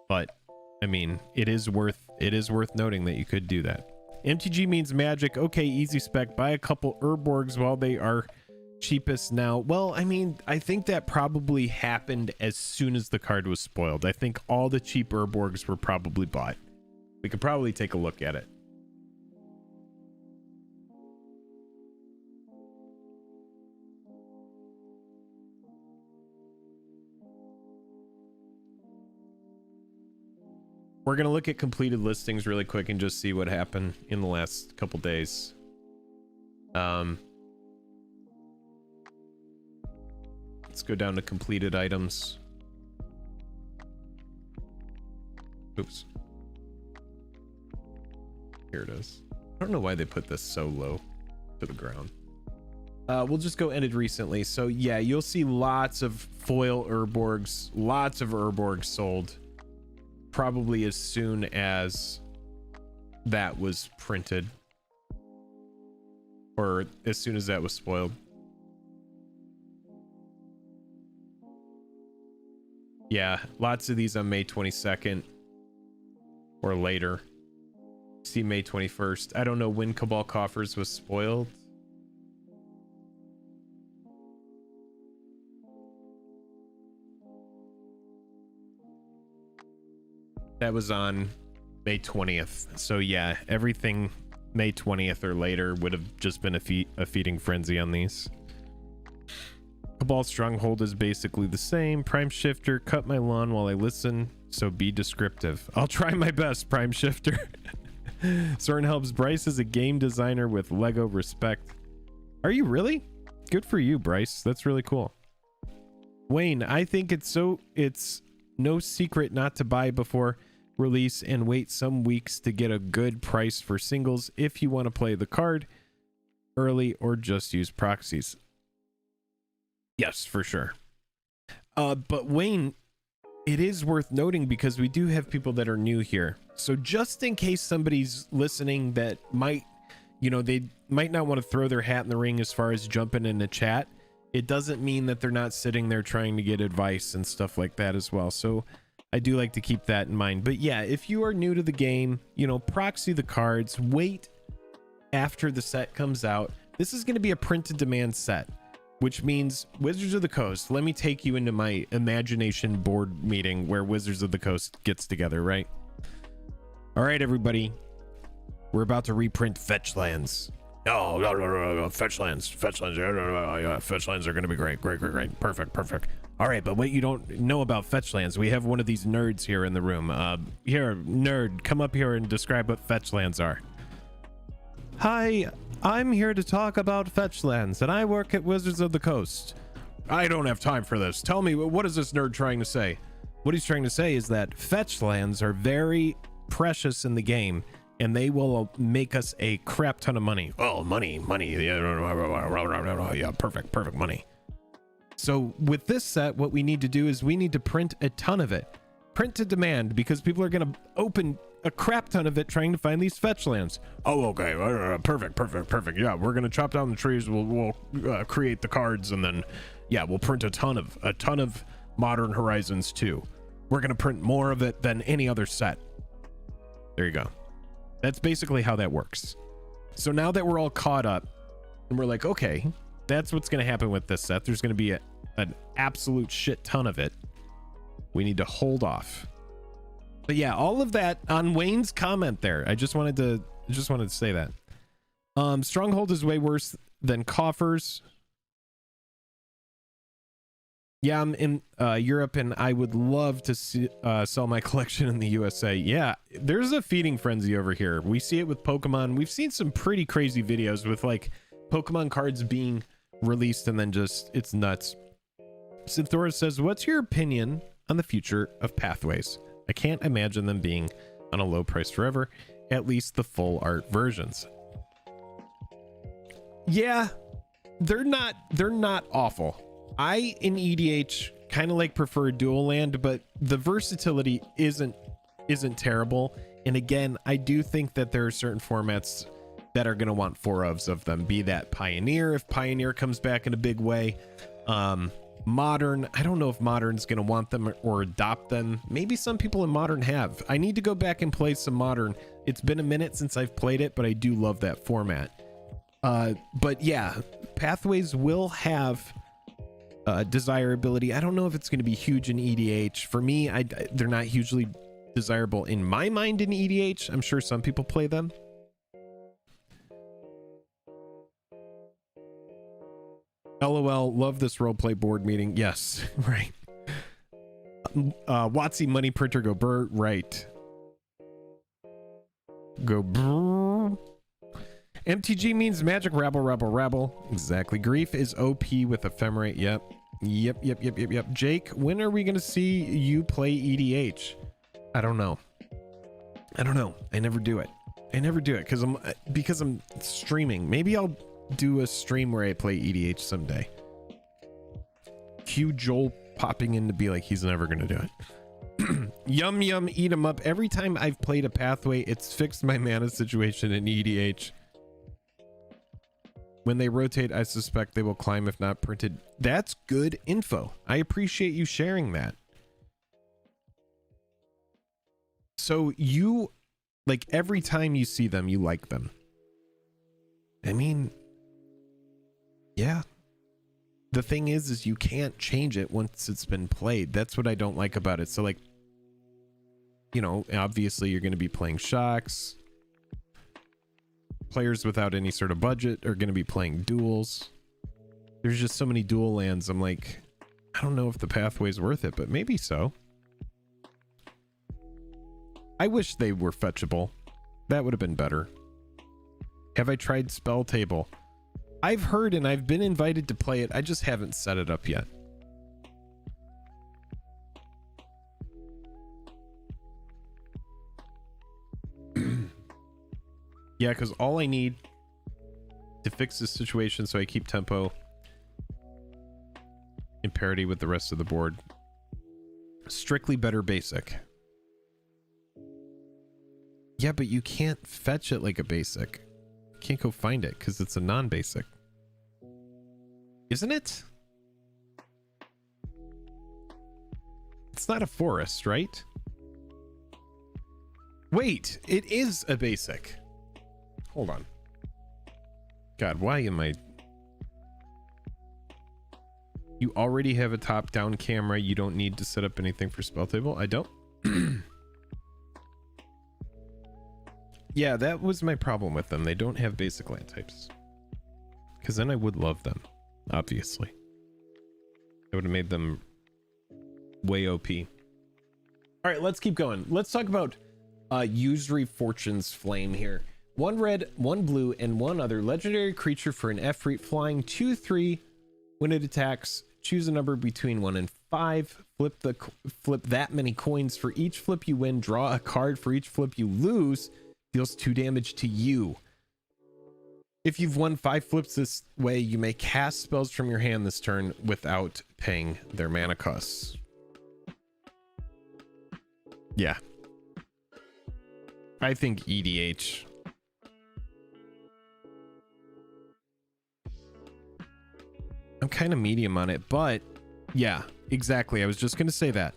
But I mean, it is worth noting that you could do that. MTG means magic. Okay, easy spec. Buy a couple Urborgs while they are cheapest now. Well, I mean, I think that probably happened as soon as the card was spoiled. I think all the cheap Urborgs were probably bought. We could probably take a look at it. We're going to look at completed listings really quick and just see what happened in the last couple days. Let's go down to completed items. Oops. Here it is. I don't know why they put this so low to the ground. We'll just go ended recently. So yeah, you'll see lots of foil Urborgs, lots of Urborgs sold. Probably as soon as that was printed, or as soon as that was spoiled. Yeah, lots of these on May 22nd or later. See May 21st. I don't know when Cabal Coffers was spoiled. That was on May 20th. So yeah, everything May 20th or later would have just been a feeding frenzy on these. Cabal Stronghold is basically the same. Prime Shifter, cut my lawn while I listen, so be descriptive. I'll try my best, Prime Shifter. Soren helps. Bryce is a game designer with Lego respect. Are you really? Good for you, Bryce. That's really cool. Wayne, I think it's no secret not to buy before release and wait some weeks to get a good price for singles if you want to play the card early or just use proxies. Yes, for sure. But Wayne, it is worth noting because we do have people that are new here. So just in case somebody's listening that might, you know, they might not want to throw their hat in the ring as far as jumping into chat, it doesn't mean that they're not sitting there trying to get advice and stuff like that as well. So I do like to keep that in mind. But yeah, if you are new to the game, you know, proxy the cards, wait after the set comes out. This is going to be a printed demand set. which means Wizards of the Coast. Let me take you into my imagination board meeting where Wizards of the Coast gets together, right? All right, everybody. We're about to reprint Fetchlands. Oh, Fetchlands. Fetchlands are going to be great. Great. Perfect. All right, but what you don't know about Fetchlands, we have one of these nerds here in the room. Here, nerd, come up here and describe what Fetchlands are. Hi, I'm here to talk about Fetchlands, and I work at Wizards of the Coast. I don't have time for this. Tell me, what is this nerd trying to say? What he's trying to say is that Fetchlands are very precious in the game, and they will make us a crap ton of money. Oh, money. Yeah, perfect money. So with this set, what we need to do is we need to print a ton of it. Print to demand, because people are going to open a crap ton of it trying to find these Fetchlands. Oh, okay. Perfect. Yeah, we're going to chop down the trees. We'll create the cards, and then, yeah, we'll print a ton of Modern Horizons 2. We're going to print more of it than any other set. There you go. That's basically how that works. So now that we're all caught up and we're like, okay, that's what's going to happen with this set. There's going to be an absolute shit ton of it. We need to hold off. But yeah, all of that on Wayne's comment there. I just wanted to say that. Stronghold is way worse than Coffers. Yeah, I'm in Europe, and I would love to sell my collection in the USA. Yeah, there's a feeding frenzy over here. We see it with Pokemon. We've seen some pretty crazy videos with like Pokemon cards being released, and then just it's nuts. Synthora says, what's your opinion on the future of Pathways? I can't imagine them being on a low price forever, at least the full art versions. Yeah, they're not awful. I in EDH kind of like prefer dual land, but the versatility isn't terrible. And again, I do think that there are certain formats that are going to want 4 of them, be that Pioneer, if Pioneer comes back in a big way. Modern, I don't know if Modern's going to want them or adopt them. Maybe some people in Modern have. I need to go back and play some Modern. It's been a minute since I've played it, but I do love that format. But yeah, Pathways will have desirability. I don't know if it's going to be huge in EDH. For me, they're not hugely desirable in my mind in EDH. I'm sure some people play them. LOL, love this roleplay board meeting. Yes, right. Watsy money printer go brr, right. Go brr. MTG means magic, rabble. Exactly. Grief is OP with ephemerate. Yep. Jake, when are we gonna see you play EDH? I don't know. I never do it because I'm streaming. Maybe I'll do a stream where I play EDH someday. Cue Joel popping in to be like he's never gonna do it. Yum eat 'em up. Every time I've played a Pathway, it's fixed my mana situation in EDH. When they rotate, I suspect they will climb if not printed. That's good info. I appreciate you sharing that. So you, like, every time you see them, you like them. I mean, yeah. The thing is you can't change it once it's been played. That's what I don't like about it. So, like, you know, obviously you're going to be playing Shocks. Players without any sort of budget are going to be playing duels. There's just so many dual lands. I'm like, I don't know if the Pathway's worth it, but maybe so. I wish they were fetchable. That would have been better. Have I tried Spell Table? I've heard and I've been invited to play it. I just haven't set it up yet. Yeah, because all I need to fix this situation so I keep tempo in parity with the rest of the board. Strictly better basic. Yeah, but you can't fetch it like a basic. You can't go find it because it's a non-basic. Isn't it? It's not a forest, right? Wait, it is a basic. Hold on. God, why am I... You already have a top-down camera. You don't need to set up anything for spell table. I don't. Yeah, that was my problem with them. They don't have basic land types. Because then I would love them, obviously. I would have made them way OP. All right, let's keep going. Let's talk about Usury Fortune's Flame here. 1 red, 1 blue, and 1 other legendary creature for an Efreet flying 2/3. When it attacks, choose a number between 1 and 5. Flip that many coins for each flip you win. Draw a card for each flip you lose. Deals 2 damage to you. If you've won 5 flips this way, you may cast spells from your hand this turn without paying their mana costs. Yeah. I think EDH. I'm kind of medium on it, but yeah, exactly. I was just going to say that.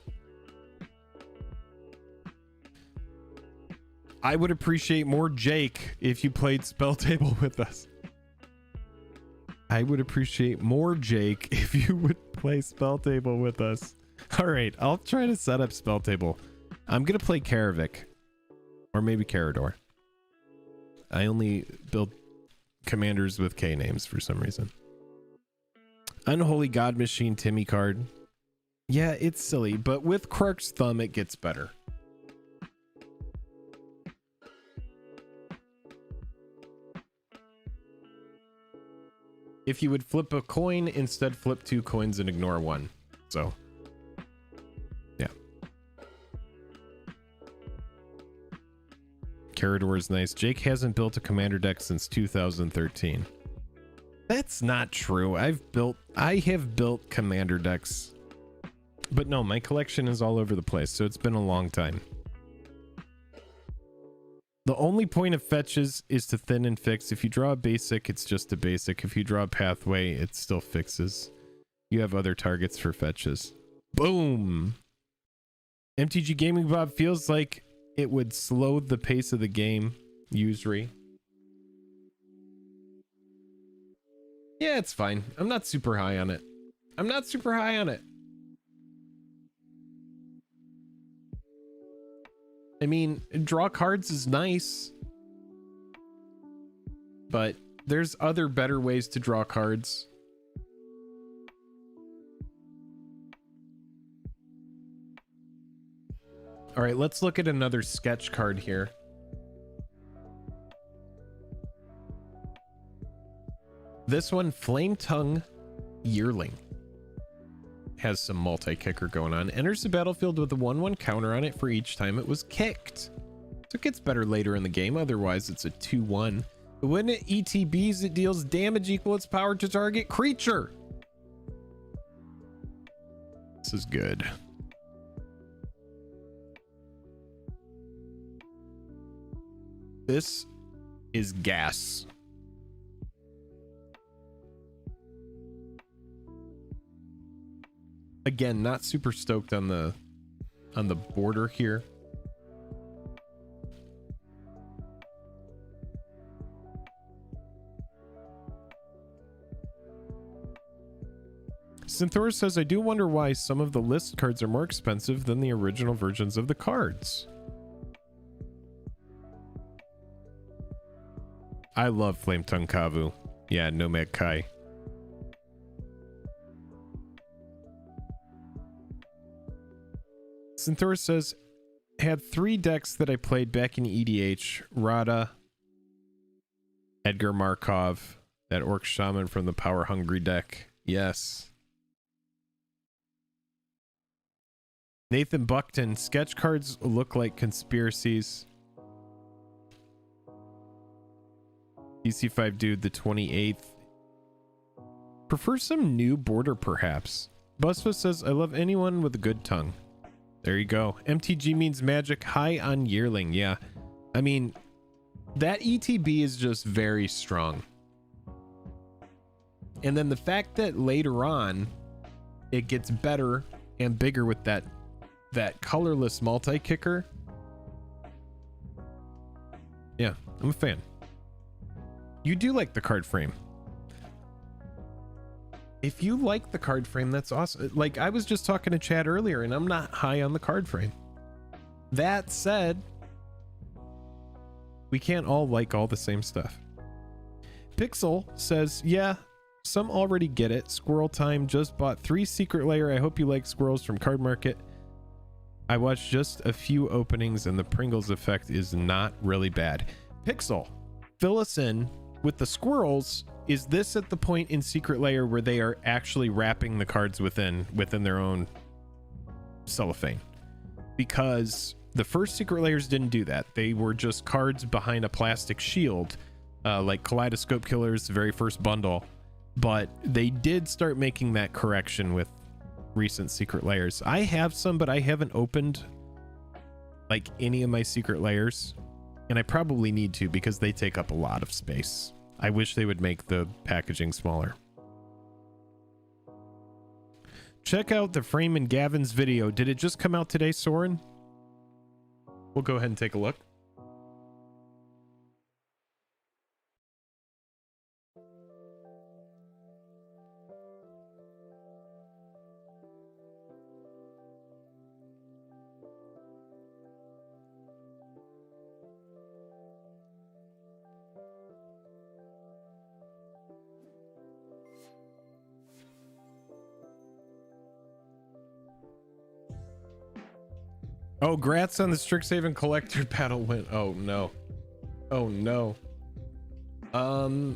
I would appreciate more Jake if you played Spell Table with us. I would appreciate more Jake if you would play Spell Table with us. All right, I'll try to set up Spell Table. I'm going to play Karavik. Or maybe Carador. I only build commanders with K names for some reason. Unholy God Machine Timmy card. Yeah, it's silly, but with Krark's Thumb, it gets better. If you would flip a coin, instead flip 2 coins and ignore 1. So, yeah. Carador is nice. Jake hasn't built a commander deck since 2013. That's not true. I have built commander decks. But no, my collection is all over the place, so it's been a long time. The only point of fetches is to thin and fix. If you draw a basic, it's just a basic. If you draw a pathway, it still fixes. You have other targets for fetches. Boom! MTG Gaming Bob feels like it would slow the pace of the game. Usury. Yeah, it's fine. I'm not super high on it. I'm not super high on it. I mean, draw cards is nice, but there's other better ways to draw cards. All right, let's look at another sketch card here. This one, Flame Tongue Yearling. Has some multi-kicker going on. Enters the battlefield with a 1/1 counter on it for each time it was kicked. So it gets better later in the game. Otherwise, it's a 2/1. But when it ETBs, it deals damage equal its power to target creature. This is good. This is gas. Again, not super stoked on the border here. Synthor says, I do wonder why some of the list cards are more expensive than the original versions of the cards. I love Flame Tongue Kavu. Yeah, Nomad Kai. Synthor says, had 3 decks that I played back in EDH. Rada, Edgar Markov, that Orc Shaman from the Power Hungry deck. Yes. Nathan Buckton, sketch cards look like conspiracies. DC5 Dude, the 28th. Prefer some new border, perhaps. Busfa says, I love anyone with a good tongue. There you go. MTG means magic, high on Yearling. Yeah. I mean, that ETB is just very strong. And then the fact that later on, it gets better and bigger with that colorless multi-kicker. Yeah, I'm a fan. You do like the card frame. If you like the card frame, that's awesome. Like, I was just talking to Chad earlier, and I'm not high on the card frame. That said, we can't all like all the same stuff. Pixel says, yeah, some already get it. Squirrel time, just bought 3 secret layer. I hope you like squirrels from Card Market. I watched just a few openings and the Pringles effect is not really bad. Pixel, fill us in with the squirrels. Is this at the point in secret layer where they are actually wrapping the cards within their own cellophane? Because the first secret layers didn't do that. They were just cards behind a plastic shield, like Kaleidoscope Killer's very first bundle. But they did start making that correction with recent secret layers. I have some, but I haven't opened like any of my secret layers, and I probably need to because they take up a lot of space. I wish they would make the packaging smaller. Check out the frame in Gavin's video. Did it just come out today, Soren? We'll go ahead and take a look. Oh, grats on the Strixhaven collector battle win. Oh no. Oh no. All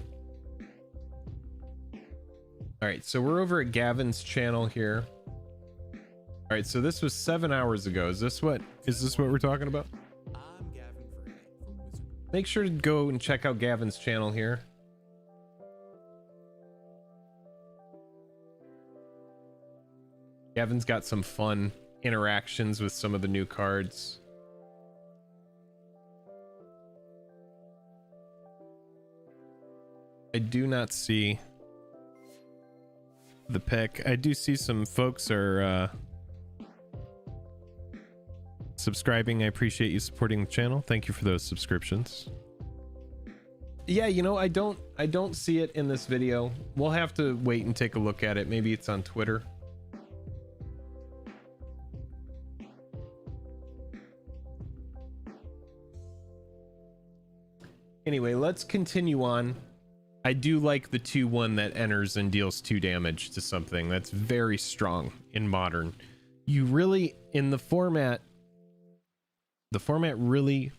right, so we're over at Gavin's channel here. All right, so this was 7 hours ago. Is this what we're talking about? I'm Gavin from Wizard. Make sure to go and check out Gavin's channel here. Gavin's got some fun interactions with some of the new cards. I do not see the pick. I do see some folks are subscribing. I appreciate you supporting the channel. Thank you for those subscriptions. Yeah, you know, I don't see it in this video. We'll have to wait and take a look at it. Maybe it's on Twitter. Anyway, let's continue on. I do like the 2/1 that enters and deals 2 damage to something. That's very strong in Modern. You really, in the format really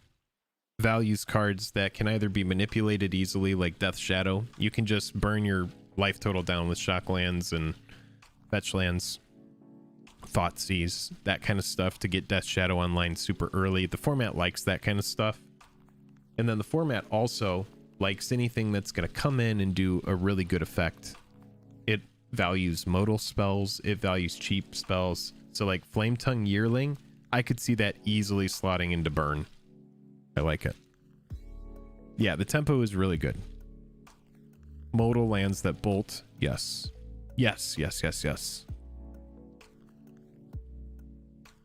values cards that can either be manipulated easily, like Death Shadow. You can just burn your life total down with Shocklands and Fetchlands, Thoughtseize, that kind of stuff to get Death Shadow online super early. The format likes that kind of stuff. And then the format also likes anything that's going to come in and do a really good effect. It values modal spells. It values cheap spells. So like Flame Tongue Yearling, I could see that easily slotting into burn. I like it. Yeah, the tempo is really good. Modal lands that bolt. Yes. Yes, yes, yes, yes.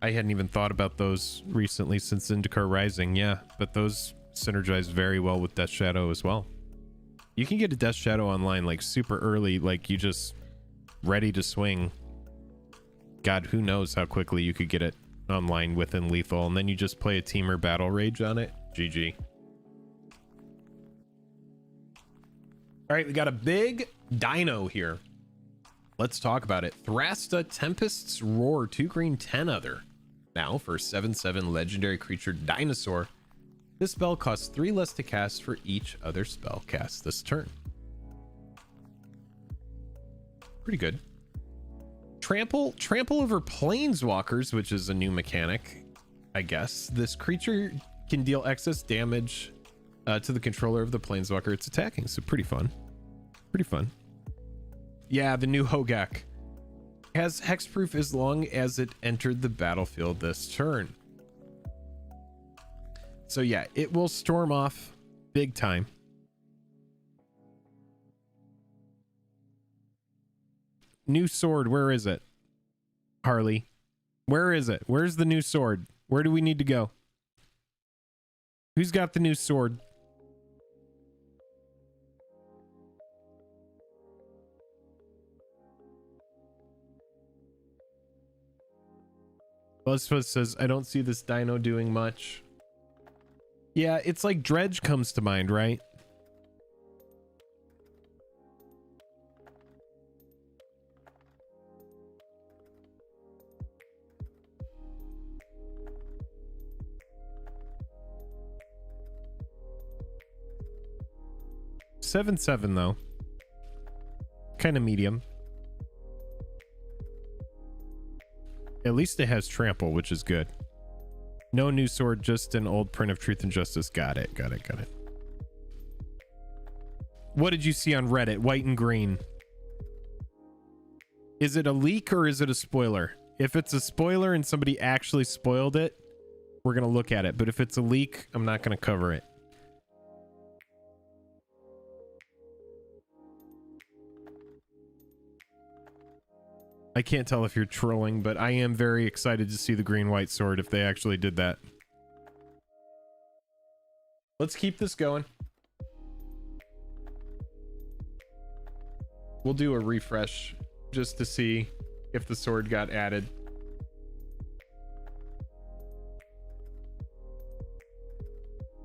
I hadn't even thought about those recently since Zendikar Rising. Yeah, but those synergize very well with Death Shadow as well. You can get a Death Shadow online like super early, like you just ready to swing. God, who knows how quickly you could get it online within lethal, and then you just play a Teamer Battle Rage on it. GG. All right, we got a big dino here. Let's talk about it. Thrasta Tempest's Roar, 2 green, 10 other. Now for 7/7 legendary creature dinosaur. This spell costs 3 less to cast for each other spell cast this turn. Pretty good. Trample over planeswalkers, which is a new mechanic, I guess. This creature can deal excess damage to the controller of the planeswalker it's attacking. So pretty fun. Pretty fun. Yeah, the new Hogak has hexproof as long as it entered the battlefield this turn. So yeah, it will storm off big time. New sword, where is it? Harley, where is it? Where's the new sword? Where do we need to go? Who's got the new sword? All BuzzFuzz says, I don't see this dino doing much. Yeah, it's like Dredge comes to mind, right? $7.7 though. Kind of medium. At least it has trample, which is good. No new sword, just an old print of Truth and Justice. Got it. What did you see on Reddit? White and green. Is it a leak or is it a spoiler? If it's a spoiler and somebody actually spoiled it, we're going to look at it. But if it's a leak, I'm not going to cover it. I can't tell if you're trolling, but I am very excited to see the green-white sword if they actually did that. Let's keep this going. We'll do a refresh just to see if the sword got added.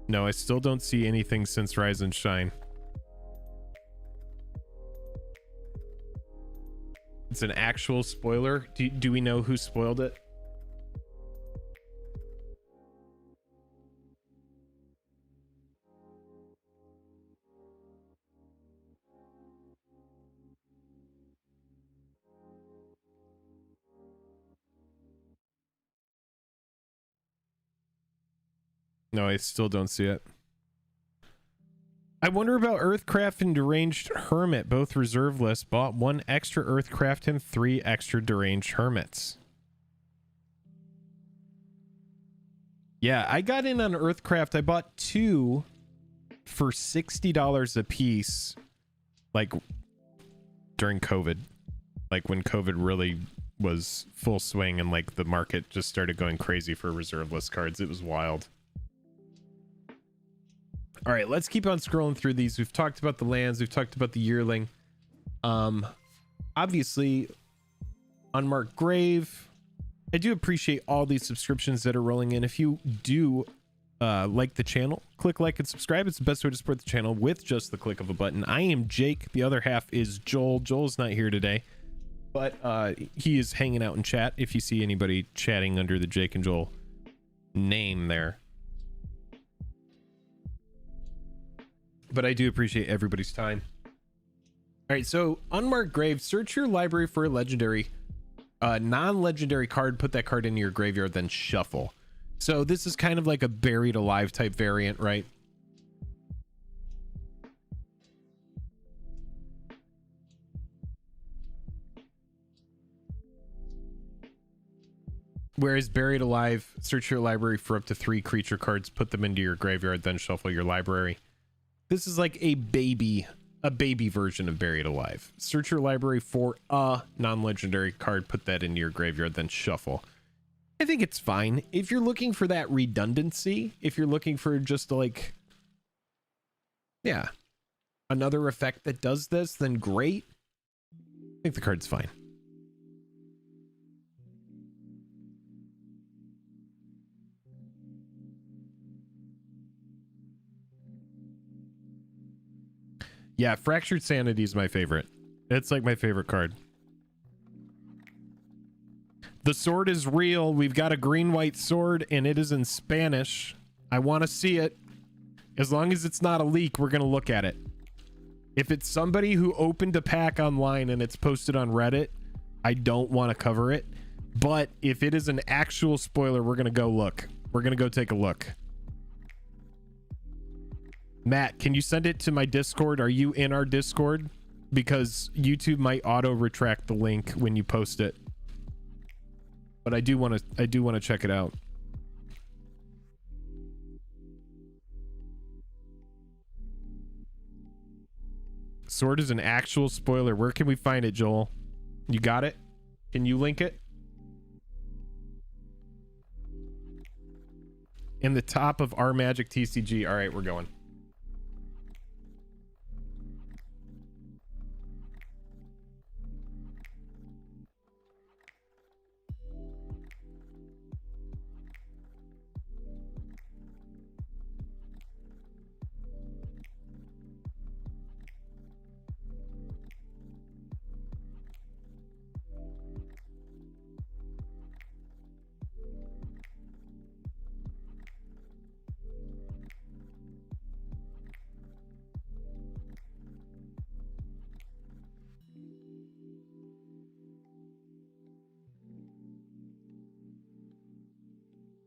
No, I still don't see anything since Rise and Shine. It's an actual spoiler. Do we know who spoiled it? No, I still don't see it. I wonder about Earthcraft and Deranged Hermit, both reserve lists. Bought 1 extra Earthcraft and 3 extra Deranged Hermits. Yeah, I got in on Earthcraft. I bought 2 for $60 a piece, like during COVID, like when COVID really was full swing and like the market just started going crazy for reserve list cards. It was wild. All right, let's keep on scrolling through these. We've talked about the lands. We've talked about the yearling. Obviously, Unmarked Grave. I do appreciate all these subscriptions that are rolling in. If you do like the channel, click like and subscribe. It's the best way to support the channel with just the click of a button. I am Jake. The other half is Joel. Joel's not here today, but he is hanging out in chat. If you see anybody chatting under the Jake and Joel name there. But I do appreciate everybody's time. All right, so Unmarked Grave, search your library for a legendary, non-legendary card, put that card into your graveyard, then shuffle. So this is kind of like a Buried Alive type variant, right? Whereas Buried Alive, search your library for up to 3 creature cards, put them into your graveyard, then shuffle your library. This is like a baby version of Buried Alive. Search your library for a non-legendary card, put that into your graveyard, then shuffle. I think it's fine. If you're looking for that redundancy, if you're looking for just like, yeah, another effect that does this, then great. I think the card's fine. Yeah, Fractured Sanity is my favorite. It's like my favorite card. The sword is real. We've got a green-white sword, and it is in Spanish. I want to see it. As long as it's not a leak, we're going to look at it. If it's somebody who opened a pack online and it's posted on Reddit, I don't want to cover it. But if it is an actual spoiler, we're going to go look. We're going to go take a look. Matt, can you send it to my Discord? Are you in our Discord? Because YouTube might auto retract the link when you post it. But I do want to check it out. Sword is an actual spoiler. Where can we find it, Joel? You got it? Can you link it? In the top of our Magic TCG. All right, we're going.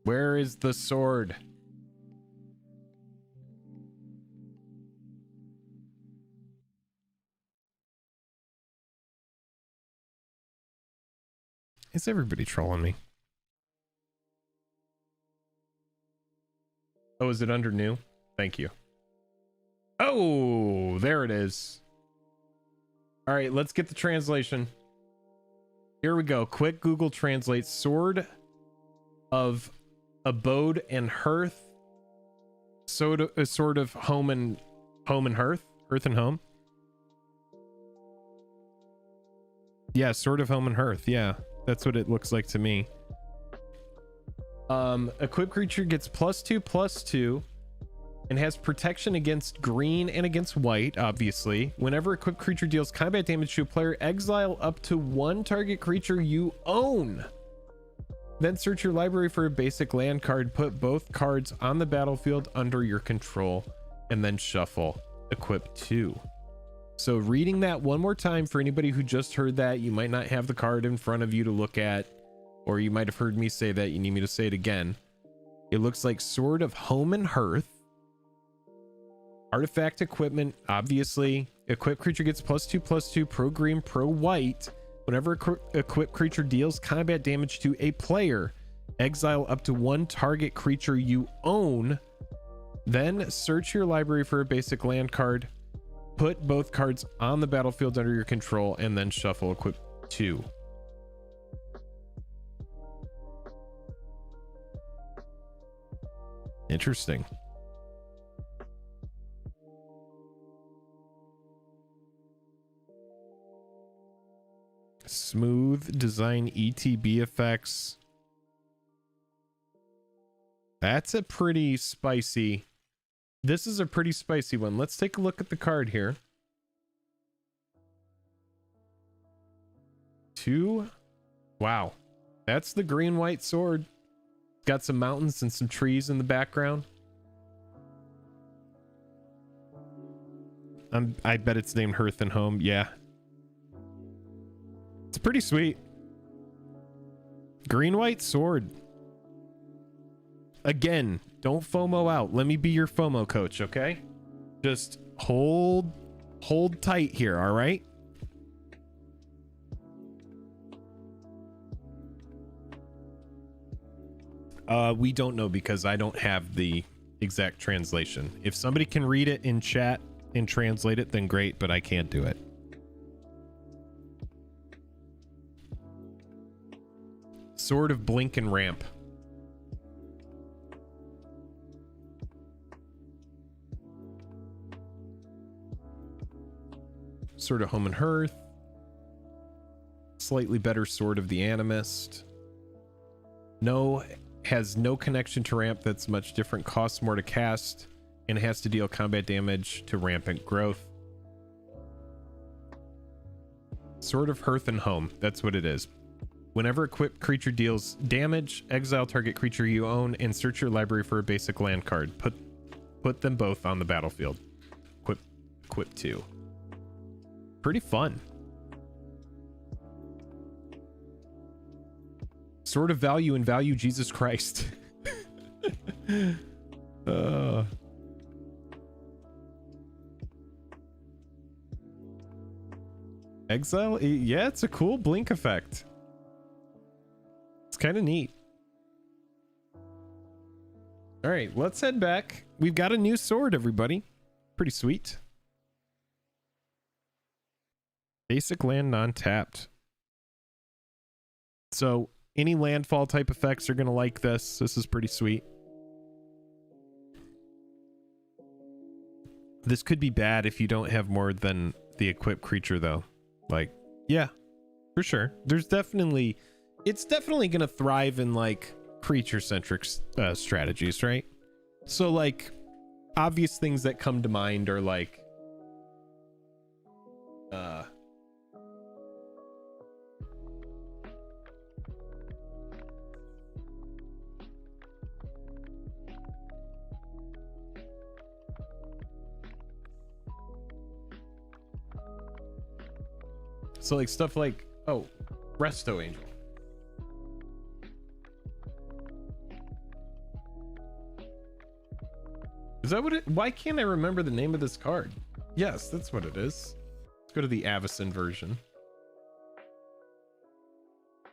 Where is the sword? Is everybody trolling me? Oh, is it under new? Thank you. Oh, there it is. All right, let's get the translation. Here we go. Quick Google Translate. Sword of abode and hearth. Sort of home and hearth. Hearth and home. Yeah, sort of home and hearth. Yeah, that's what it looks like to me. Equipped creature gets +2/+2 and has protection against green and against white, obviously. Whenever equipped creature deals combat damage to a player, exile up to one target creature you own. Then search your library for a basic land card, put both cards on the battlefield under your control, and then shuffle. Equip 2. So reading that one more time for anybody who just heard that, you might not have the card in front of you to look at, or you might have heard me say that, you need me to say it again. It looks like Sword of Home and Hearth. Artifact equipment, obviously. Equipped creature gets +2/+2, pro green, pro white. Whenever equipped creature deals combat damage to a player, exile up to one target creature you own. Then search your library for a basic land card, put both cards on the battlefield under your control, and then shuffle. Equip 2. Interesting. Smooth design ETB effects. That's a pretty spicy. This is a pretty spicy one. Let's take a look at the card here. 2. Wow. That's the green white sword. Got some mountains and some trees in the background. I bet it's named Hearth and Home. Yeah. It's pretty sweet. Green white sword. Again, don't FOMO out. Let me be your FOMO coach, okay? Just hold tight here, all right? We don't know because I don't have the exact translation. If somebody can read it in chat and translate it, then great, but I can't do it. Sword of Blink and Ramp. Sword of Home and Hearth. Slightly better Sword of the Animist. Has no connection to ramp, that's much different, costs more to cast, and has to deal combat damage to rampant growth. Sword of Hearth and Home, that's what it is. Whenever equipped creature deals damage, exile target creature you own and search your library for a basic land card. Put them both on the battlefield. Equip 2. Pretty fun. Sword of Value and Value Jesus Christ. Exile? Yeah, it's a cool blink effect. It's kind of neat. All right, let's head back. We've got a new sword, everybody. Pretty sweet. Basic land non-tapped. So any landfall type effects are going to like this. This is pretty sweet. This could be bad if you don't have more than the equipped creature, though. Like, yeah, for sure. It's definitely going to thrive in like creature-centric strategies, right? So like obvious things that come to mind are like so like stuff like, oh, Resto Angel. Is that what it? Why can't I remember the name of this card? Yes, that's what it is. Let's go to the Avacyn version.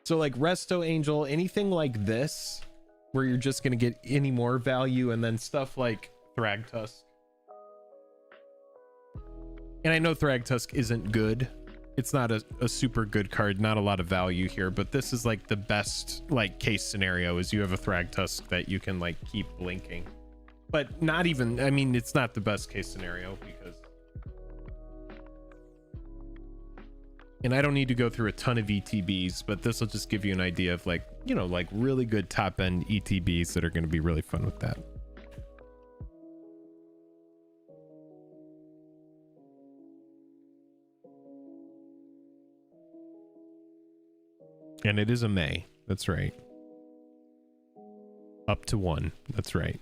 So like Resto Angel, anything like this, where you're just going to get any more value, and then stuff like Thragtusk. And I know Thragtusk isn't good. It's not a super good card, not a lot of value here, but this is like the best like case scenario is you have a Thragtusk that you can like keep blinking. But not even, I mean, it's not the best case scenario because, and I don't need to go through a ton of ETBs, but this will just give you an idea of like, you know, like really good top end ETBs that are going to be really fun with that. And it is a May. That's right. Up to 1. That's right.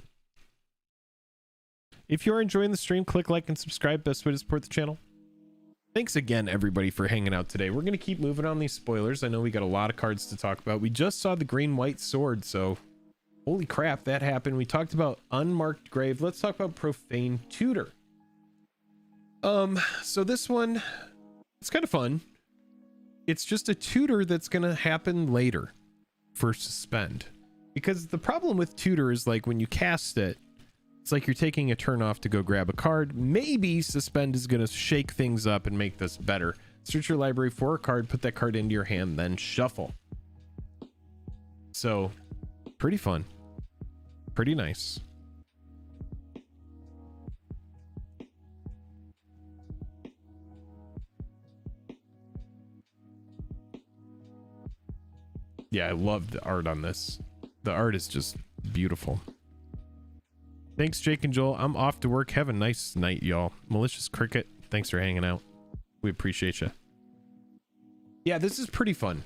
If you're enjoying the stream, click like and subscribe. Best way to support the channel. Thanks again, everybody, for hanging out today. We're going to keep moving on these spoilers. I know we got a lot of cards to talk about. We just saw the green-white sword, so holy crap, that happened. We talked about Unmarked Grave. Let's talk about Profane Tutor. So this one, it's kind of fun. It's just a tutor that's going to happen later for Suspend. Because the problem with Tutor is like when you cast it, it's like you're taking a turn off to go grab a card. Maybe Suspend is going to shake things up and make this better. Search your library for a card, put that card into your hand, then shuffle. So, pretty fun. Pretty nice. Yeah, I love the art on this. The art is just beautiful. Thanks, Jake and Joel. I'm off to work. Have a nice night, y'all. Malicious Cricket, thanks for hanging out. We appreciate you. Yeah, this is pretty fun.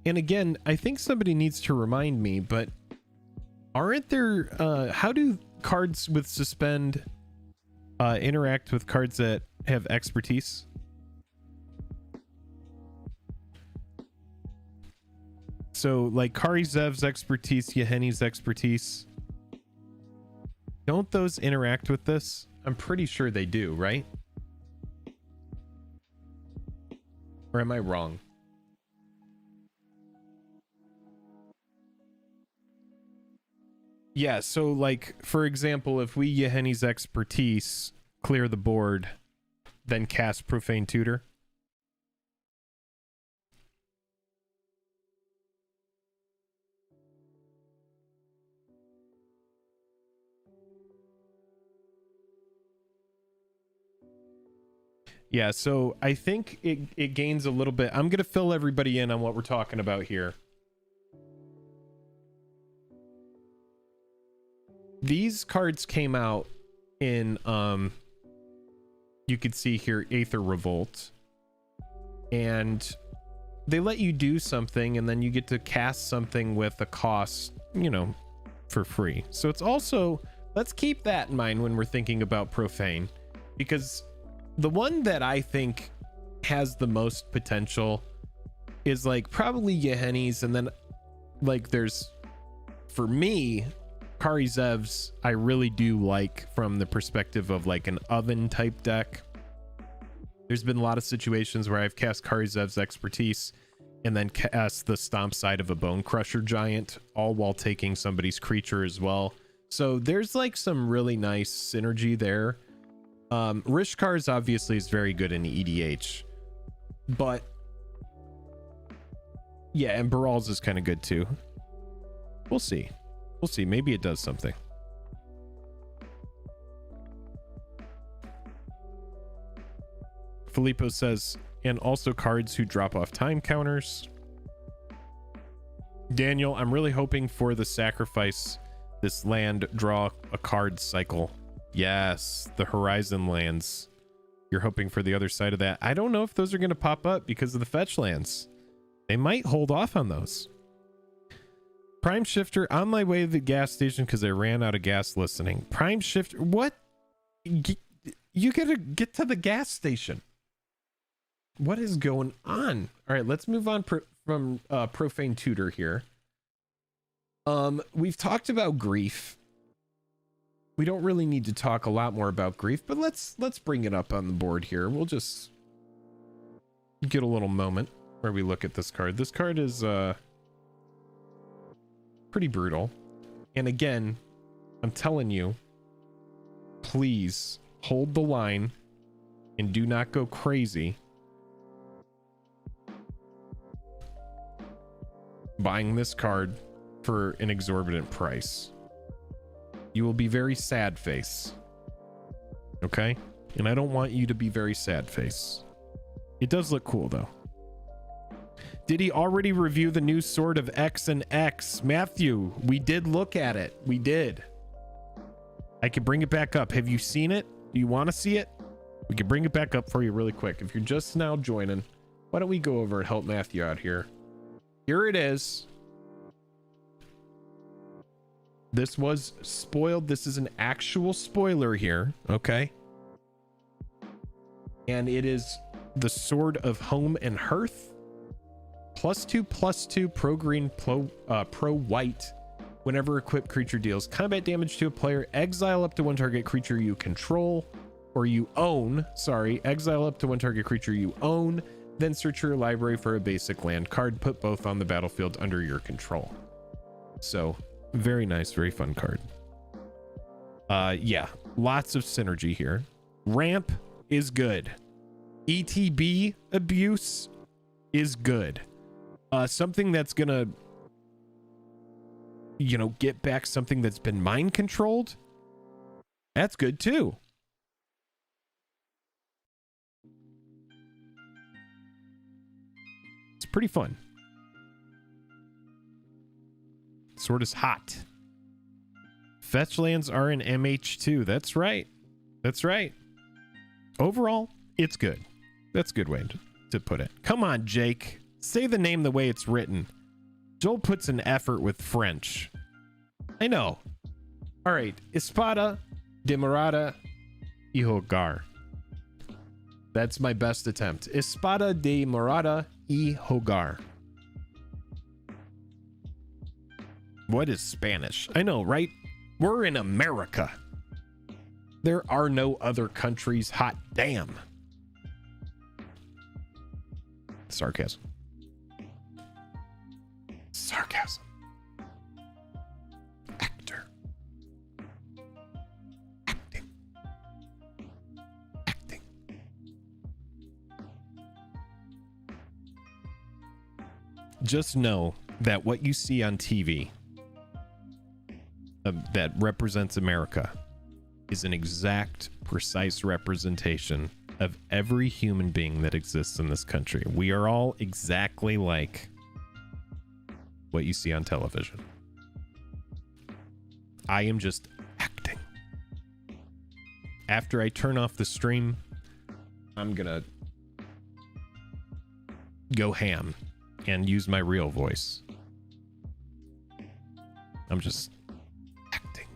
And again, I think somebody needs to remind me, but aren't there, how do cards with Suspend interact with cards that have expertise? So like Kari Zev's expertise, Yeheni's expertise, don't those interact with this? I'm pretty sure they do, right? Or am I wrong? Yeah, so like, for example, if we Yeheni's expertise, clear the board, then cast Profane Tutor. Yeah, so I think it gains a little bit. I'm going to fill everybody in on what we're talking about here. These cards came out in, you could see here, Aether Revolt. And they let you do something, and then you get to cast something with a cost, you know, for free. So it's also, let's keep that in mind when we're thinking about Profane. Because the one that I think has the most potential is like probably Yeheni's, and then like there's, for me, Kari Zev's I really do like from the perspective of like an oven type deck. There's been a lot of situations where I've cast Kari Zev's expertise and then cast the stomp side of a Bone Crusher Giant, all while taking somebody's creature as well. So there's like some really nice synergy there. Rishkar's obviously is very good in EDH, but yeah, and Baral's is kind of good too. We'll see. We'll see. Maybe it does something. Filippo says, and also cards who drop off time counters. Daniel, I'm really hoping for the sacrifice this land draw a card cycle. Yes, the Horizon lands. You're hoping for the other side of that. I don't know if those are going to pop up because of the Fetchlands. They might hold off on those. Prime Shifter, on my way to the gas station because I ran out of gas listening. Prime Shifter, what? You gotta get to the gas station. What is going on? All right, let's move on from Profane Tutor here. We've talked about grief. We don't really need to talk a lot more about grief, but let's bring it up on the board here. We'll just get a little moment where we look at this card. This card is pretty brutal. And again, I'm telling you, please hold the line and do not go crazy buying this card for an exorbitant price. You will be very sad face. Okay? And I don't want you to be very sad face. It does look cool though. Did he already review the new Sword of X and X? Matthew, we did look at it. We did. I could bring it back up. Have you seen it? Do you want to see it? We can bring it back up for you really quick. If you're just now joining, why don't we go over and help Matthew out here? Here it is. This was spoiled. This is an actual spoiler here. Okay. And it is the Sword of Home and Hearth. +2/+2 pro green, pro white. Whenever equipped creature deals combat damage to a player, exile up to one target creature you control or you own. Sorry, exile up to one target creature you own. Then search your library for a basic land card. Put both on the battlefield under your control. So very nice, very fun card. Yeah, lots of synergy here. Ramp is good. ETB abuse is good. Something that's gonna, you know, get back something that's been mind controlled. That's good too. It's pretty fun. Sword is hot. Fetchlands are in MH2. That's right. That's right. Overall, it's good. That's a good way to put it. Come on, Jake. Say the name the way it's written. Joel puts an effort with French. I know. All right. Espada de Morada y Hogar. That's my best attempt. Espada de Morada y Hogar. What is Spanish? I know, right? We're in America. There are no other countries. Hot damn. Sarcasm. Sarcasm. Actor. Acting. Acting. Just know that what you see on TV that represents America is an exact, precise representation of every human being that exists in this country. We are all exactly like what you see on television. I am just acting. After I turn off the stream, I'm gonna go ham and use my real voice. I'm just acting.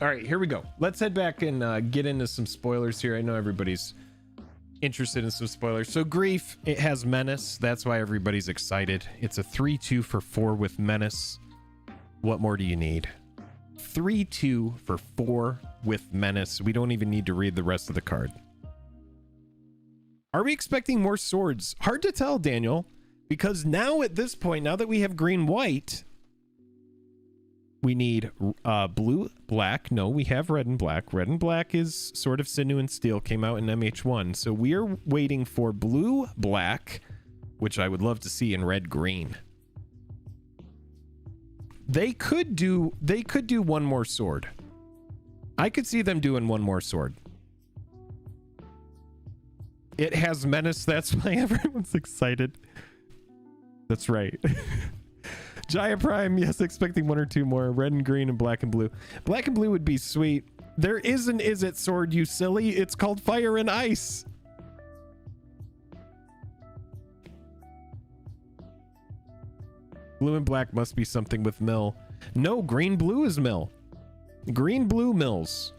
All right, here we go. Let's head back and get into some spoilers here. I know everybody's interested in some spoilers. So Grief, it has Menace. That's why everybody's excited. It's a 3/2 for 4 with Menace. What more do you need? 3/2 for 4 with Menace. We don't even need to read the rest of the card. Are we expecting more swords? Hard to tell, Daniel, because now at this point, now that we have green white, we need blue, black. No, we have red and black. Red and black is Sword of Sinew and Steel, came out in MH1. So we are waiting for blue, black, which I would love to see in red, green. They could do one more sword. I could see them doing one more sword. It has Menace. That's why everyone's excited. That's right. Jaya Prime, yes, expecting 1 or 2 more. Red and green and black and blue. Black and blue would be sweet. There is an Is It sword, you silly. It's called Fire and Ice. Blue and black must be something with mill. No, green blue is mill. Green blue mills.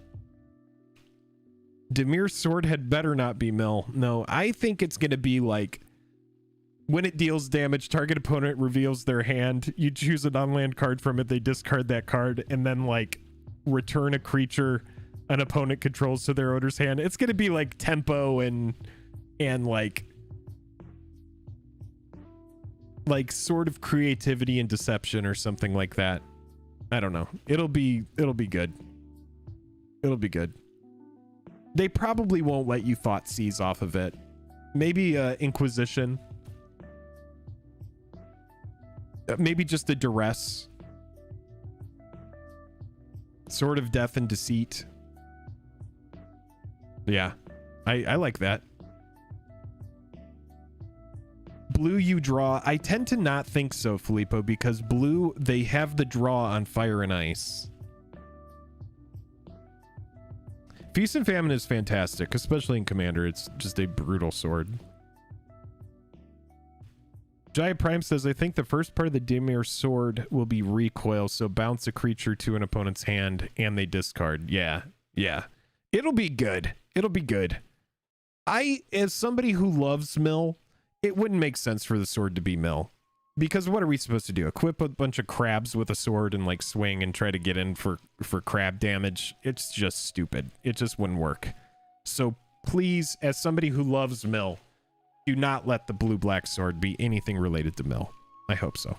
Demir's sword had better not be mill. No, I think it's going to be like when it deals damage, target opponent reveals their hand. You choose a non-land card from it. They discard that card and then like return a creature an opponent controls to their owner's hand. It's going to be like tempo and like sort of creativity and deception or something like that. I don't know. It'll be good. It'll be good. They probably won't let you thought seize off of it. Maybe Inquisition. Maybe just a duress. Sword of Death and Deceit. Yeah, I like that. Blue you draw. I tend to not think so, Filippo, because blue, they have the draw on Fire and Ice. Feast and Famine is fantastic, especially in Commander. It's just a brutal sword. Jaya Prime says, I think the first part of the Dimir sword will be recoil, so bounce a creature to an opponent's hand and they discard. Yeah. It'll be good. It'll be good. As somebody who loves mill, it wouldn't make sense for the sword to be mill. Because what are we supposed to do? Equip a bunch of crabs with a sword and like swing and try to get in for crab damage? It's just stupid. It just wouldn't work. So please, as somebody who loves mill, do not let the blue-black sword be anything related to mill. I hope so.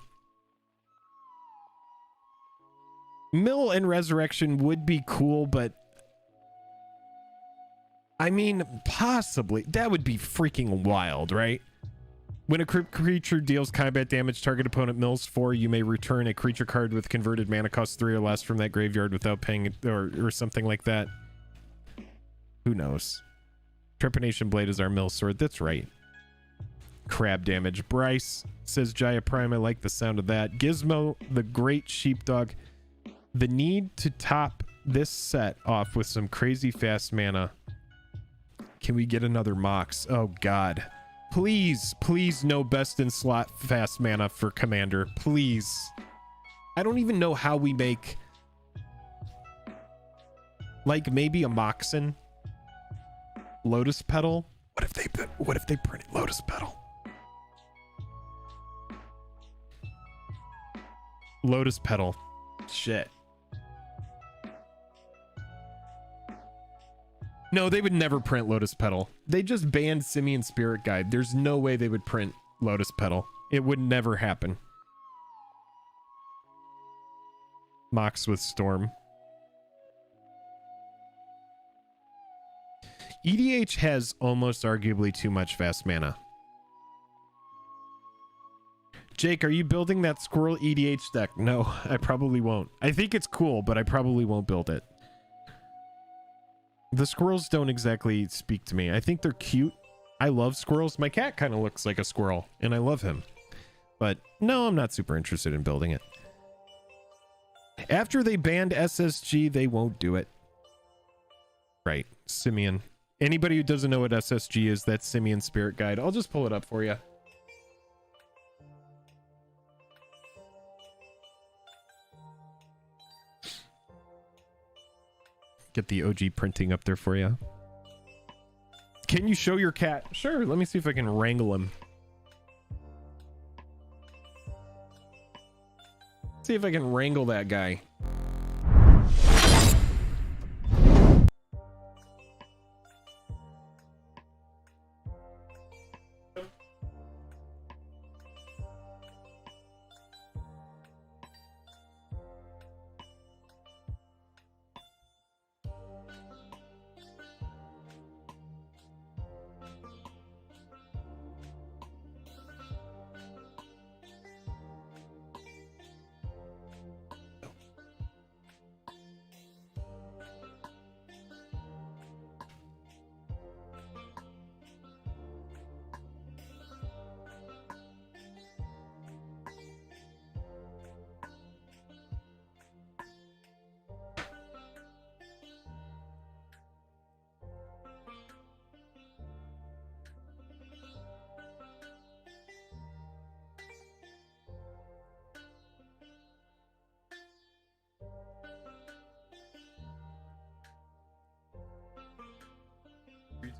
Mill and Resurrection would be cool, but I mean, possibly. That would be freaking wild, right? When a creature deals combat damage, target opponent mills 4, you may return a creature card with converted mana cost 3 or less from that graveyard without paying it, or something like that. Who knows? Trepanation Blade is our mill sword. That's right. Crab damage. Bryce says, Jaya Prime, I like the sound of that. Gizmo, the great sheepdog. The need to top this set off with some crazy fast mana. Can we get another Mox? Oh, God. Please, please no best in slot fast mana for Commander. Please. I don't even know how we make... like, maybe a Moxen? Lotus Petal? What if they printed Lotus Petal? Lotus Petal. Shit. No, they would never print Lotus Petal. They just banned Simian Spirit Guide. There's no way they would print Lotus Petal. It would never happen. Mox with Storm. EDH has almost arguably too much fast mana. Jake, are you building that Squirrel EDH deck? No, I probably won't. I think it's cool, but I probably won't build it. The squirrels don't exactly speak to me. I think they're cute. I love squirrels. My cat kind of looks like a squirrel, and I love him. But no, I'm not super interested in building it. After they banned SSG, they won't do it. Right, Simian. Anybody who doesn't know what SSG is, that's Simian Spirit Guide. I'll just pull it up for you. Get the OG printing up there for you. Can you show your cat? Sure, let me see if I can wrangle him. See if I can wrangle that guy.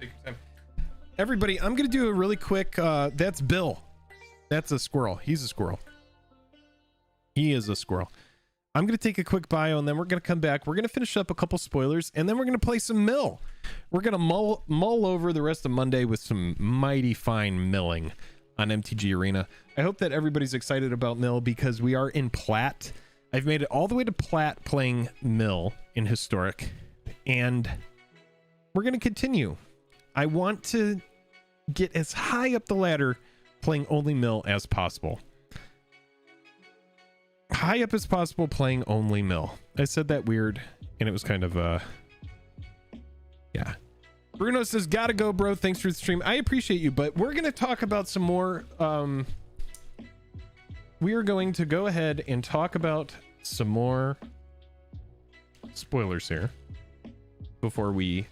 Take your time. Everybody, I'm going to do a really quick, that's Bill. That's a squirrel. He's a squirrel. He is a squirrel. I'm going to take a quick bio and then we're going to come back. We're going to finish up a couple spoilers and then we're going to play some mill. We're going to mull over the rest of Monday with some mighty fine milling on MTG Arena. I hope that everybody's excited about mill because we are in plat. I've made it all the way to plat playing mill in historic and we're going to continue. I want to get as high up the ladder playing only mill as possible. High up as possible playing only mill. I said that weird and it was kind of yeah. Bruno says gotta go, bro. Thanks for the stream. I appreciate you, but we're gonna talk about some more we are going to go ahead and talk about some more spoilers here before we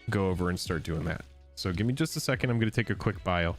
go over and start doing that. So give me just a second. I'm going to take a quick bio.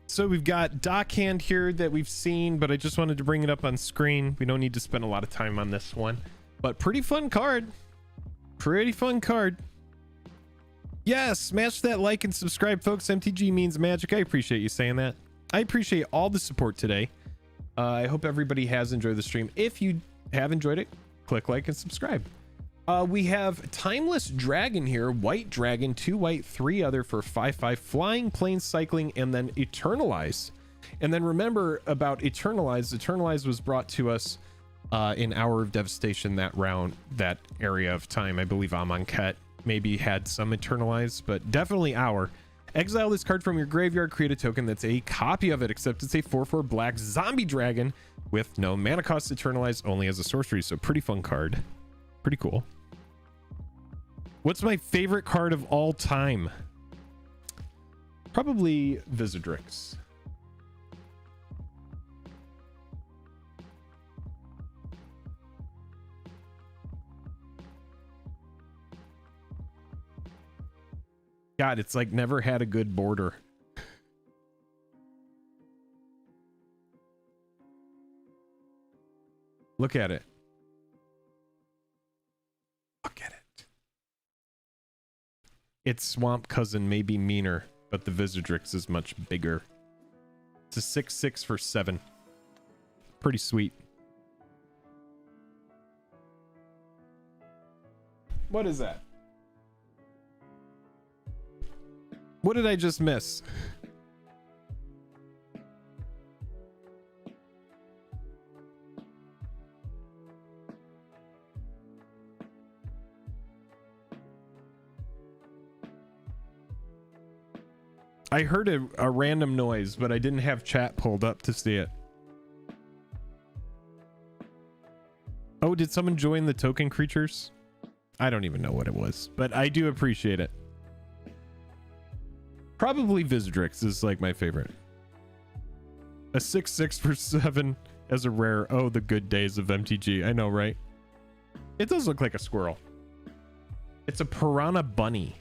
So we've got Dockhand here that we've seen, but I just wanted to bring it up on screen. We don't need to spend a lot of time on this one, but pretty fun card. Pretty fun card. Yeah, smash that like and subscribe, folks. MTG means magic. I appreciate you saying that. I appreciate all the support today. I hope everybody has enjoyed the stream. If you have enjoyed it, click like and subscribe. We have Timeless Dragon here, White Dragon, 2 white, 3 other for 5/5, Flying, Plane Cycling, and then Eternalize. And then remember about Eternalize. Eternalize was brought to us in Hour of Devastation that round, that area of time. I believe Amonkhet maybe had some Eternalize, but definitely Hour. Exile this card from your graveyard, create a token that's a copy of it, except it's a 4/4 black zombie dragon with no mana cost. Eternalize only as a sorcery, so pretty fun card. Pretty cool. What's my favorite card of all time? Probably Visidrix. God, it's like never had a good border. Look at it. Look at it. Its swamp cousin may be meaner, but the Visidrix is much bigger. It's a 6/6 for 7. Pretty sweet. What is that? What did I just miss? I heard a random noise, but I didn't have chat pulled up to see it. Oh, did someone join the token creatures? I don't even know what it was, but I do appreciate it. Probably Visidrix is like my favorite. A 6/6 for 7 as a rare. Oh, the good days of MTG. I know, right? It does look like a squirrel. It's a piranha bunny.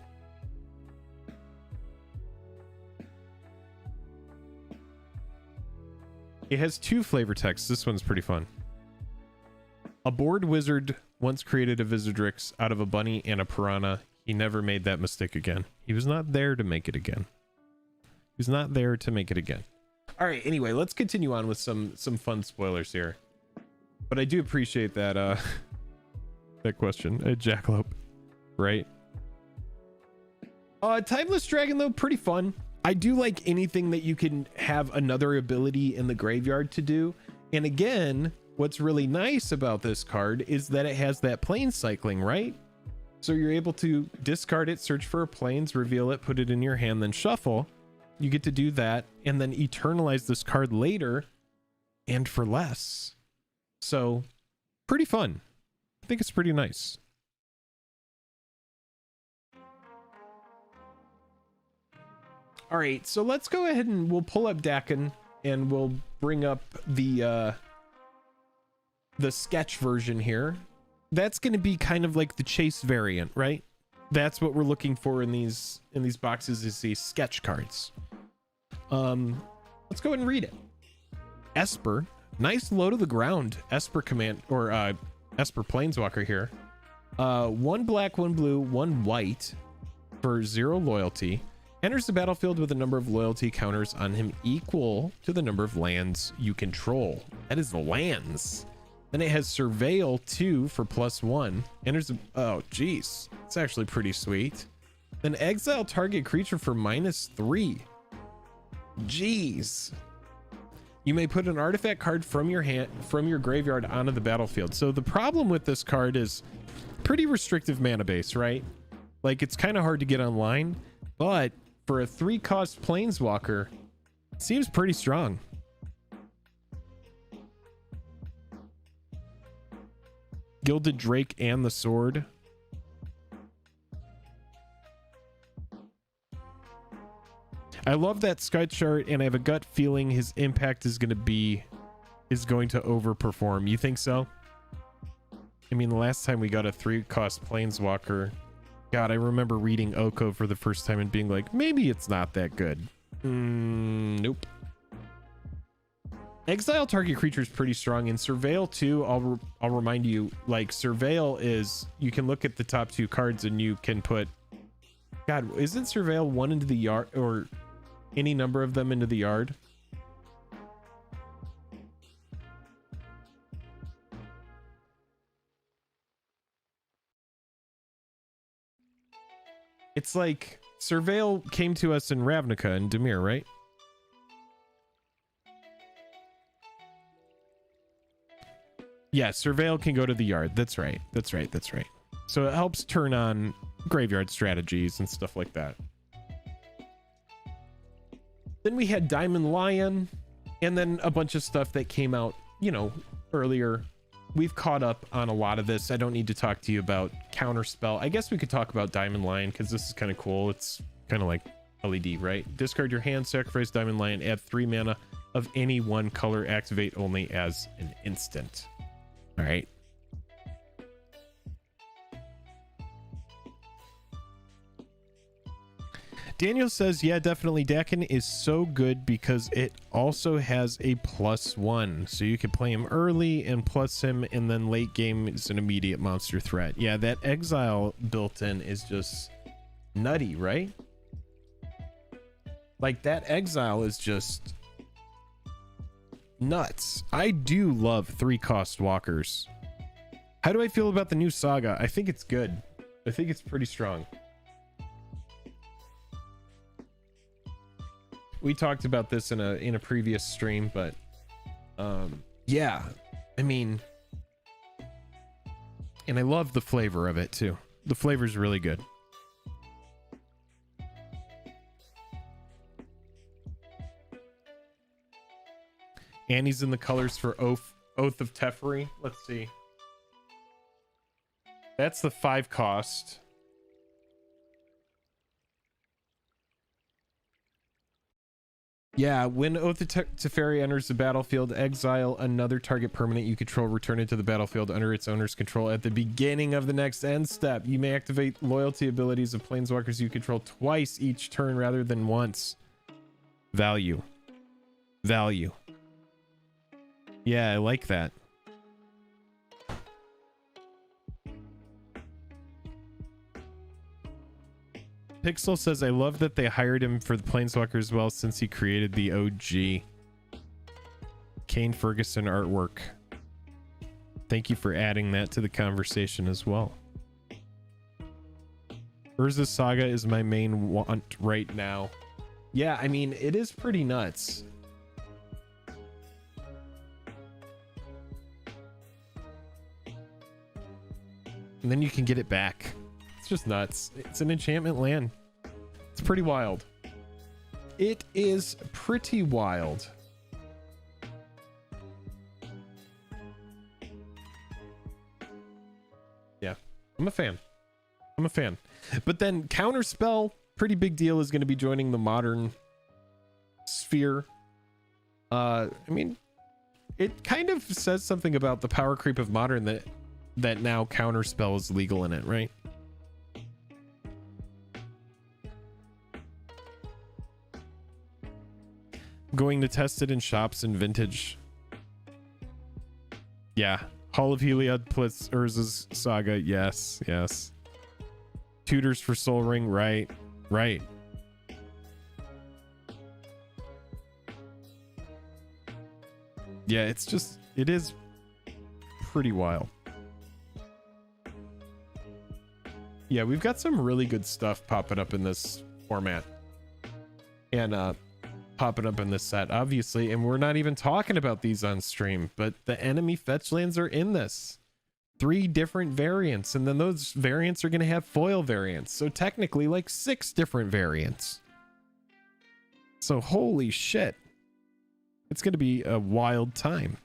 It has 2 flavor texts. This one's pretty fun. A bored wizard once created a Visidrix out of a bunny and a piranha. He never made that mistake again. He was not there to make it again. He was not there to make it again. All right, anyway, let's continue on with some fun spoilers here. But I do appreciate that that question. Jackalope, right? Timeless Dragon, though, pretty fun. I do like anything that you can have another ability in the graveyard to do. And again, what's really nice about this card is that it has that plane cycling, right? So you're able to discard it, search for a planes, reveal it, put it in your hand, then shuffle. You get to do that and then eternalize this card later and for less. So pretty fun. I think it's pretty nice. All right, so let's go ahead and we'll pull up Dakin and we'll bring up the sketch version here. That's going to be kind of like the chase variant, right? That's what we're looking for in these boxes, is these sketch cards. Let's go ahead and read it. Esper, nice low to the ground Esper command, or Esper Planeswalker here. 1 black, 1 blue, 1 white for 0 loyalty. Enters the battlefield with a number of loyalty counters on him equal to the number of lands you control. That is the lands. Then it has Surveil 2 for +1. Enters the, oh geez, it's actually pretty sweet. Then exile target creature for -3. Jeez. You may put an artifact card from your hand, from your graveyard onto the battlefield. So the problem with this card is pretty restrictive mana base, right? Like it's kind of hard to get online, but for a 3-cost planeswalker, it seems pretty strong. Gilded Drake and the Sword. I love that Sky chart, and I have a gut feeling his impact is going to overperform. You think so? I mean, the last time we got a 3-cost planeswalker, God, I remember reading Oko for the first time and being like, maybe it's not that good. Nope. Exile target creature is pretty strong. In Surveil 2, I'll remind you, like, Surveil is, you can look at the top 2 cards and you can put, God, isn't Surveil 1 into the yard, or any number of them into the yard? It's like Surveil came to us in Ravnica and Dimir, right? Yeah, Surveil can go to the yard. That's right. That's right. That's right. So it helps turn on graveyard strategies and stuff like that. Then we had Diamond Lion, and then a bunch of stuff that came out, you know, earlier. We've caught up on a lot of this. I don't need to talk to you about Counterspell. I guess we could talk about Diamond Lion because this is kind of cool. It's kind of like LED, right? Discard your hand, sacrifice Diamond Lion, add 3 mana of any 1 color, activate only as an instant. All right. Daniel says, yeah, definitely. Dakin is so good because it also has a +1. So you can play him early and plus him, and then late game is an immediate monster threat. Yeah, that exile built in is just nutty, right? Like, that exile is just nuts. I do love 3-cost walkers. How do I feel about the new saga? I think it's good. I think it's pretty strong. We talked about this in a previous stream, but yeah, I mean, and I love the flavor of it too. The flavor's really good. Annie's in the colors for Oath of Teferi. Let's see. That's the 5 cost. Yeah, when Oath of Teferi enters the battlefield, exile another target permanent you control, return it to the battlefield under its owner's control at the beginning of the next end step. You may activate loyalty abilities of planeswalkers you control twice each turn rather than once. Value. Value. Yeah, I like that. Pixel says, I love that they hired him for the Planeswalker as well since he created the OG. Kane Ferguson artwork. Thank you for adding that to the conversation as well. Urza Saga is my main want right now. Yeah, I mean, it is pretty nuts. And then you can get it back. It's just nuts. It's an enchantment land. It's pretty wild. It is pretty wild. Yeah, I'm a fan. I'm a fan. But then Counterspell, pretty big deal, is going to be joining the modern sphere. I mean, it kind of says something about the power creep of modern that now Counterspell is legal in it, right? Going to test it in shops and vintage. Yeah. Hall of Heliod plus Urza's Saga. Yes, yes. Tutors for Soul Ring. Right, right. Yeah, it's just, it is pretty wild. Yeah, we've got some really good stuff popping up in this format. And popping up in this set, obviously, and we're not even talking about these on stream, but the enemy Fetchlands are in this. 3 different variants, and then those variants are going to have foil variants, so technically like 6 different variants. So holy shit, it's going to be a wild time.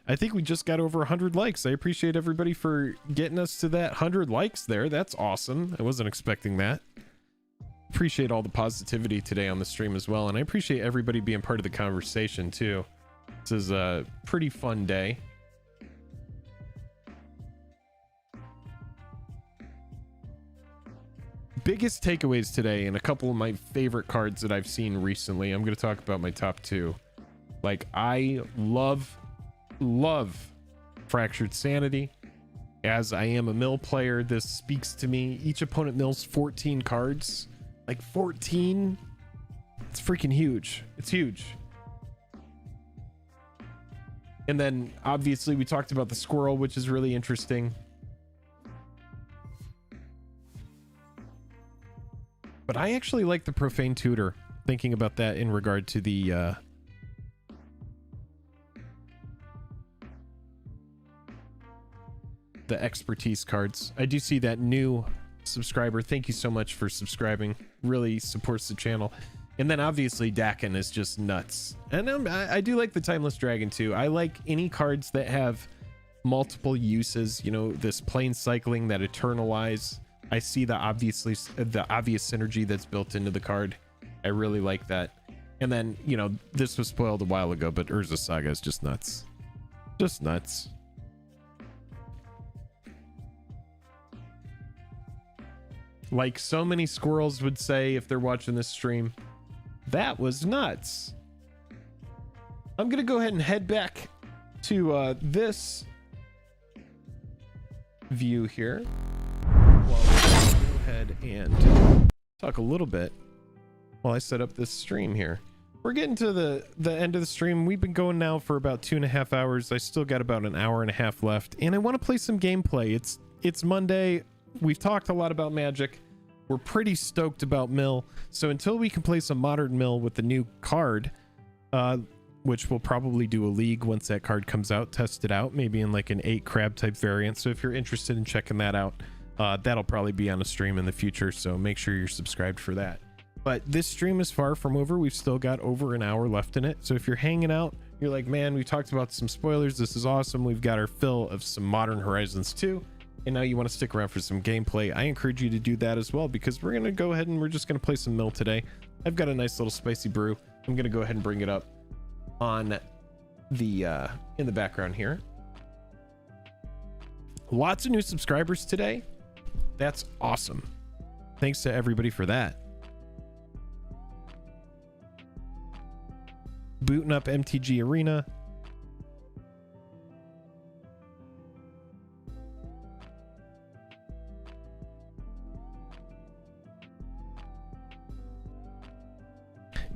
I think we just got over 100 likes. I appreciate everybody for getting us to that 100 likes there. That's awesome. I wasn't expecting that. Appreciate all the positivity today on the stream as well, and I appreciate everybody being part of the conversation too. This is a pretty fun day. Biggest takeaways today, and a couple of my favorite cards that I've seen recently. I'm going to talk about my top 2. Like, I love Fractured Sanity. As I am a mill player, this speaks to me. Each opponent mills 14 cards. Like 14, it's freaking huge. It's huge. And then obviously we talked about the Squirrel, which is really interesting. But I actually like the Profane Tutor, thinking about that in regard to the expertise cards. I do see that new subscriber. Thank you so much for subscribing. Really supports the channel. And then obviously Dakin is just nuts. And I do like the Timeless Dragon too. I like any cards that have multiple uses. You know, this plane cycling, that Eternalize. I see the obvious synergy that's built into the card. I really like that. And then, you know, this was spoiled a while ago, but Urza Saga is just nuts. Just nuts. Like so many squirrels would say if they're watching this stream, that was nuts. I'm gonna go ahead and head back to this view here. Well, let's go ahead and talk a little bit while I set up this stream here. We're getting to the end of the stream. We've been going now for about 2.5 hours. I still got about an hour and a half left, and I want to play some gameplay. It's Monday. We've talked a lot about Magic. We're pretty stoked about Mill. So until we can play some Modern Mill with the new card, which we'll probably do a league once that card comes out, test it out, maybe in like an 8 crab type variant. So if you're interested in checking that out, that'll probably be on a stream in the future. So make sure you're subscribed for that. But this stream is far from over. We've still got over an hour left in it. So if you're hanging out, you're like, man, we talked about some spoilers. This is awesome. We've got our fill of some Modern Horizons 2. and now you want to stick around for some gameplay, I encourage you to do that as well, because we're going to go ahead and we're just going to play some mill today. I've got a nice little spicy brew. I'm going to go ahead and bring it up on the in the background here. Lots of new subscribers today. That's awesome. Thanks to everybody for that. Booting up MTG Arena.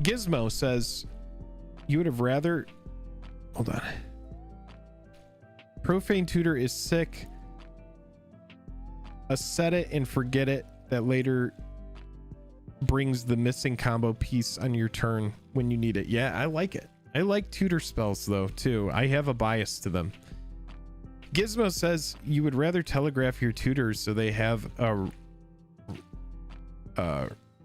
Gizmo says you would have rather, hold on, Profane Tutor is sick, a set it and forget it that later brings the missing combo piece on your turn when you need it. Yeah, I like it. I like tutor spells though too. I have a bias to them. Gizmo says you would rather telegraph your tutors so they have a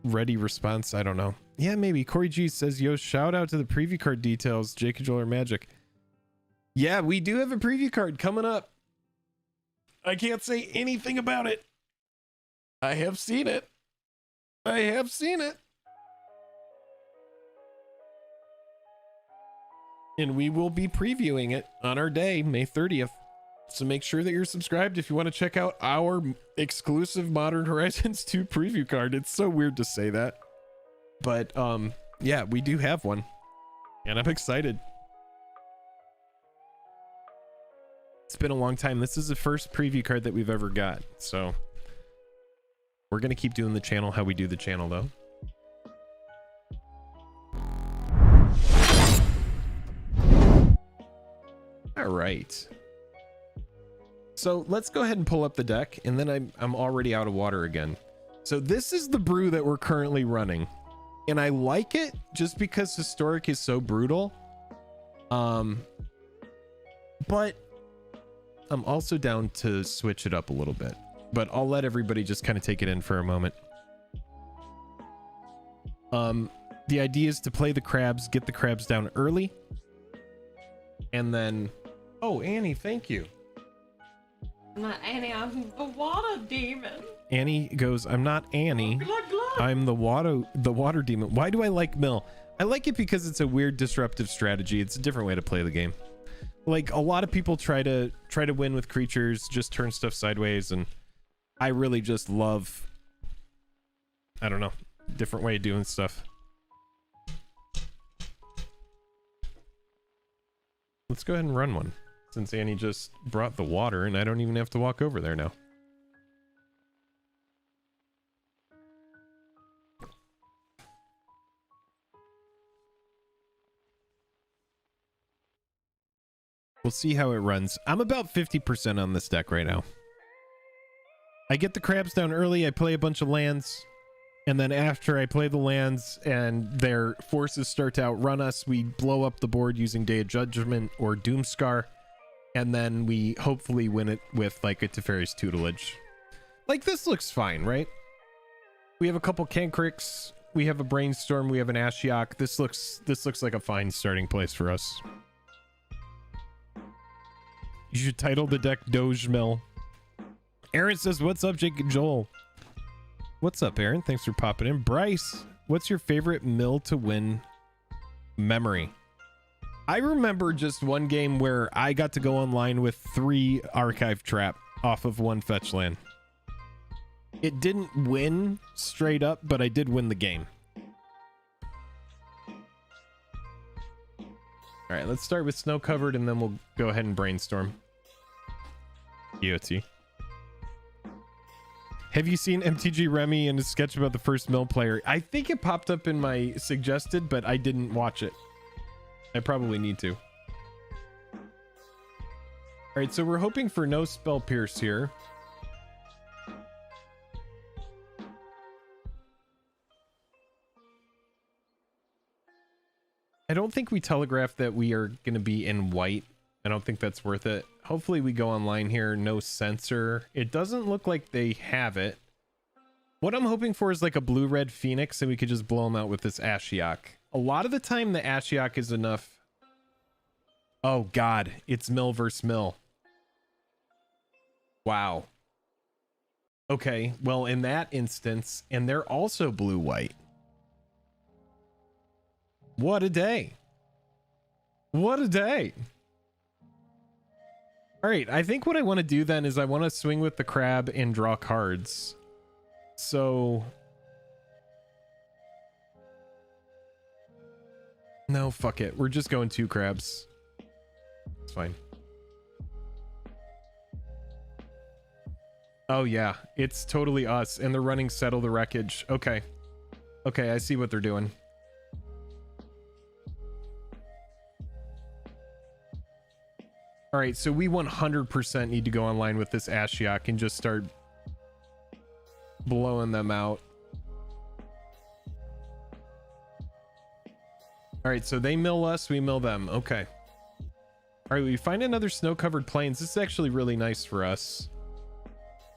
ready response. I don't know. Yeah, maybe. Corey G says, yo, shout out to the preview card details. Jake Controller Magic. Yeah, we do have a preview card coming up. I can't say anything about it. I have seen it. I have seen it. And we will be previewing it on our day, May 30th. So make sure that you're subscribed if you want to check out our exclusive Modern Horizons 2 preview card. It's so weird to say that. But yeah, we do have one. And I'm excited. It's been a long time. This is the first preview card that we've ever got. So we're going to keep doing the channel how we do the channel, though. All right. So let's go ahead and pull up the deck, and then I'm already out of water again. So this is the brew that we're currently running, and I like it just because Historic is so brutal. But I'm also down to switch it up a little bit, but I'll let everybody just kind of take it in for a moment. The idea is to play the crabs, get the crabs down early, and then, oh, Annie, thank you. I'm not Annie, I'm the water demon. Annie goes, I'm not Annie. Glug, glug. I'm the water demon. Why do I like Mill? I like it because it's a weird disruptive strategy. It's a different way to play the game. Like, a lot of people try to win with creatures, just turn stuff sideways, and I really just love, I don't know, different way of doing stuff. Let's go ahead and run one, since Annie just brought the water and I don't even have to walk over there now. We'll see how it runs. I'm about 50% on this deck right now. I get the crabs down early, I play a bunch of lands, and then after I play the lands and their forces start to outrun us, we blow up the board using Day of Judgment or Doomscar, and then we hopefully win it with like a Teferi's Tutelage. Like, this looks fine, right? We have a couple Cancrics, we have a Brainstorm, we have an Ashiok. This looks like a fine starting place for us. You should title the deck Doge Mill. Aaron says, what's up, Jake and Joel? What's up, Aaron? Thanks for popping in. Bryce, what's your favorite mill to win memory? I remember just one game where I got to go online with 3 Archive Trap off of 1 fetch land. It didn't win straight up, but I did win the game. All right, let's start with Snow Covered, and then we'll go ahead and Brainstorm. EOT. Have you seen MTG Remy and his sketch about the first mill player? I think it popped up in my suggested, but I didn't watch it. I probably need to. All right, so we're hoping for no Spell Pierce here. I don't think we telegraph that we are going to be in white. I don't think that's worth it. Hopefully we go online here. No censor. It doesn't look like they have it. What I'm hoping for is like a blue-red Phoenix, and we could just blow them out with this Ashiok. A lot of the time, the Ashiok is enough. Oh, God. It's mill versus mill. Wow. Okay, well, in that instance, and they're also blue-white. What a day. What a day. All right, I think what I want to do then is I want to swing with the crab and draw cards. So... no, fuck it. We're just going 2 crabs. It's fine. Oh yeah, it's totally us, and they're running Settle the Wreckage. Okay. Okay, I see what they're doing. All right, so we 100% need to go online with this Ashiok and just start blowing them out. All right, so they mill us, we mill them. Okay. All right, we find another snow-covered plains. This is actually really nice for us.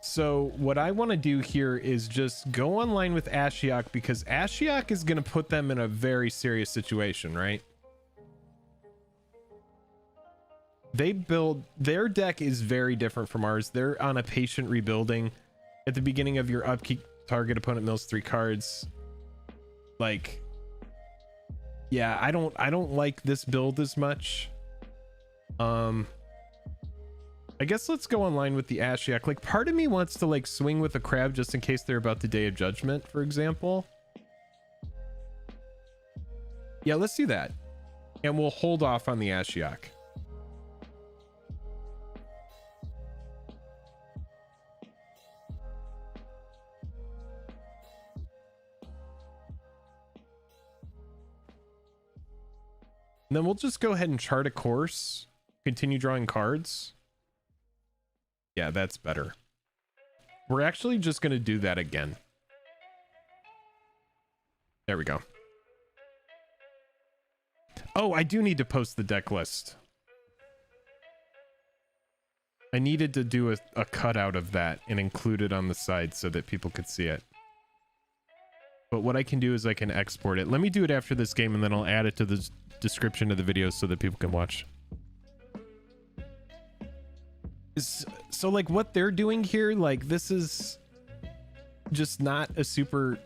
So what I want to do here is just go online with Ashiok, because Ashiok is going to put them in a very serious situation, right? They build, their deck is very different from ours. They're on a patient rebuilding. At the beginning of your upkeep, target opponent mills 3 cards. Like, yeah, I don't like this build as much. I guess let's go online with the Ashiok. Like, part of me wants to like swing with a crab just in case they're about the Day of Judgment, for example. Yeah, let's do that. And we'll hold off on the Ashiok. And then we'll just go ahead and chart a course. Continue drawing cards. Yeah, that's better. We're actually just going to do that again. There we go. Oh, I do need to post the deck list. I needed to do a cutout of that and include it on the side so that people could see it. But what I can do is I can export it. Let me do it after this game, and then I'll add it to the description of the video so that people can watch. So like what they're doing here, like this is just not a super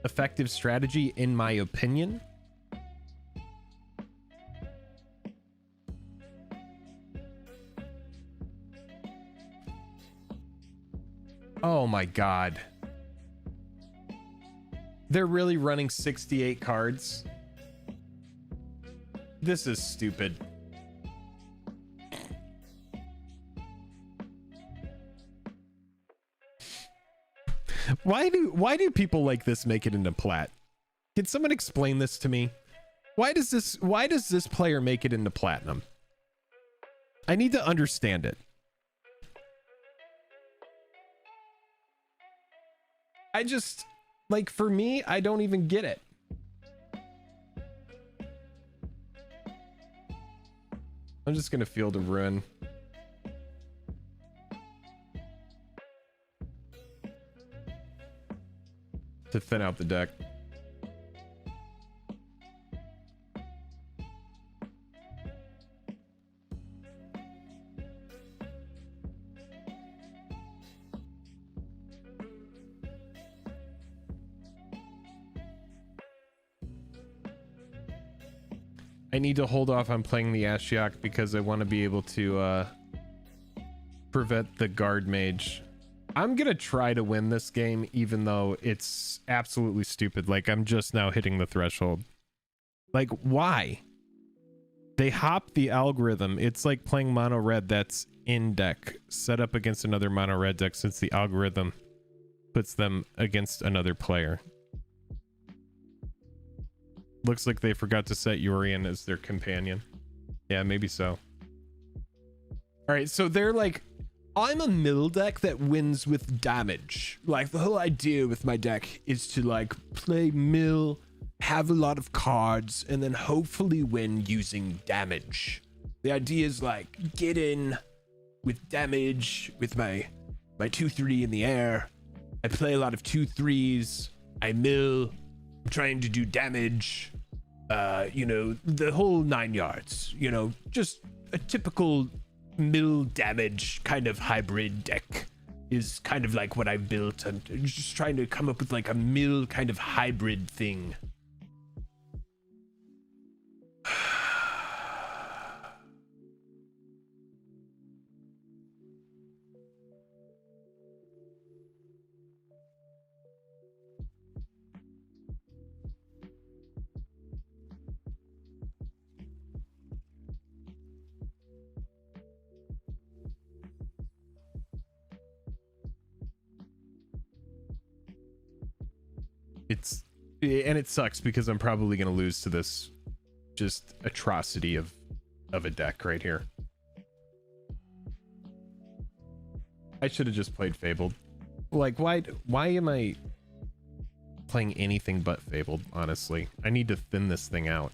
effective strategy in my opinion. Oh my god. They're really running 68 cards. This is stupid. Why do people like this make it into plat? Can someone explain this to me? Why does this player make it into platinum? I need to understand it. I just, like, for me, I don't even get it. I'm just gonna Field of Ruin. To thin out the deck. I need to hold off on playing the Ashiok because I want to be able to prevent the guard mage. I'm gonna try to win this game even though it's absolutely stupid. Like, I'm just now hitting the threshold. Like, why? They hop the algorithm. It's like playing mono red that's in deck set up against another mono red deck, since the algorithm puts them against another player. Looks like they forgot to set Urian as their companion. Yeah, maybe so. All right, so they're like, I'm a mill deck that wins with damage. Like, the whole idea with my deck is to like play mill, have a lot of cards, and then hopefully win using damage. The idea is like, get in with damage with my 2/3 in the air. I play a lot of 2/3s. I mill. I'm trying to do damage. You know, the whole 9 yards. You know, just a typical mill damage kind of hybrid deck. is kind of like what I built, and just trying to come up with like a mill kind of hybrid thing. And it sucks because I'm probably going to lose to this just atrocity of a deck right here. I should have just played Fabled. Like, why am I playing anything but Fabled, honestly? I need to thin this thing out.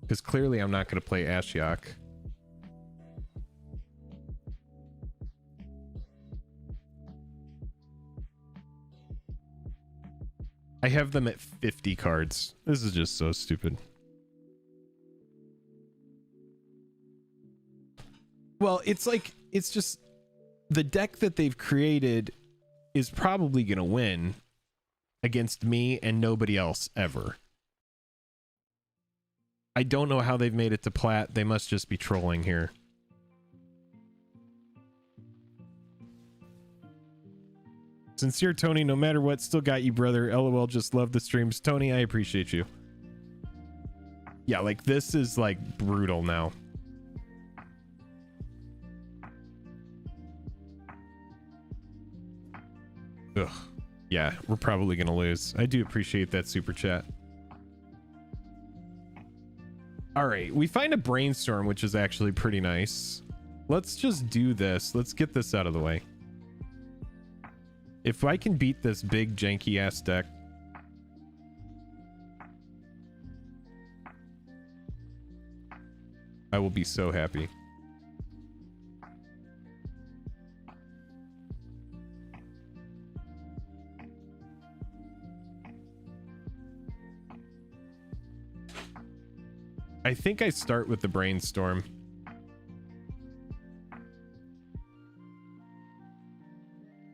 Because clearly I'm not going to play Ashiok. I have them at 50 cards. This is just so stupid. Well, it's like, it's just the deck that they've created is probably going to win against me and nobody else ever. I don't know how they've made it to plat. They must just be trolling here. Sincere Tony, no matter what, still got you, brother. LOL, just love the streams. Tony, I appreciate you. Yeah, like this is like brutal now. Ugh. Yeah, we're probably gonna lose. I do appreciate that super chat. All right, we find a brainstorm, which is actually pretty nice. Let's just do this. Let's get this out of the way. If I can beat this big janky ass deck, I will be so happy. I think I start with the brainstorm.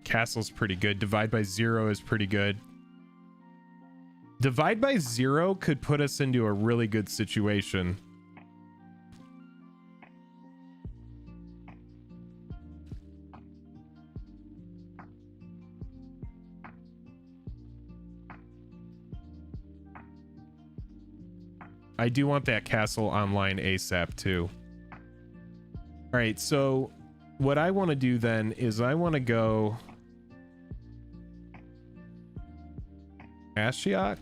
Castle's pretty good. Divide by Zero is pretty good. Divide by Zero could put us into a really good situation. I do want that castle online ASAP too. All right, so what I want to do then is I want to go Ashiok.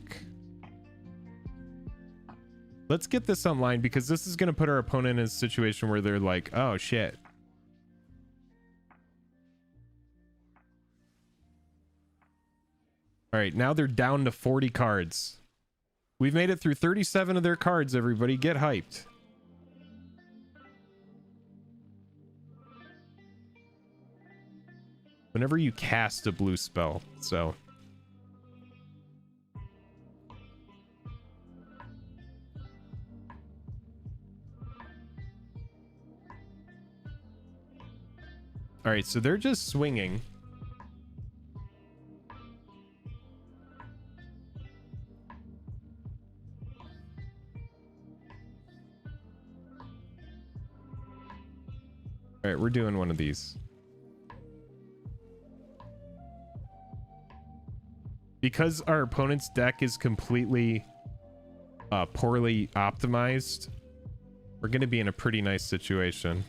Let's get this online because this is going to put our opponent in a situation where they're like, oh shit. All right, now they're down to 40 cards. We've made it through 37 of their cards, everybody. Get hyped. Whenever you cast a blue spell, so... All right, so they're just swinging. All right, we're doing one of these. Because our opponent's deck is completely poorly optimized, we're going to be in a pretty nice situation.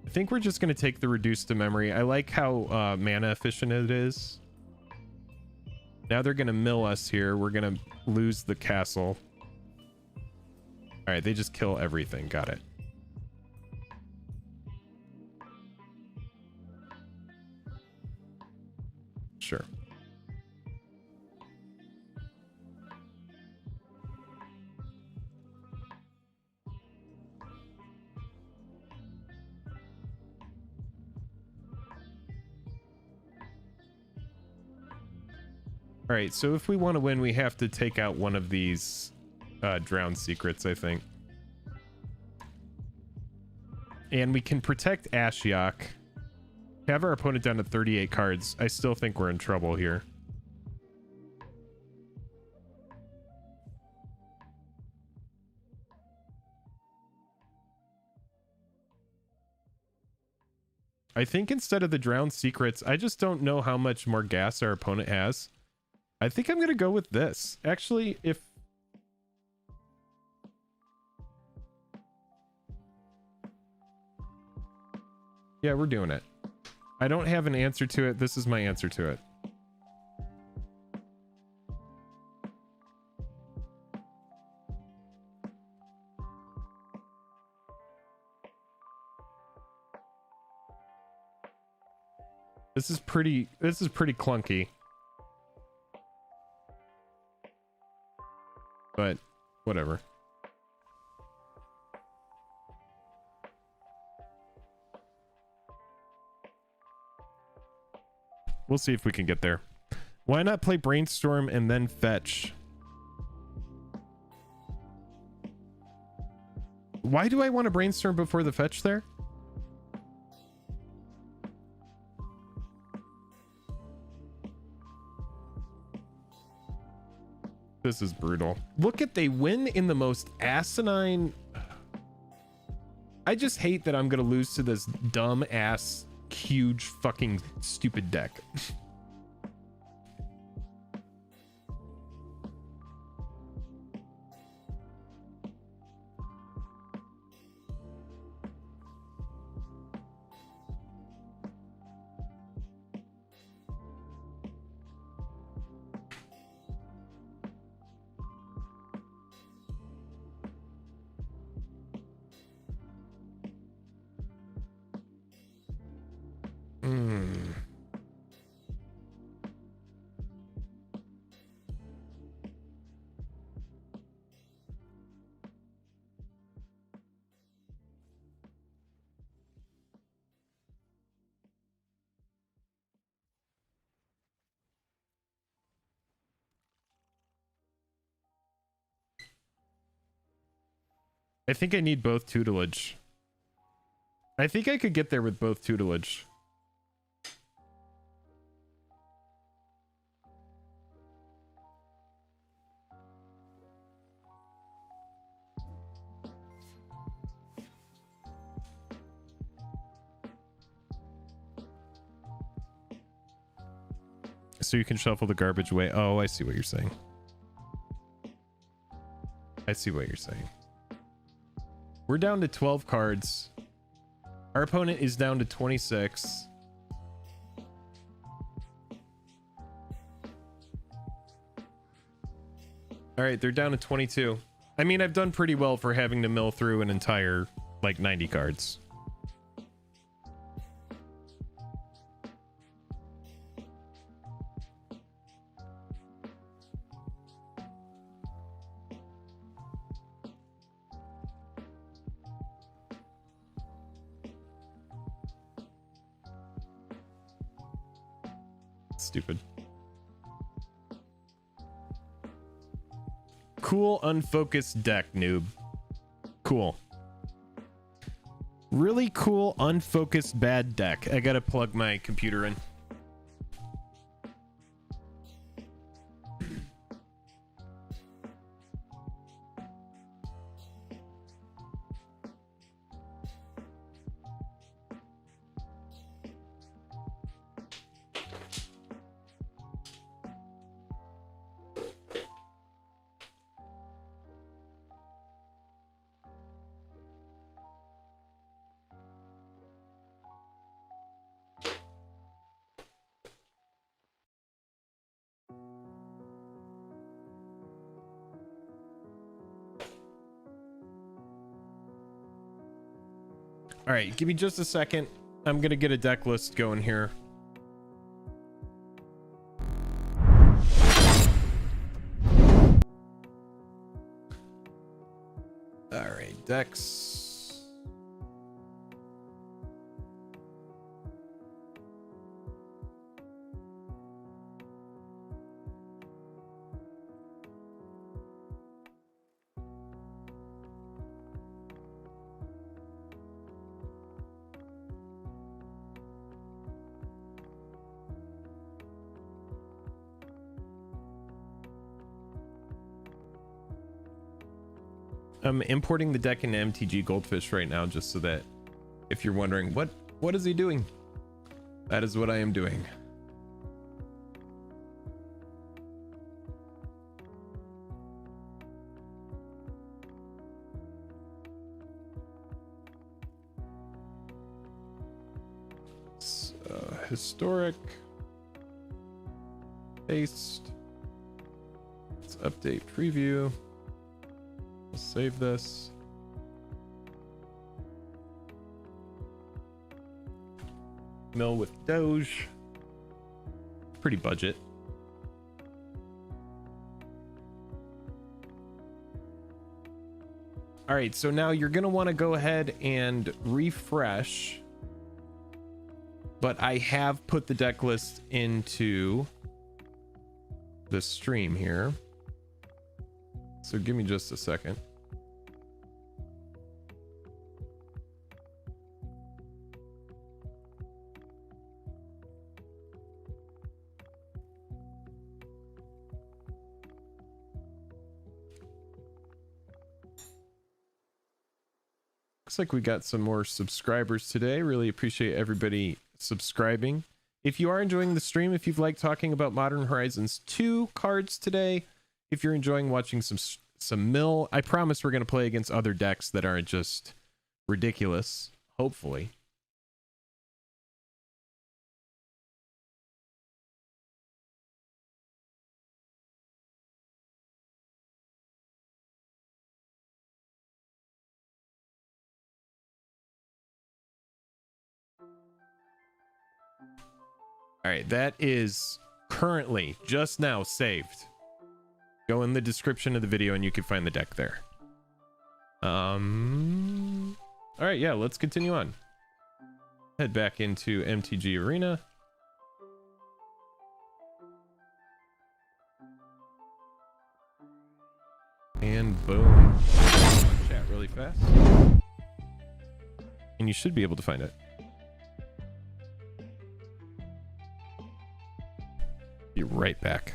I think we're just going to take the reduced to memory. I like how mana efficient it is. Now they're going to mill us here. We're going to lose the castle. All right, they just kill everything. Got it. Sure. All right, so if we want to win, we have to take out one of these Drowned Secrets, I think. And we can protect Ashiok. Have our opponent down to 38 cards. I still think we're in trouble here. I think instead of the Drowned Secrets, I just don't know how much more gas our opponent has. I think I'm going to go with this. Actually, if... Yeah, we're doing it. I don't have an answer to it. This is my answer to it. This is pretty clunky. But whatever. We'll see if we can get there. Why not play Brainstorm and then fetch? Why do I want to Brainstorm before the fetch there? This is brutal. Look at, they win in the most asinine... I just hate that I'm gonna lose to this dumb ass, huge fucking stupid deck. I think I need both tutelage. I think I could get there with both tutelage. So you can shuffle the garbage away. Oh, I see what you're saying. I see what you're saying. We're down to 12 cards. Our opponent is down to 26. All right, they're down to 22. I mean, I've done pretty well for having to mill through an entire, like, 90 cards. Stupid. Cool, unfocused deck, noob. Cool. Really cool, unfocused, bad deck. I gotta plug my computer in. All right, give me just a second. I'm gonna get a deck list going here. All right, decks. I'm importing the deck into MTG Goldfish right now, just so that if you're wondering what is he doing, that is what I am doing. Historic, paste, let's update preview, we'll save this. Mill with Doge, pretty budget. All right, so now you're gonna want to go ahead and refresh, but I have put the deck list into the stream here, so give me just a second. Looks like we got some more subscribers today. Really appreciate everybody subscribing. If you are enjoying the stream, if you've liked talking about Modern Horizons 2 cards today, if you're enjoying watching some mill, I promise we're going to play against other decks that aren't just ridiculous, hopefully. All right, that is currently just now saved. Go in the description of the video and you can find the deck there. All right, yeah, let's continue on. Head back into MTG Arena. And boom. Chat really fast. And you should be able to find it. Be right back.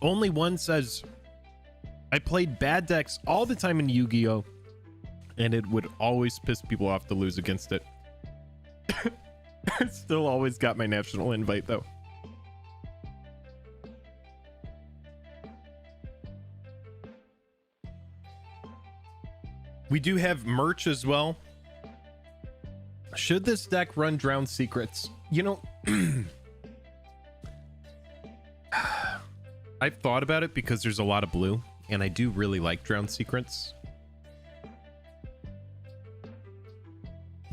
Only one says, I played bad decks all the time in Yu-Gi-Oh! And it would always piss people off to lose against it. Still always got my national invite, though. We do have merch as well. Should this deck run Drowned Secrets? You know... I've thought about it because there's a lot of blue, and I do really like Drowned Secrets.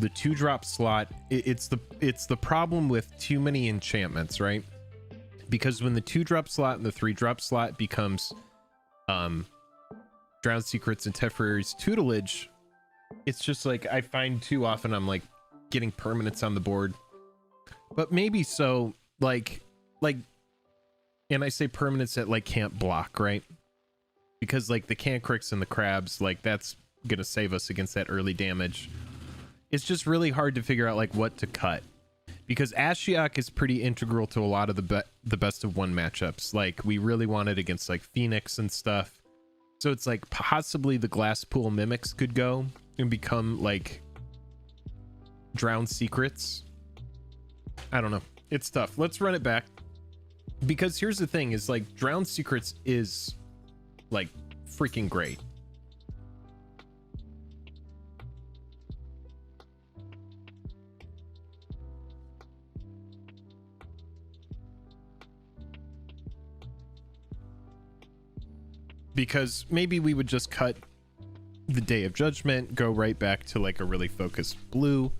The 2-drop slot, it's the problem with too many enchantments, right? Because when the 2-drop slot and the 3-drop slot becomes Drowned Secrets and Teferi's tutelage, it's just like I find too often I'm like getting permanents on the board. But maybe so, like and I say permanents that like can't block, right? Because like the Cancrics and the Crabs, like that's gonna save us against that early damage. It's just really hard to figure out like what to cut, because Ashiok is pretty integral to a lot of the best of one matchups. Like we really want it against like Phoenix and stuff. So it's like possibly the Glasspool Mimics could go and become like Drowned Secrets. I don't know. It's tough. Let's run it back. Because here's the thing is like Drowned Secrets is like freaking great. Because maybe we would just cut the Day of Judgment, go right back to like a really focused blue.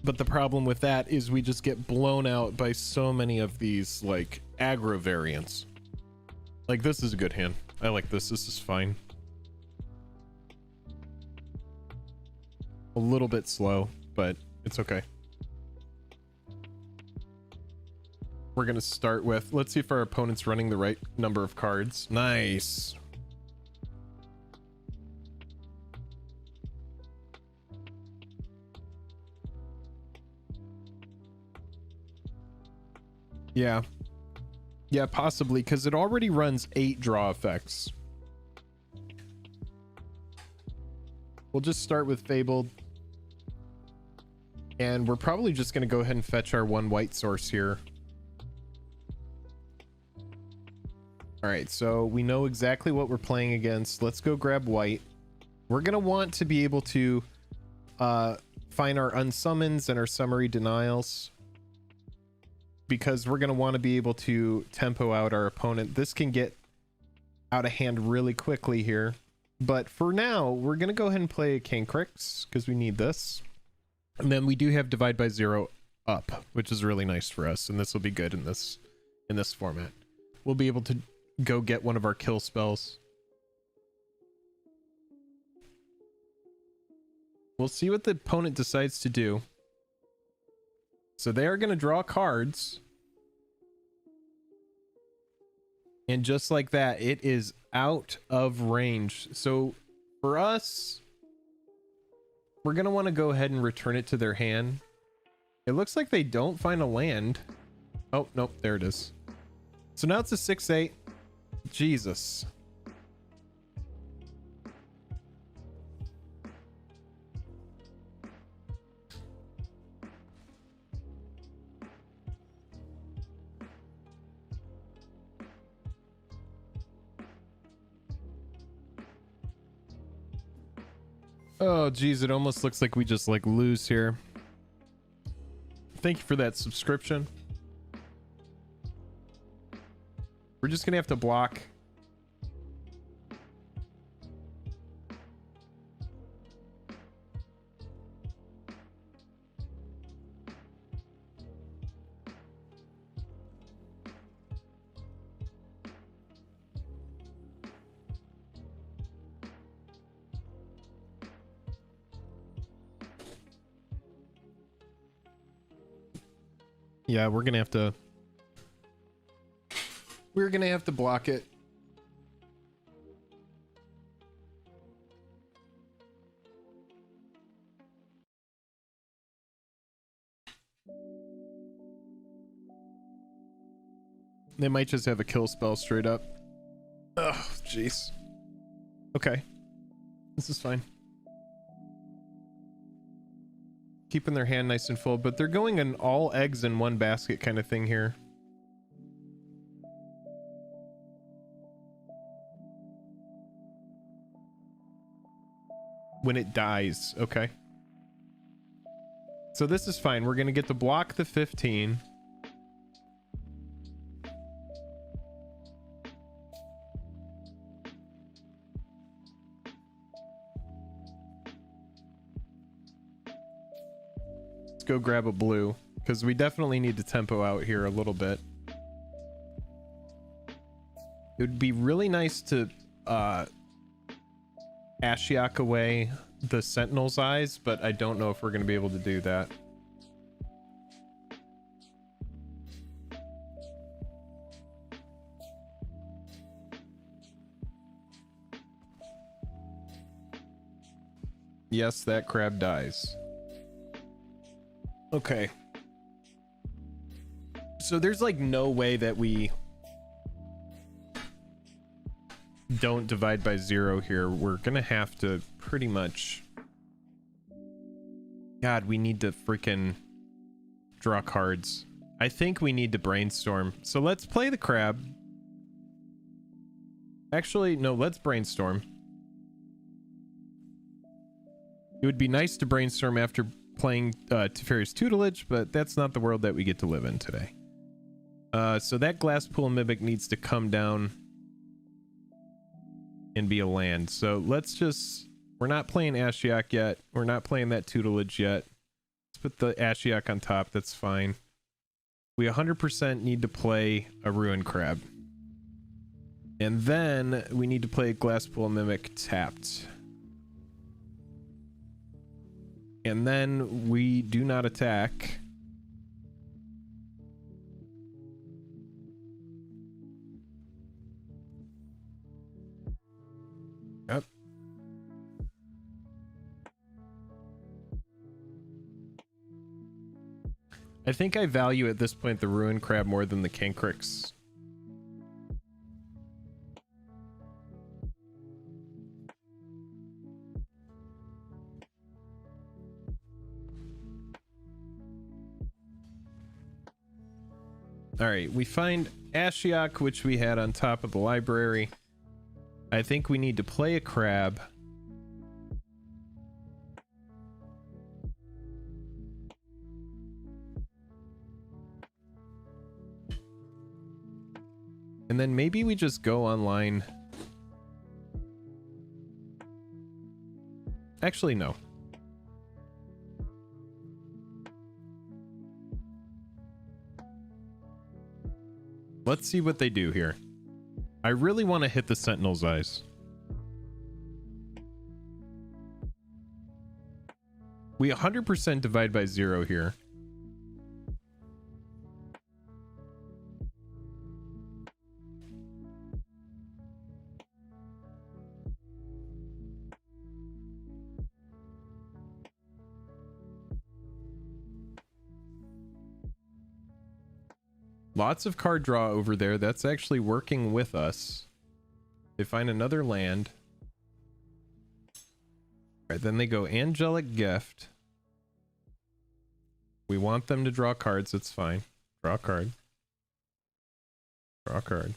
But the problem with that is we just get blown out by so many of these like aggro variants. Like this is a good hand. I like this. This is fine. A little bit slow, but it's okay. We're gonna start with, let's see if our opponent's running the right number of cards. Nice. Yeah, possibly, because it already runs 8 draw effects. We'll just start with Fabled. And we're probably just going to go ahead and fetch our 1 white source here. Alright, so we know exactly what we're playing against. Let's go grab white. We're going to want to be able to find our unsummons and our summary denials, because we're going to want to be able to tempo out our opponent. This can get out of hand really quickly here. But for now, we're going to go ahead and play Cancrix because we need this. And then we do have Divide by 0 up, which is really nice for us. And this will be good in this format. We'll be able to go get one of our kill spells. We'll see what the opponent decides to do. So they are going to draw cards. And just like that, it is out of range. So for us, we're going to want to go ahead and return it to their hand. It looks like they don't find a land. Oh, nope, there it is. So now it's a 6/8. Jesus. Oh, geez, it almost looks like we just like lose here. Thank you for that subscription. We're just gonna have to block. Yeah, we're gonna have to block it. They might just have a kill spell straight up. Oh, jeez. Okay. This is fine. Keeping their hand nice and full, but they're going in all eggs in one basket kind of thing here. When it dies, okay. So this is fine. We're gonna get to block the 15. Go grab a blue, because we definitely need to tempo out here a little bit. It would be really nice to Ashiok away the Sentinel's eyes, but I don't know if we're going to be able to do that. Yes, that crab dies. Okay. So there's like no way that we don't divide by 0 here. We're gonna have to pretty much... God, we need to freaking draw cards. I think we need to brainstorm. So let's play the crab. Actually, no, let's brainstorm. It would be nice to brainstorm after playing Teferi's Tutelage, but that's not the world that we get to live in today. So that glass pool mimic needs to come down and be a land. So let's just... We're not playing Ashiok yet. We're not playing that Tutelage yet. Let's put the Ashiok on top. That's fine. We 100% need to play a Ruin Crab. And then we need to play Glass Pool Mimic tapped. And then we do not attack. Yep. I think I value at this point the Ruin Crab more than the Cancrix. All right, we find Ashiok, which we had on top of the library. I think we need to play a crab. And then maybe we just go online. Actually, no. Let's see what they do here. I really want to hit the Sentinel's Eyes. We 100% divide by 0 here. Lots of card draw over there. That's actually working with us. They find another land. All right, then they go Angelic Gift. We want them to draw cards. That's fine. Draw a card. Draw a card.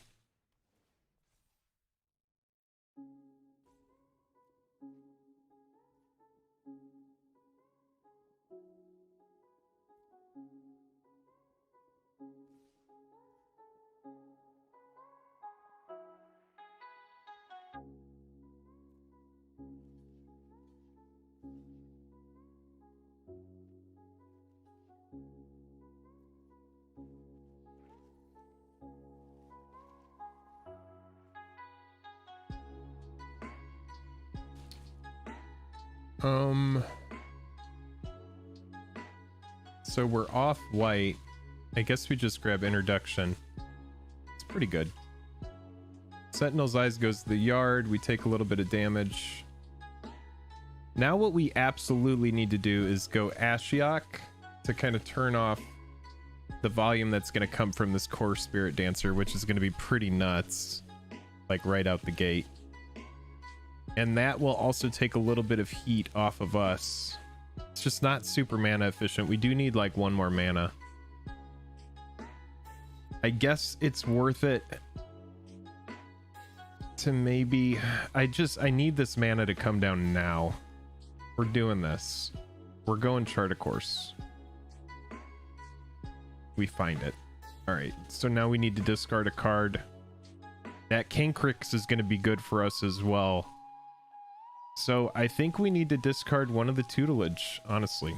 So we're off white. I guess we just grab Introduction. It's pretty good. Sentinel's Eyes goes to the yard. We take a little bit of damage. Now what we absolutely need to do is go Ashiok to kind of turn off the volume that's going to come from this core Spirit Dancer, which is going to be pretty nuts, like right out the gate. And that will also take a little bit of heat off of us. It's just not super mana efficient. We do need like one more mana. I guess it's worth it to maybe... I need this mana to come down now. We're doing this. We're going Chart a Course. We find it. All right, so now we need to discard a card. That Cancrix is going to be good for us as well. So I think we need to discard one of the Tutelage, honestly.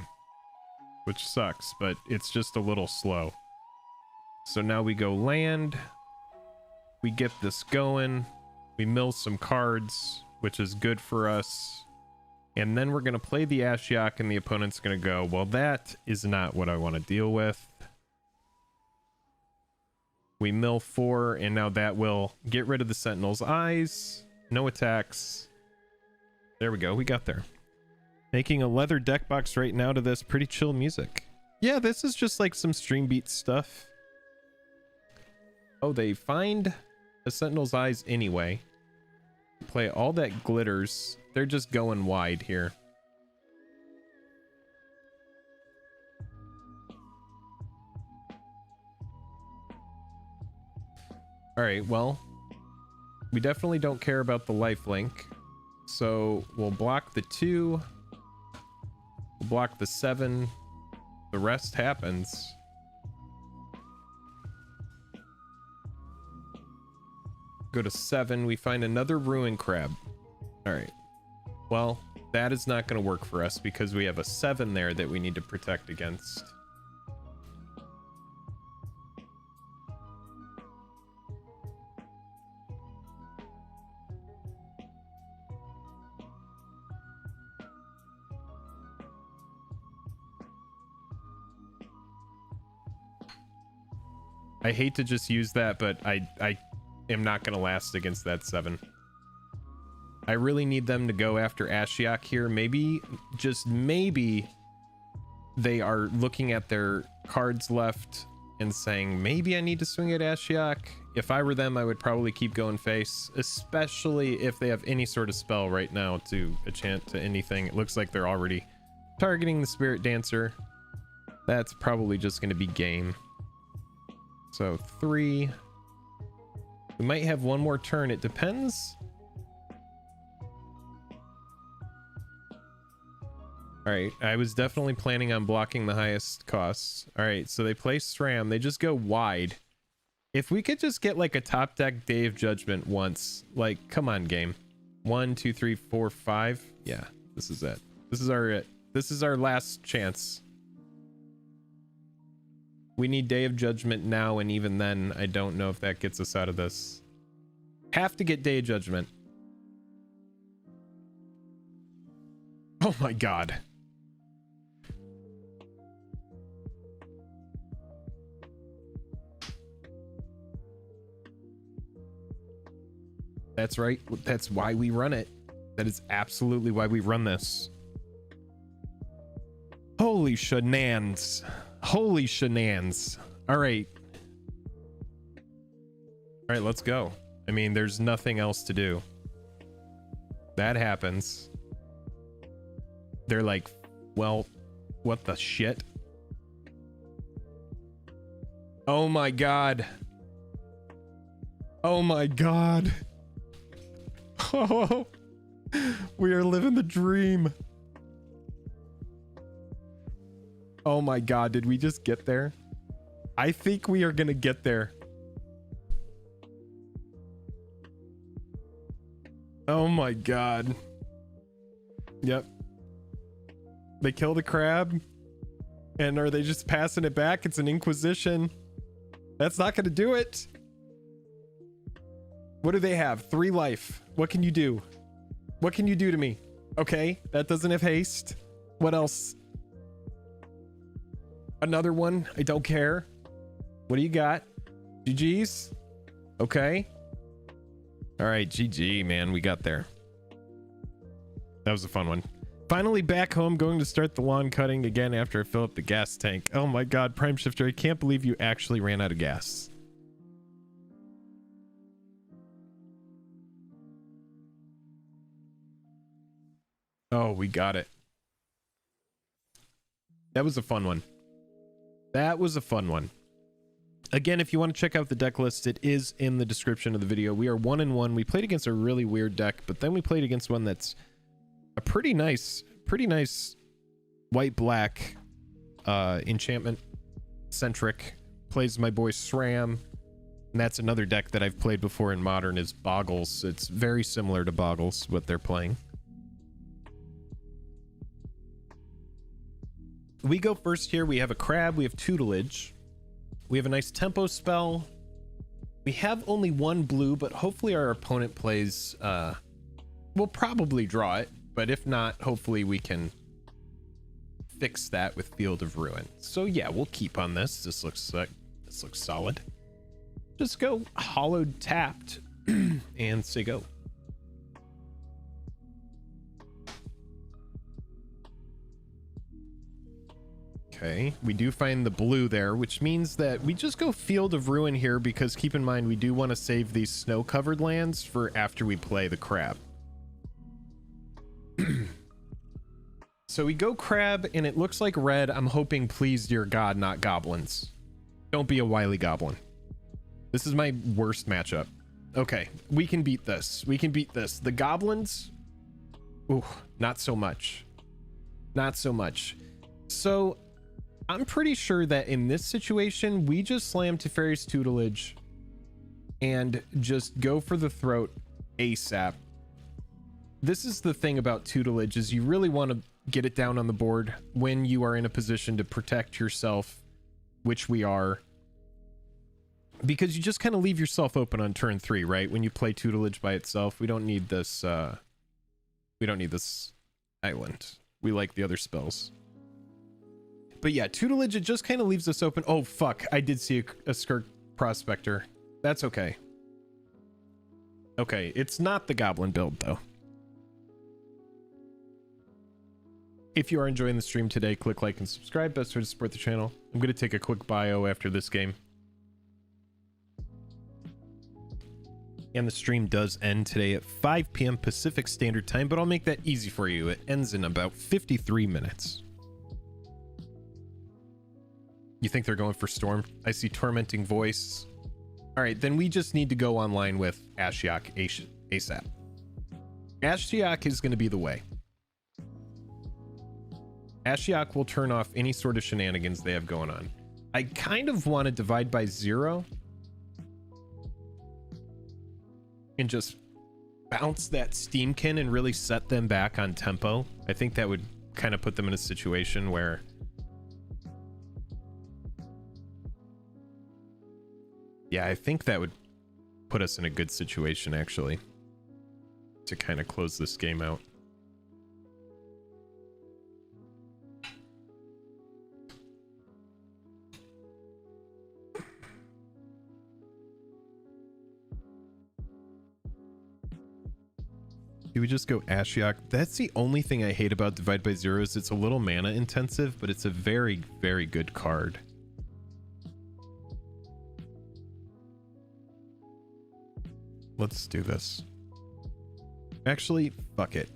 Which sucks, but it's just a little slow. So now we go land. We get this going. We mill some cards, which is good for us. And then we're going to play the Ashiok, and the opponent's going to go, well, that is not what I want to deal with. We mill 4, and now that will get rid of the Sentinel's Eyes. No attacks. There we go. We got there. Making a leather deck box right now to this. Pretty chill music. Yeah, this is just like some stream beat stuff. Oh, they find the Sentinel's Eyes anyway. Play all that glitters. They're just going wide here. All right, well, We definitely don't care about the life link. So we'll block the 2. We'll block the 7. The rest happens. Go to 7. We find another ruin crab. All right. Well, that is not going to work for us because we have a 7 there that we need to protect against. I hate to just use that, but I am not going to last against that 7. I really need them to go after Ashiok here. Maybe, just maybe, they are looking at their cards left and saying, maybe I need to swing at Ashiok. If I were them, I would probably keep going face, especially if they have any sort of spell right now to enchant to anything. It looks like they're already targeting the Spirit Dancer. That's probably just going to be game. So 3. We might have one more turn. It depends. All right. I was definitely planning on blocking the highest costs. All right. So they play SRAM. They just go wide. If we could just get like a top deck Day of Judgment once, like, come on, game. 1, 2, 3, 4, 5. Yeah, this is it. This is our last chance. We need Day of Judgment now, and even then, I don't know if that gets us out of this. Have to get Day of Judgment. Oh my god. That's right. That's why we run it. That is absolutely why we run this. Holy shenanigans. Holy shenanigans. All right. All right, let's go. I mean, there's nothing else to do. That happens. They're like, well, what the shit? Oh my god. Oh my god. Oh, we are living the dream. Oh my god, did we just get there? I think we are gonna get there. Oh my god. Yep. They kill the crab. And are they just passing it back? It's an Inquisition. That's not gonna do it. What do they have? 3 life. What can you do? What can you do to me? Okay, that doesn't have haste. What else? Another one. I don't care. What do you got? GG's? Okay. All right, GG, man. We got there. That was a fun one. Finally back home, going to start the lawn cutting again after I fill up the gas tank. Oh my god, Prime Shifter, I can't believe you actually ran out of gas. Oh, we got it. That was a fun one. That was a fun one. Again, if you want to check out the deck list, it is in the description of the video. We are 1-1. We played against a really weird deck, but then we played against one that's a pretty nice white-black enchantment centric. Plays my boy SRAM, and that's another deck that I've played before in Modern is Boggles. It's very similar to Boggles, what they're playing. We go first here. We have a crab. We have tutelage. We have a nice tempo spell. We have only 1 blue, but hopefully our opponent plays... we'll probably draw it, but if not, hopefully we can fix that with Field of Ruin. So yeah, we'll keep on this. This looks solid. Just go hollowed tapped and say go. Okay, we do find the blue there, which means that we just go Field of Ruin here because keep in mind we do want to save these snow-covered lands for after we play the crab. So we go crab and it looks like red. I'm hoping, please, dear God, not goblins. Don't be a wily goblin. This is my worst matchup. Okay, we can beat this. We can beat this. The goblins, ooh, not so much. Not so much. So I'm pretty sure that in this situation, we just slam Teferi's Tutelage and just go for the throat ASAP. This is the thing about Tutelage, is you really want to get it down on the board when you are in a position to protect yourself, which we are. Because you just kind of leave yourself open on turn 3, right? When you play Tutelage by itself, we don't need this island. We like the other spells. But yeah, Tutelage, it just kind of leaves us open. Oh fuck, I did see a Skirk Prospector. That's okay. Okay, it's not the goblin build though. If you are enjoying the stream today, click like and subscribe. Best way to support the channel. I'm going to take a quick bio after this game. And the stream does end today at 5 p.m. Pacific Standard Time, but I'll make that easy for you. It ends in about 53 minutes. You think they're going for Storm? I see Tormenting Voice. All right, then we just need to go online with Ashiok ASAP. Ashiok is going to be the way. Ashiok will turn off any sort of shenanigans they have going on. I kind of want to divide by 0 and just bounce that Steamkin and really set them back on tempo. I think that would kind of put them in a situation where yeah, I think that would put us in a good situation actually to kind of close this game out. Do we just go Ashiok? That's the only thing I hate about Divide by Zero is it's a little mana intensive, but it's a very, very good card. Let's do this. Actually, fuck it.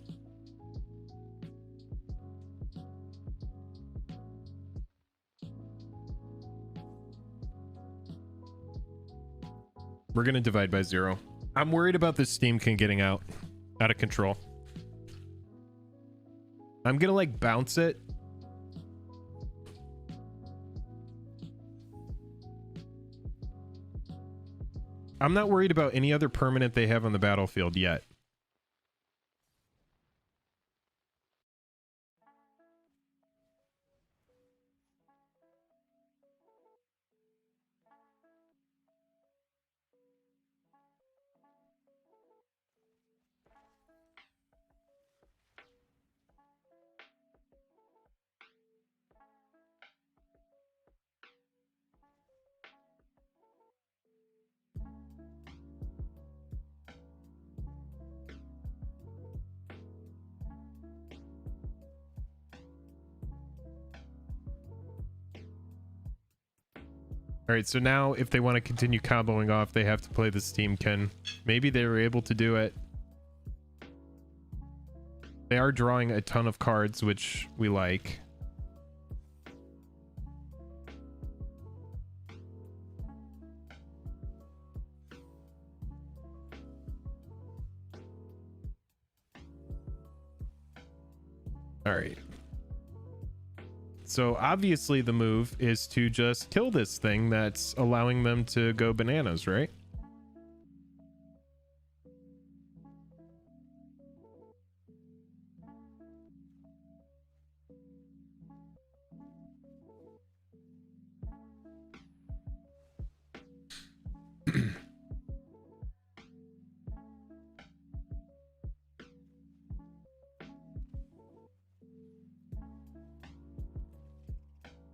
We're gonna Divide by Zero. I'm worried about this Steamkin getting out of control. I'm gonna like bounce it. I'm not worried about any other permanent they have on the battlefield yet. All right, so now if they want to continue comboing off, they have to play the Steamkin. Maybe they were able to do it. They are drawing a ton of cards, which we like. All right. So obviously the move is to just kill this thing that's allowing them to go bananas, right?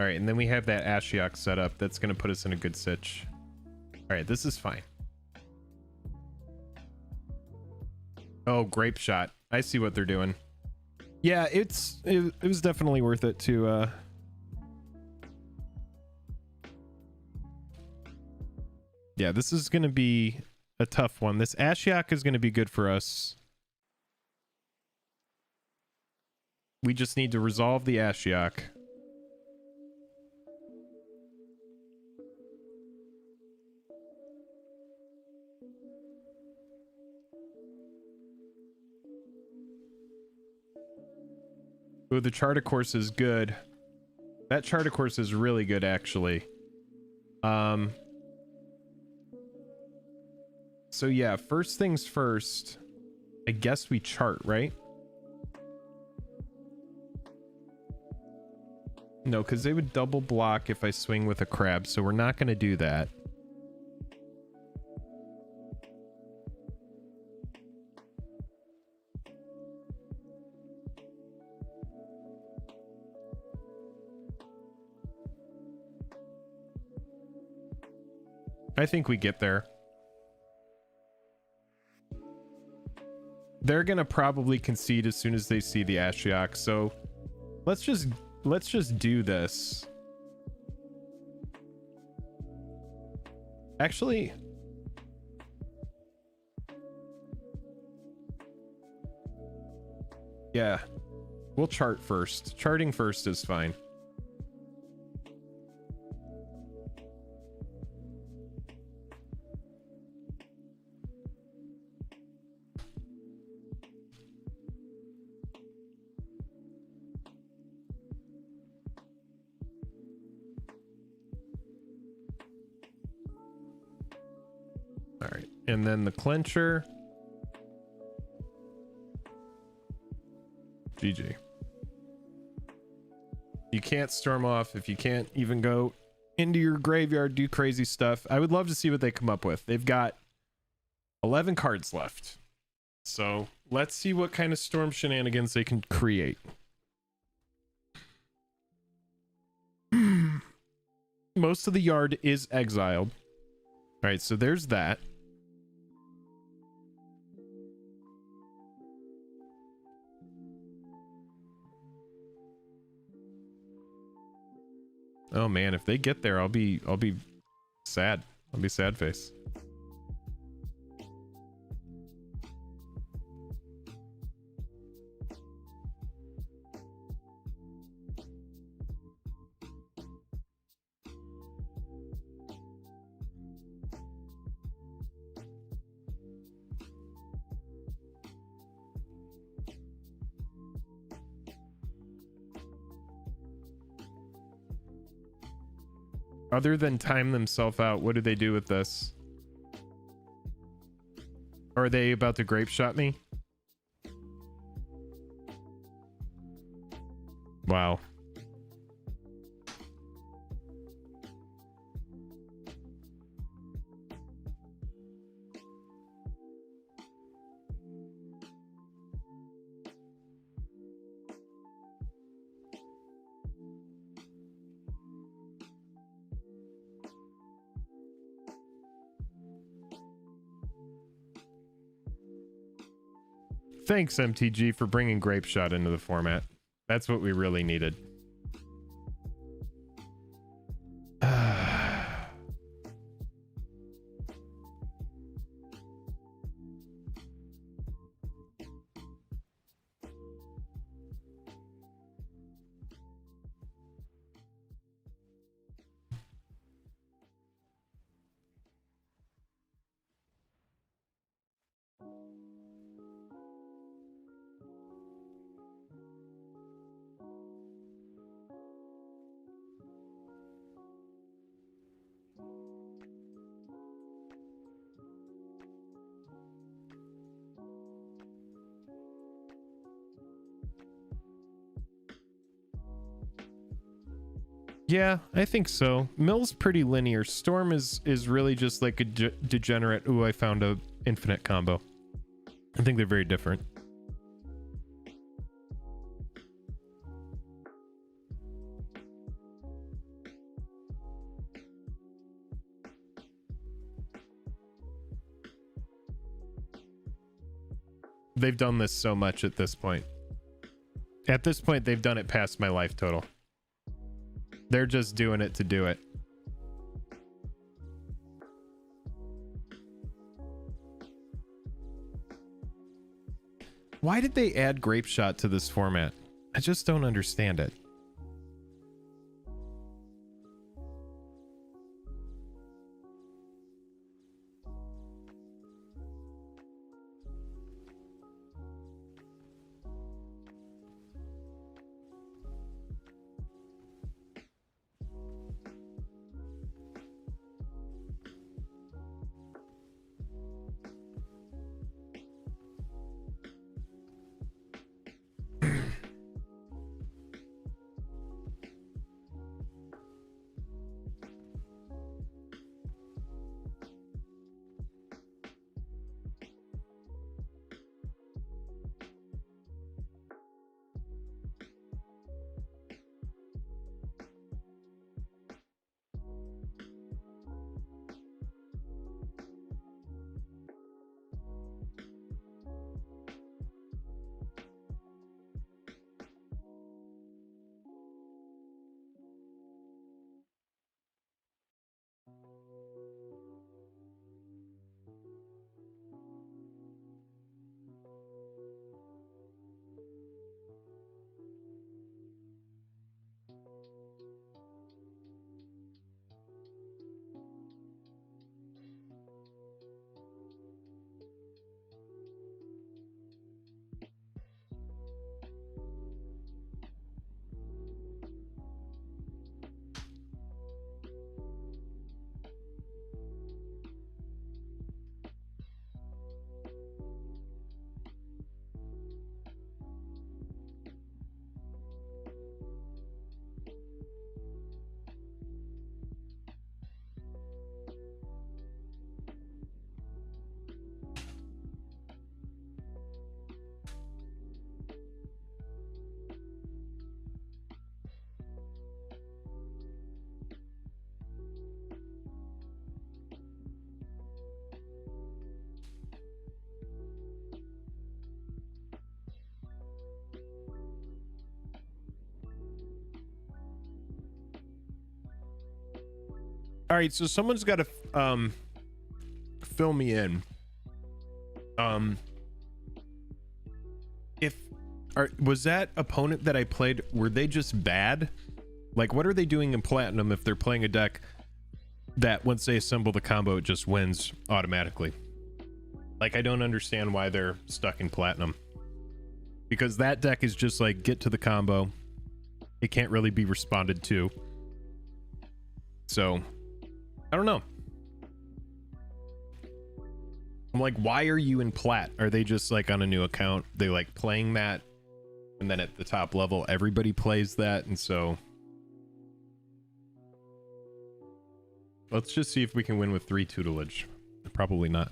All right, and then we have that Ashiok set up. That's going to put us in a good sitch. All right, this is fine. Oh, grape shot. I see what they're doing. Yeah, it was definitely worth it to yeah, this is going to be a tough one. This Ashiok is going to be good for us. We just need to resolve the Ashiok. Ooh, the charter course is good. That charter course is really good, actually. So yeah, first things first, I guess we chart, right? No, because they would double block if I swing with a crab, so we're not going to do that. I think we get there. They're gonna probably concede as soon as they see the Ashiok, so let's just do this. Actually, yeah, we'll chart first. Charting first is fine. All right, and then the clincher. GG. You can't storm off if you can't even go into your graveyard, do crazy stuff. I would love to see what they come up with. They've got 11 cards left. So let's see what kind of storm shenanigans they can create. Most of the yard is exiled. All right, so there's that. Oh man, if they get there, I'll be sad. I'll be sad face. Other than time themselves out, what do they do with this? Are they about to grape shot me? Wow. Thanks, MTG, for bringing Grape Shot into the format. That's what we really needed. Yeah, I think so. Mill's pretty linear. Storm is really just like a degenerate. Ooh, I found a infinite combo. I think they're very different. They've done this so much at this point. At this point, they've done it past my life total. They're just doing it to do it. Why did they add Grape Shot to this format? I just don't understand it. All right, so someone's got to fill me in. Was that opponent that I played, were they just bad? Like, what are they doing in platinum if they're playing a deck that once they assemble the combo, it just wins automatically? Like, I don't understand why they're stuck in platinum. Because that deck is just like, get to the combo. It can't really be responded to. So, I don't know. I'm like, why are you in plat? Are they just like on a new account? They like playing that, and then at the top level, everybody plays that, and so let's just see if we can win with 3 tutelage. Probably not.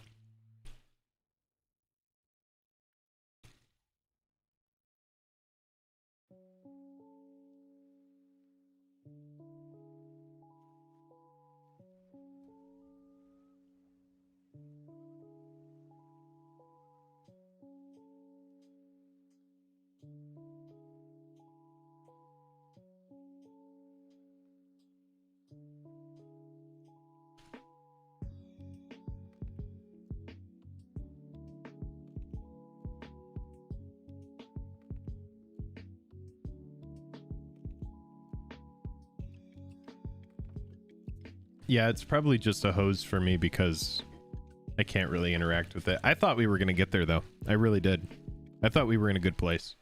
Yeah, it's probably just a hose for me because I can't really interact with it. I thought we were going to get there, though. I really did. I thought we were in a good place.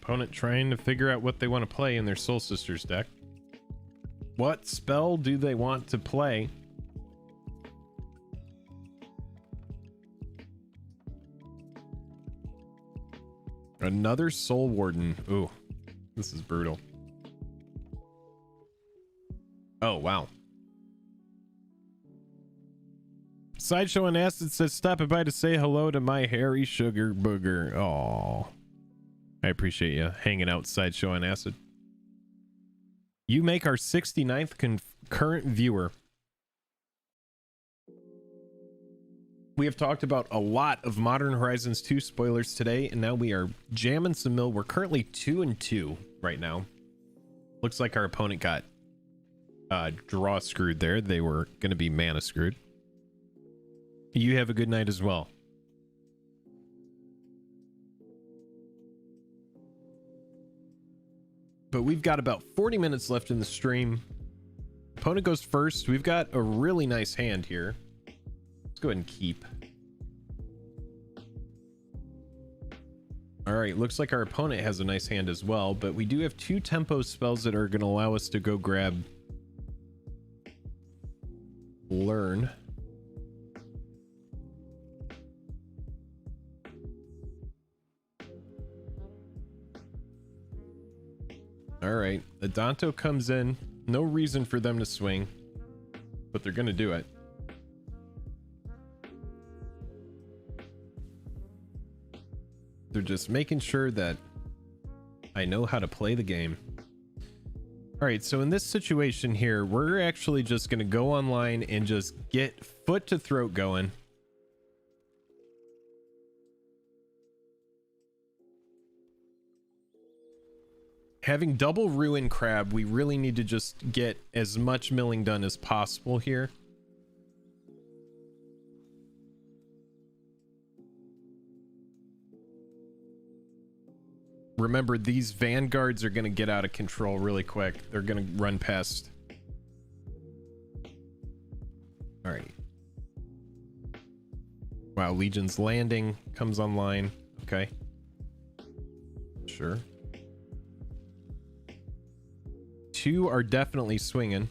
Opponent trying to figure out what they want to play in their Soul Sisters deck. What spell do they want to play? Another Soul Warden. Ooh, this is brutal. Oh, wow. Sideshow and Acid says, stopping by to say hello to my hairy sugar booger. Aw. I appreciate you hanging out, Sideshow and Acid. You make our 69th concurrent viewer. We have talked about a lot of Modern Horizons 2 spoilers today, and now we are jamming some mill. We're currently 2-2 right now. Looks like our opponent got draw screwed there. They were going to be mana screwed. You have a good night as well. But we've got about 40 minutes left in the stream. Opponent goes first. We've got a really nice hand here. Let's go ahead and keep. All right, looks like our opponent has a nice hand as well, but we do have 2 tempo spells that are going to allow us to go grab Learn. All right, Adanto comes in. No reason for them to swing, but they're going to do it. They're just making sure that I know how to play the game. All right, so in this situation here, we're actually just going to go online and just get foot to throat going. Having double Ruin Crab, we really need to just get as much milling done as possible here. Remember, these vanguards are going to get out of control really quick. They're going to run past. All right. Wow, Legion's Landing comes online. Okay. Sure. 2 are definitely swinging.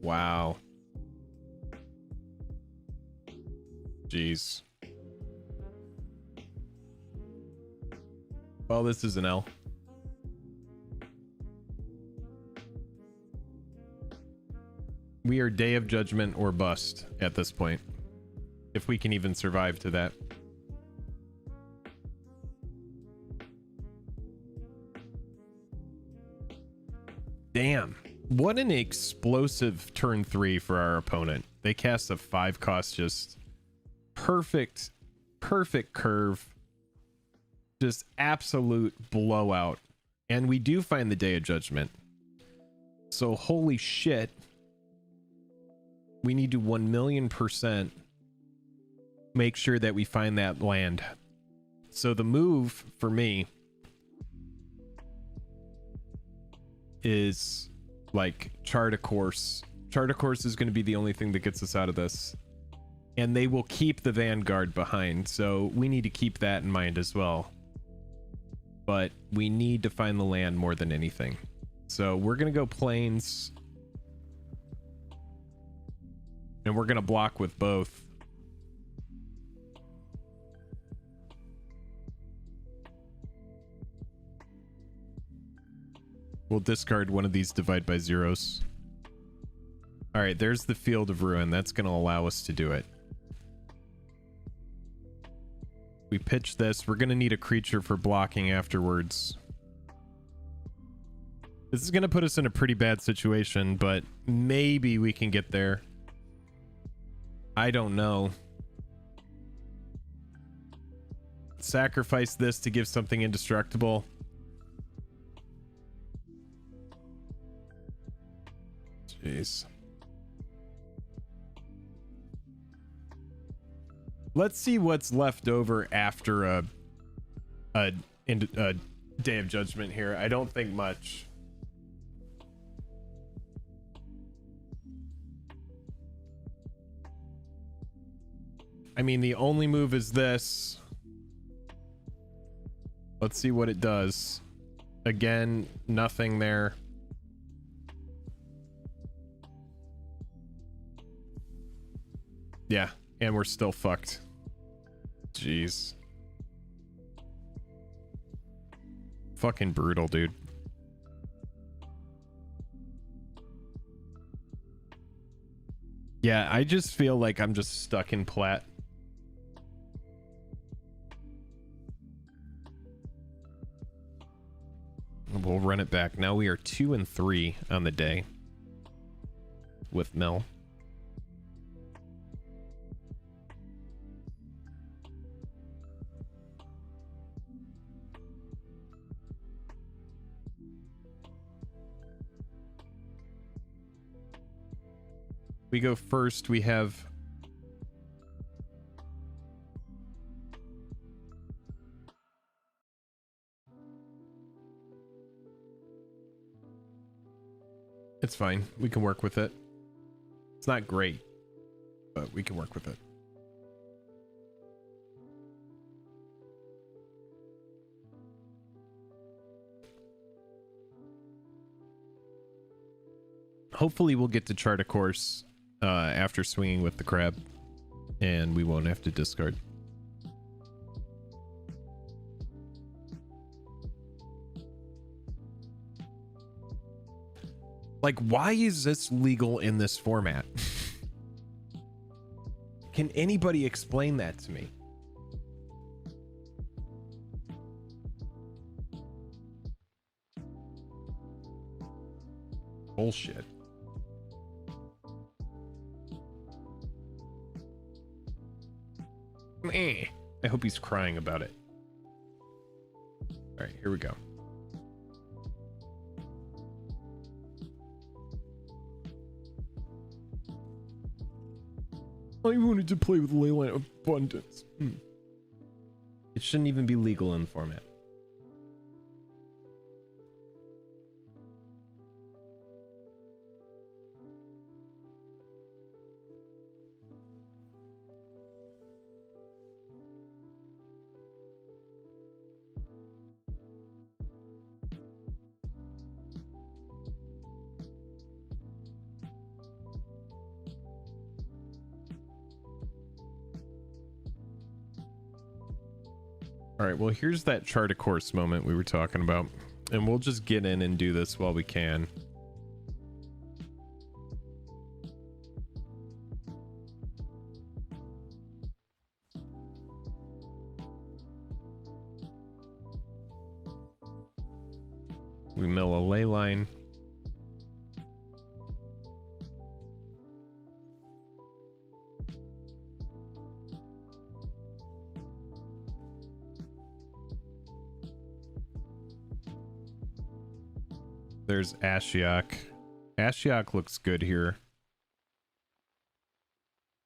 Wow. Jeez. Well, this is an L. We are Day of Judgment or bust at this point. If we can even survive to that. Damn. What an explosive turn 3 for our opponent. They cast a 5 cost, just perfect curve. Just absolute blowout. And we do find the Day of Judgment. So holy shit. We need to 1,000,000% make sure that we find that land. So the move for me is like chart a course. Chart a course is going to be the only thing that gets us out of this. And they will keep the Vanguard behind. So we need to keep that in mind as well. But we need to find the land more than anything. So we're going to go plains. And we're going to block with both. We'll discard one of these divide by zeros. All right, there's the Field of Ruin. That's going to allow us to do it. We pitch this. We're going to need a creature for blocking afterwards. This is going to put us in a pretty bad situation, but maybe we can get there. I don't know. Sacrifice this to give something indestructible. Jeez. Let's see what's left over after a Day of Judgment here. I don't think much. I mean, the only move is this. Let's see what it does. Again, nothing there. Yeah, and we're still fucked. Jeez. Fucking brutal, dude. Yeah, I just feel like I'm just stuck in plat. We'll run it back. Now we are 2 and 3 on the day with Mel. We go first. We have it's fine. We can work with it. It's not great, but we can work with it. Hopefully we'll get to chart a course after swinging with the crab, and we won't have to discard. Like, why is this legal in this format? Can anybody explain that to me? Bullshit. I hope he's crying about it. All right, here we go. I wanted to play with Leyland Abundance. It shouldn't even be legal in the format. All right, well, here's that chart a course moment we were talking about, and we'll just get in and do this while we can. We mill a ley line. There's Ashiok. Ashiok looks good here.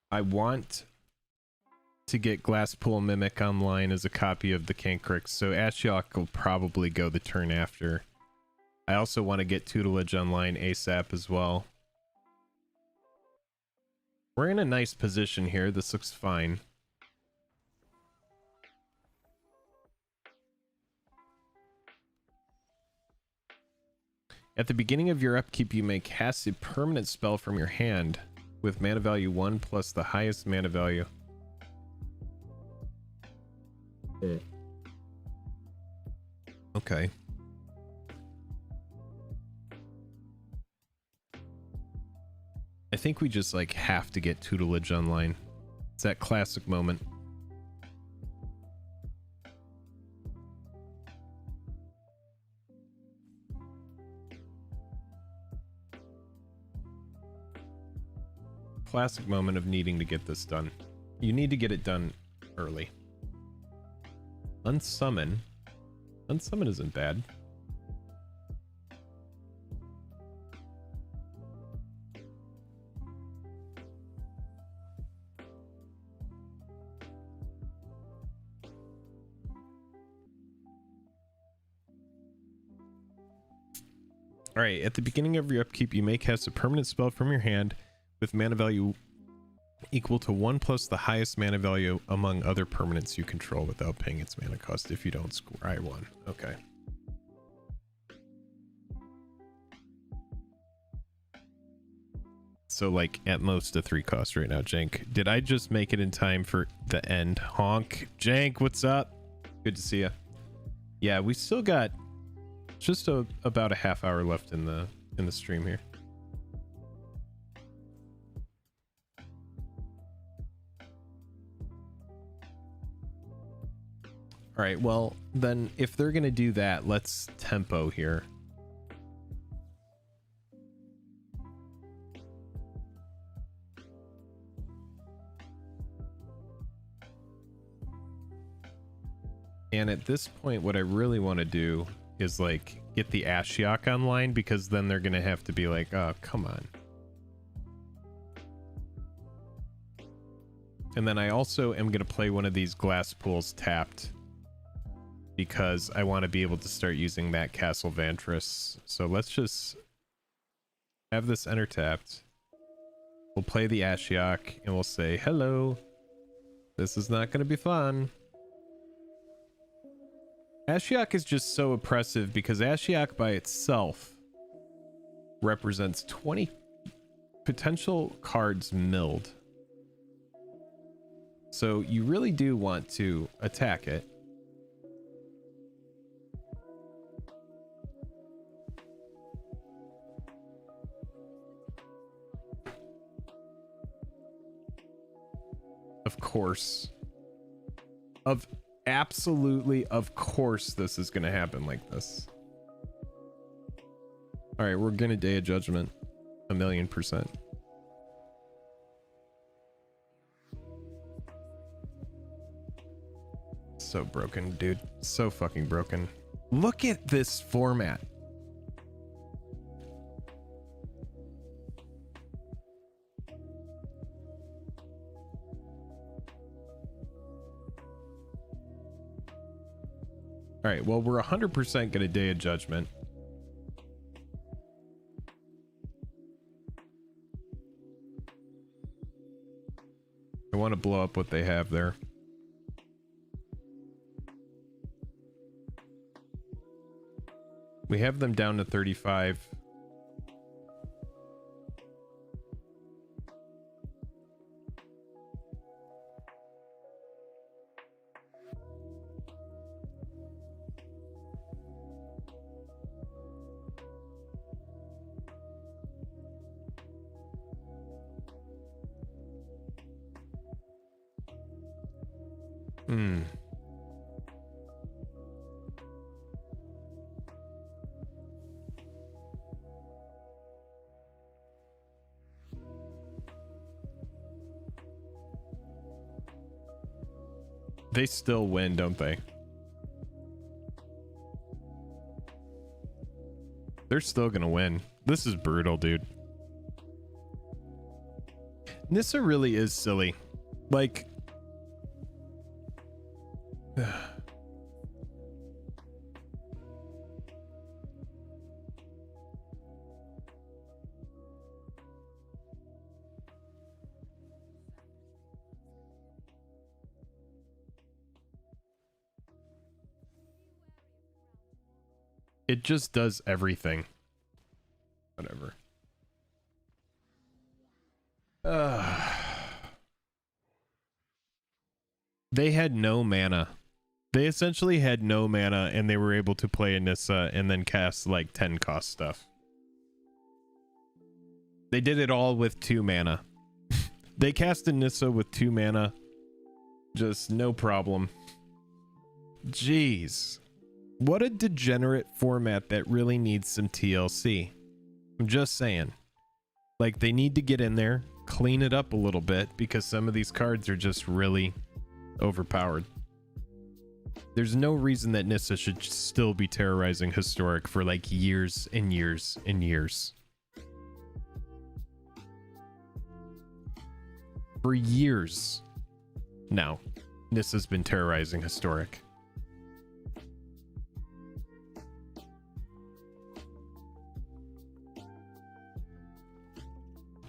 I want to get Glasspool Mimic online as a copy of the Cancrix, so Ashiok will probably go the turn after. I also want to get Tutelage online ASAP as well. We're in a nice position here. This looks fine. At the beginning of your upkeep, you may cast a permanent spell from your hand with mana value 1 plus the highest mana value. Okay. I think we just like have to get Tutelage online. It's that classic moment. Classic moment of needing to get this done. You need to get it done early. Unsummon. Unsummon isn't bad. Alright, at the beginning of your upkeep, you may cast a permanent spell from your hand with mana value equal to 1 plus the highest mana value among other permanents you control without paying its mana cost. If you don't score, I won. Okay. So like at most a 3 cost right now, Jank. Did I just make it in time for the end? Honk. Jank, what's up? Good to see you. Yeah, we still got just about a half hour left in the stream here. All right, well, then if they're going to do that, let's tempo here. And at this point, what I really want to do is like get the Ashiok online, because then they're going to have to be like, oh, come on. And then I also am going to play one of these glass pools tapped, because I want to be able to start using that Castle Vantress. So let's just have this enter tapped. We'll play the Ashiok and we'll say, hello. This is not going to be fun. Ashiok is just so oppressive because Ashiok by itself represents 20 potential cards milled. So you really do want to attack it. Of course. Absolutely, of course this is going to happen like this. All right, we're going to Day of Judgment 1,000,000%. So broken, dude. So fucking broken. Look at this format. All right, well, we're 100% going to Day of Judgment. I want to blow up what they have there. We have them down to 35. Hmm. They still win, don't they? They're still gonna win. This is brutal, dude. Nissa really is silly. Like, it just does everything. Whatever. They had no mana. They essentially had no mana, and they were able to play a Nissa and then cast like 10 cost stuff. They did it all with 2 mana. They cast a Nissa with 2 mana. Just no problem. Jeez. What a degenerate format that really needs some TLC. I'm just saying. Like, they need to get in there, clean it up a little bit, because some of these cards are just really overpowered. There's no reason that Nissa should still be terrorizing Historic for like years and years and years. For years now, Nissa's been terrorizing Historic.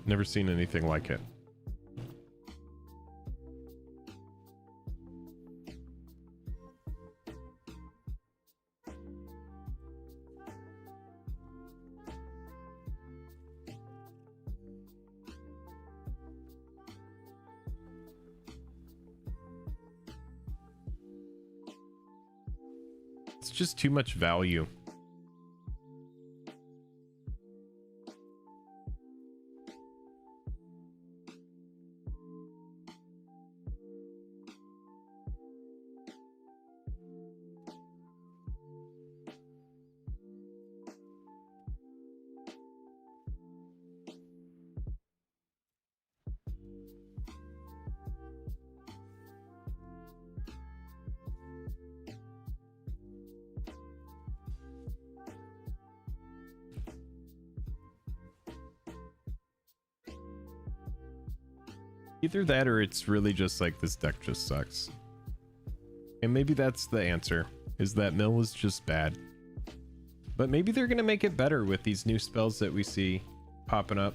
Never seen anything like it. It's just too much value. Either that or it's really just like this deck just sucks. And maybe that's the answer, is that mill is just bad. But maybe they're gonna make it better with these new spells that we see popping up.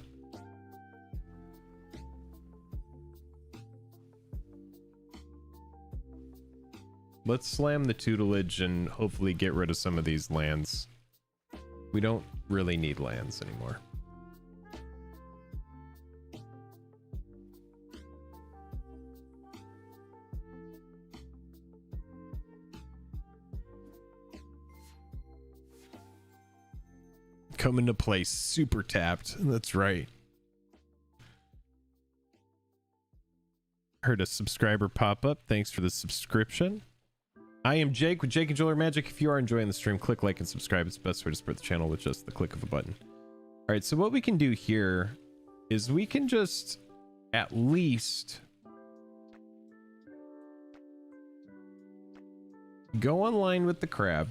Let's slam the tutelage and hopefully get rid of some of these lands. We don't really need lands anymore. Come into play super tapped. That's right. Heard a subscriber pop up. Thanks for the subscription. I am Jake with Jake and Joel Magic. If you are enjoying the stream, click like and subscribe. It's the best way to support the channel with just the click of a button. All right, so what we can do here is we can just at least go online with the crab.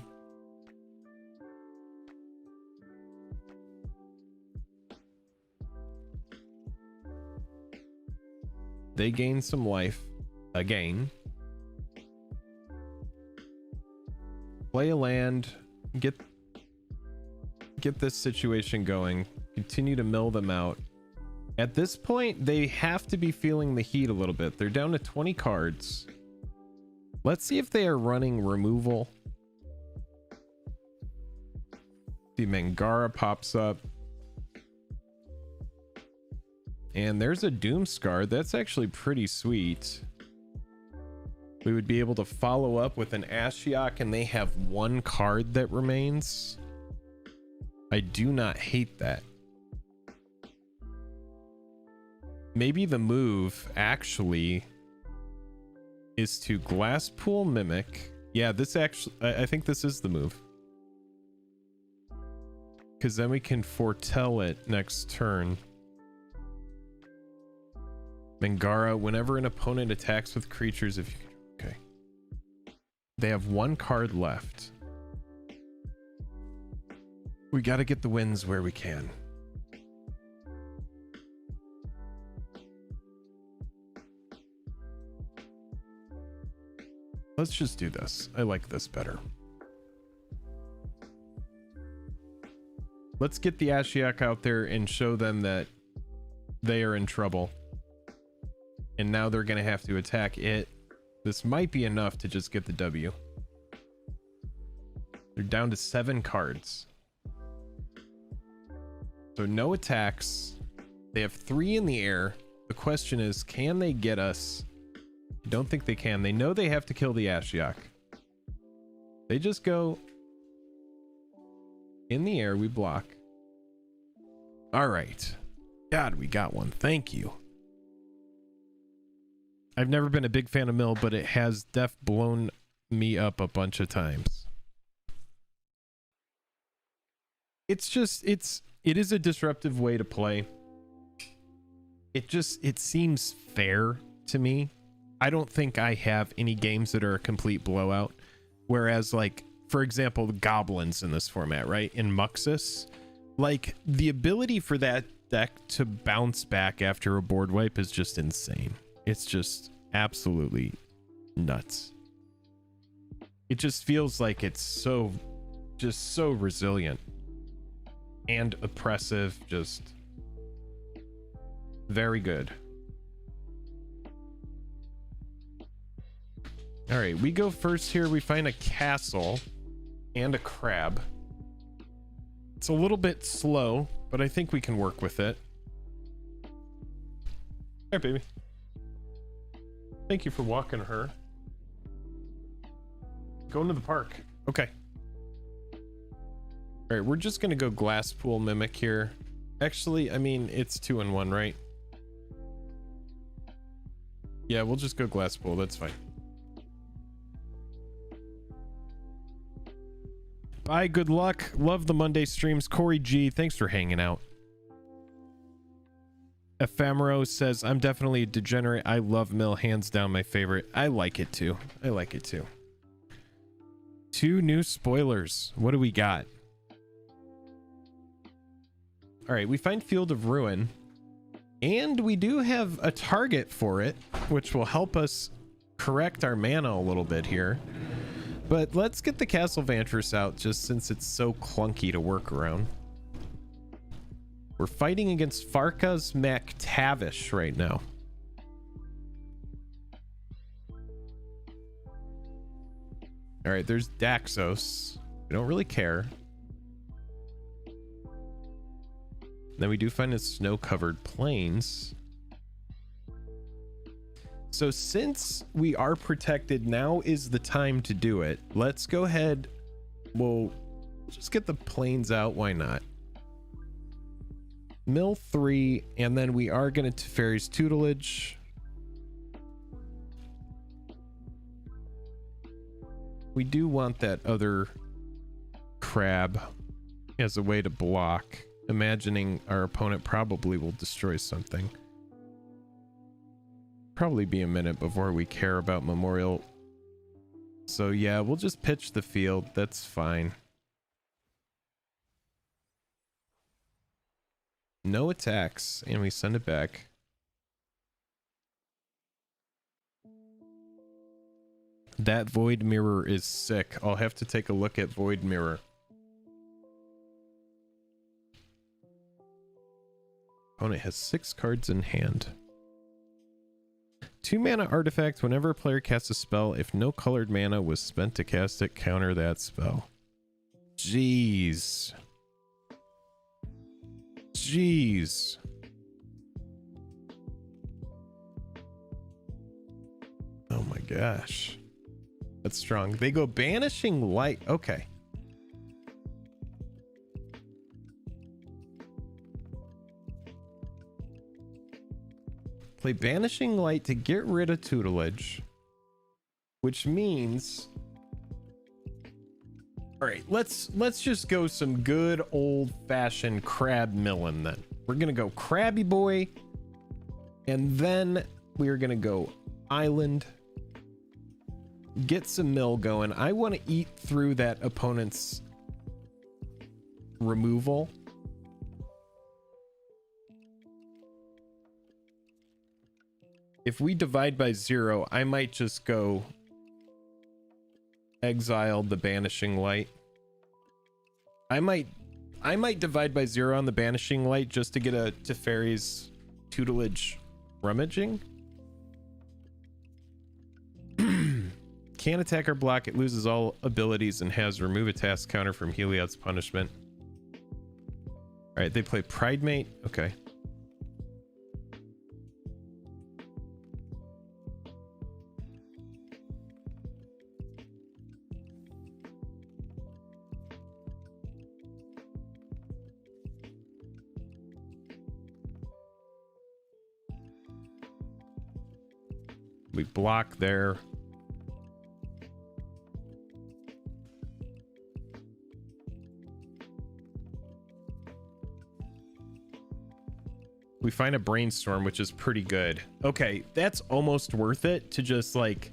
They gain some life again. Play a land, get this situation going, continue to mill them out. At this point, they have to be feeling the heat a little bit. They're down to 20 cards. Let's see if they are running removal. The Mangara pops up. And there's a Doomscar. That's actually pretty sweet. We would be able to follow up with an Ashiok, and they have 1 card that remains. I do not hate that. Maybe the move actually is to Glasspool Mimic. Yeah, this actually, I think this is the move. Because then we can foretell it next turn. Mangara, whenever an opponent attacks with creatures, if you... Okay. They have one card left. We got to get the wins where we can. Let's just do this. I like this better. Let's get the Ashiok out there and show them that they are in trouble. And now they're going to have to attack it. This might be enough to just get the W. They're down to 7 cards. So no attacks. They have 3 in the air. The question is, can they get us? I don't think they can. They know they have to kill the Ashiok. They just go in the air. We block. All right. God, we got one. Thank you. I've never been a big fan of Mill, but it has blown me up a bunch of times. It's just, it is a disruptive way to play. It seems fair to me. I don't think I have any games that are a complete blowout. Whereas, like, for example, the Goblins in this format, right? In Muxus, like, the ability for that deck to bounce back after a board wipe is just insane. It's just absolutely nuts. It just feels like it's so resilient and oppressive. Just very good. All right, we go first here. We find a castle and a crab. It's a little bit slow, but I think we can work with it. All right, baby. Thank you for walking her. Going to the park. Okay. All right, we're just going to go Glasspool Mimic here. Actually, I mean, it's 2 in 1, right? Yeah, we'll just go Glasspool. That's fine. Bye, good luck. Love the Monday streams. Corey G, thanks for hanging out. Ephemero says, I'm definitely a degenerate. I love Mill, hands down my favorite. I like it too. I like it too. 2 new spoilers. What do we got? All right, we find Field of Ruin. And we do have a target for it, which will help us correct our mana a little bit here. But let's get the Castle Vantress out, just since it's so clunky to work around. We're fighting against Farkas MacTavish right now. All right, there's Daxos. We don't really care. Then we do find a snow-covered plains. So since we are protected, now is the time to do it. Let's go ahead. We'll just get the plains out. Why not? Mill 3, and then we are going to Teferi's Tutelage. We do want that other crab as a way to block, imagining our opponent probably will destroy something. Probably be a minute before we care about Memorial. So yeah, we'll just pitch the field. That's fine. No attacks, and we send it back. That Void Mirror is sick. I'll have to take a look at Void Mirror. Opponent has 6 cards in hand. 2 mana artifact. Whenever a player casts a spell, if no colored mana was spent to cast it, counter that spell. Jeez. Jeez. Oh my gosh. That's strong. They go Banishing Light. Okay. Play Banishing Light to get rid of Tutelage. which means, all right, let's just go some good old-fashioned crab milling then. We're gonna go Crabby Boy, and then we're gonna go Island, get some mill going. I want to eat through that opponent's removal. If we divide by 0, I might just go exile the Banishing Light. I might divide by 0 on the Banishing Light just to get a Teferi's tutelage rummaging. Can't attack or block. It loses all abilities and has remove a task counter from Heliod's punishment. All right, they play Pridemate. Okay. We block there. We find a Brainstorm, which is pretty good. Okay, that's almost worth it to just like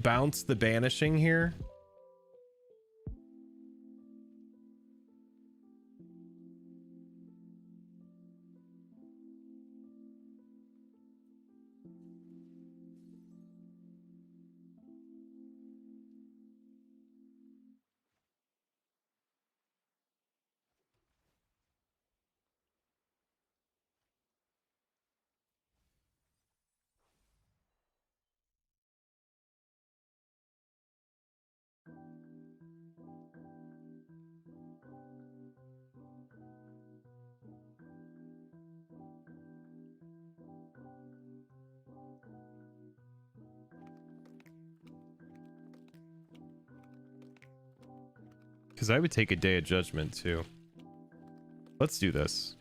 bounce the Banishing here. Because I would take a Day of Judgment too. Let's do this.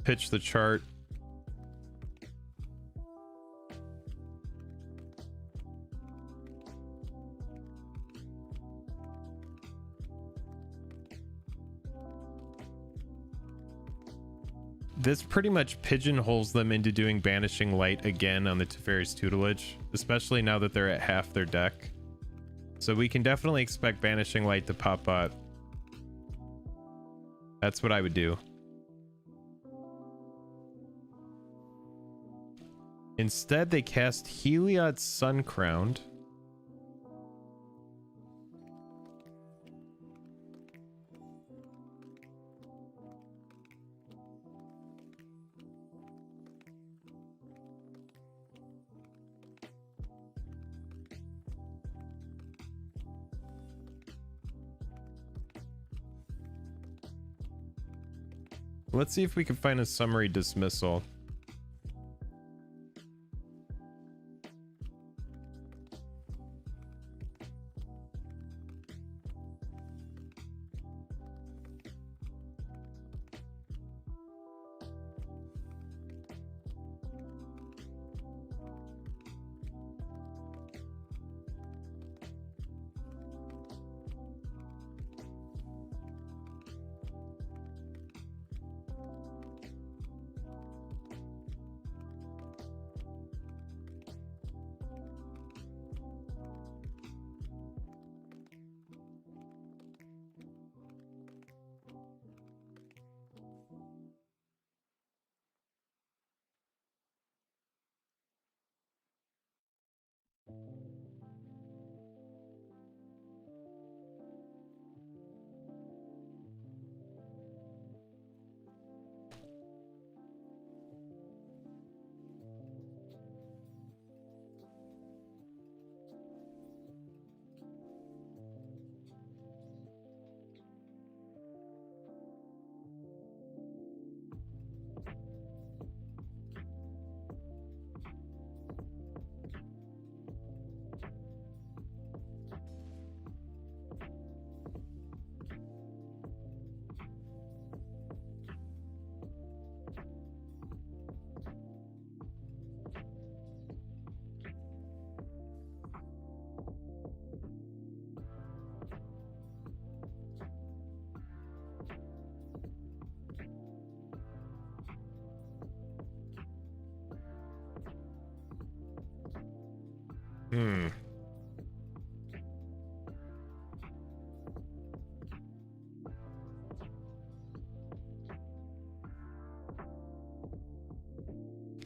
Pitch the chart. This pretty much pigeonholes them into doing Banishing Light again on the Teferi's tutelage, especially now that they're at half their deck. So we can definitely expect Banishing Light to pop up. That's what I would do. Instead, they cast Heliod's Suncrowned. Let's see if we can find a summary dismissal.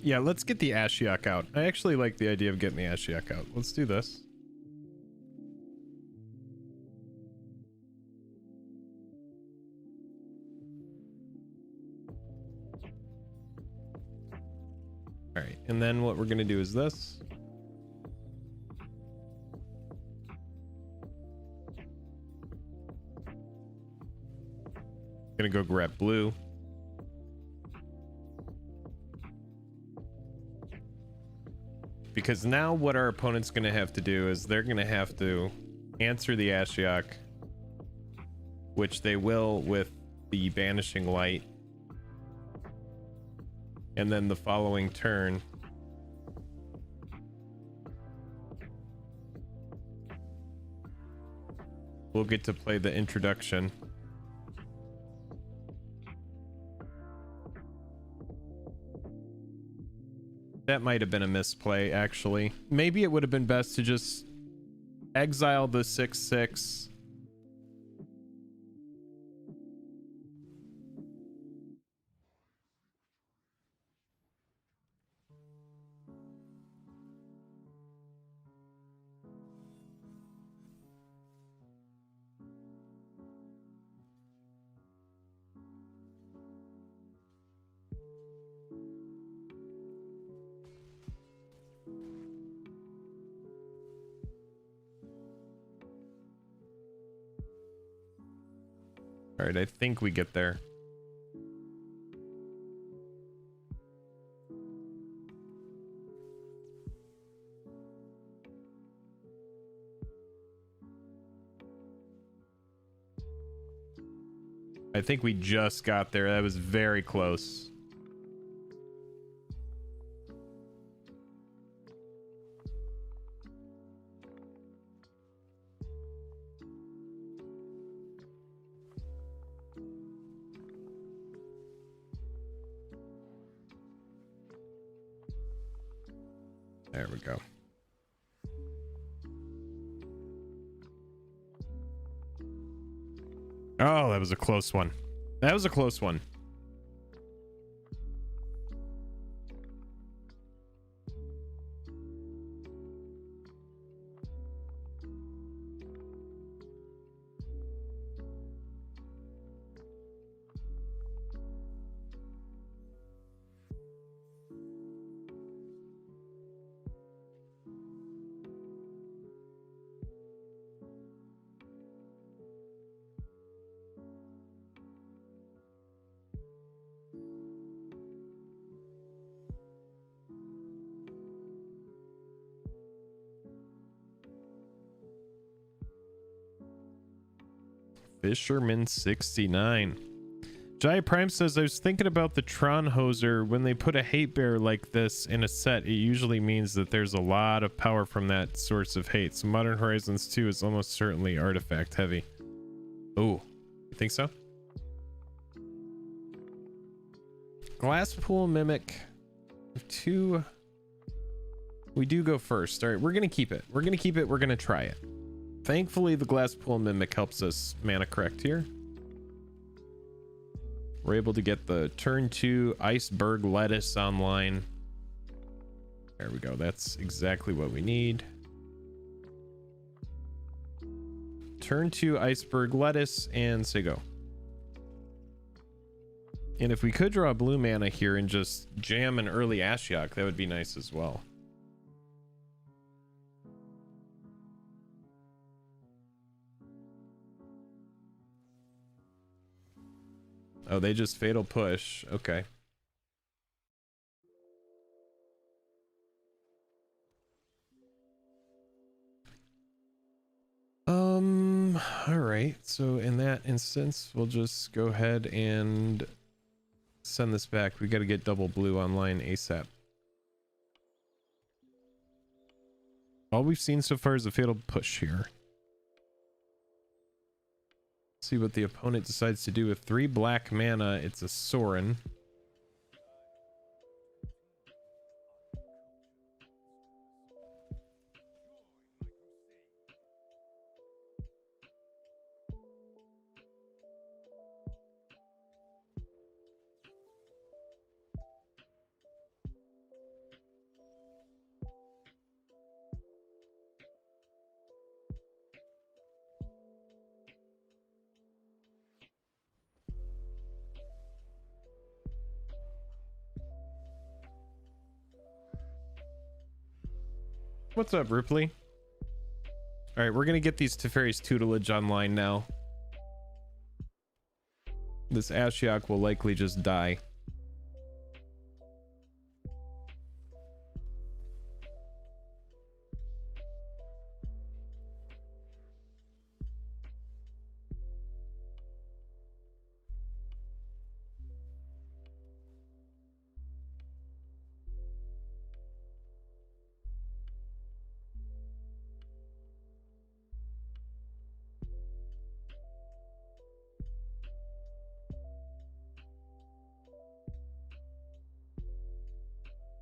Yeah, let's get the Ashiok out. I actually like the idea of getting the Ashiok out. Let's do this. All right, and then what we're gonna do is this. Gonna go grab blue. Because now what our opponent's gonna have to do is they're gonna have to answer the Ashiok, which they will with the Banishing Light. And then the following turn, we'll get to play the introduction. That might have been a misplay, actually. Maybe it would have been best to just exile the 6/6. All right, I think we get there. I think we just got there. That was very close. There we go. Oh, that was a close one. That was a close one. Fisherman 69. Jai Prime says, I was thinking about the Tron Hoser. When they put a hate bear like this in a set, it usually means that there's a lot of power from that source of hate. So Modern Horizons 2 is almost certainly artifact heavy. Oh, you think so? Glasspool Mimic 2. We do go first. All right, we're gonna keep it. We're gonna keep it. We're gonna try it. Thankfully, the Glasspool Mimic helps us mana correct here. We're able to get the turn 2 Iceberg Lettuce online. There we go. That's exactly what we need. Turn 2 Iceberg Lettuce and say go. And if we could draw blue mana here and just jam an early Ashiok, that would be nice as well. Oh, they just fatal push. Okay. All right. So in that instance, we'll just go ahead and send this back. We got to get double blue online ASAP. All we've seen so far is a fatal push here. See what the opponent decides to do with 3 black mana. It's a Sorin. What's up, Ripley? All right, we're gonna get these Teferi's tutelage online now. This Ashiok will likely just die.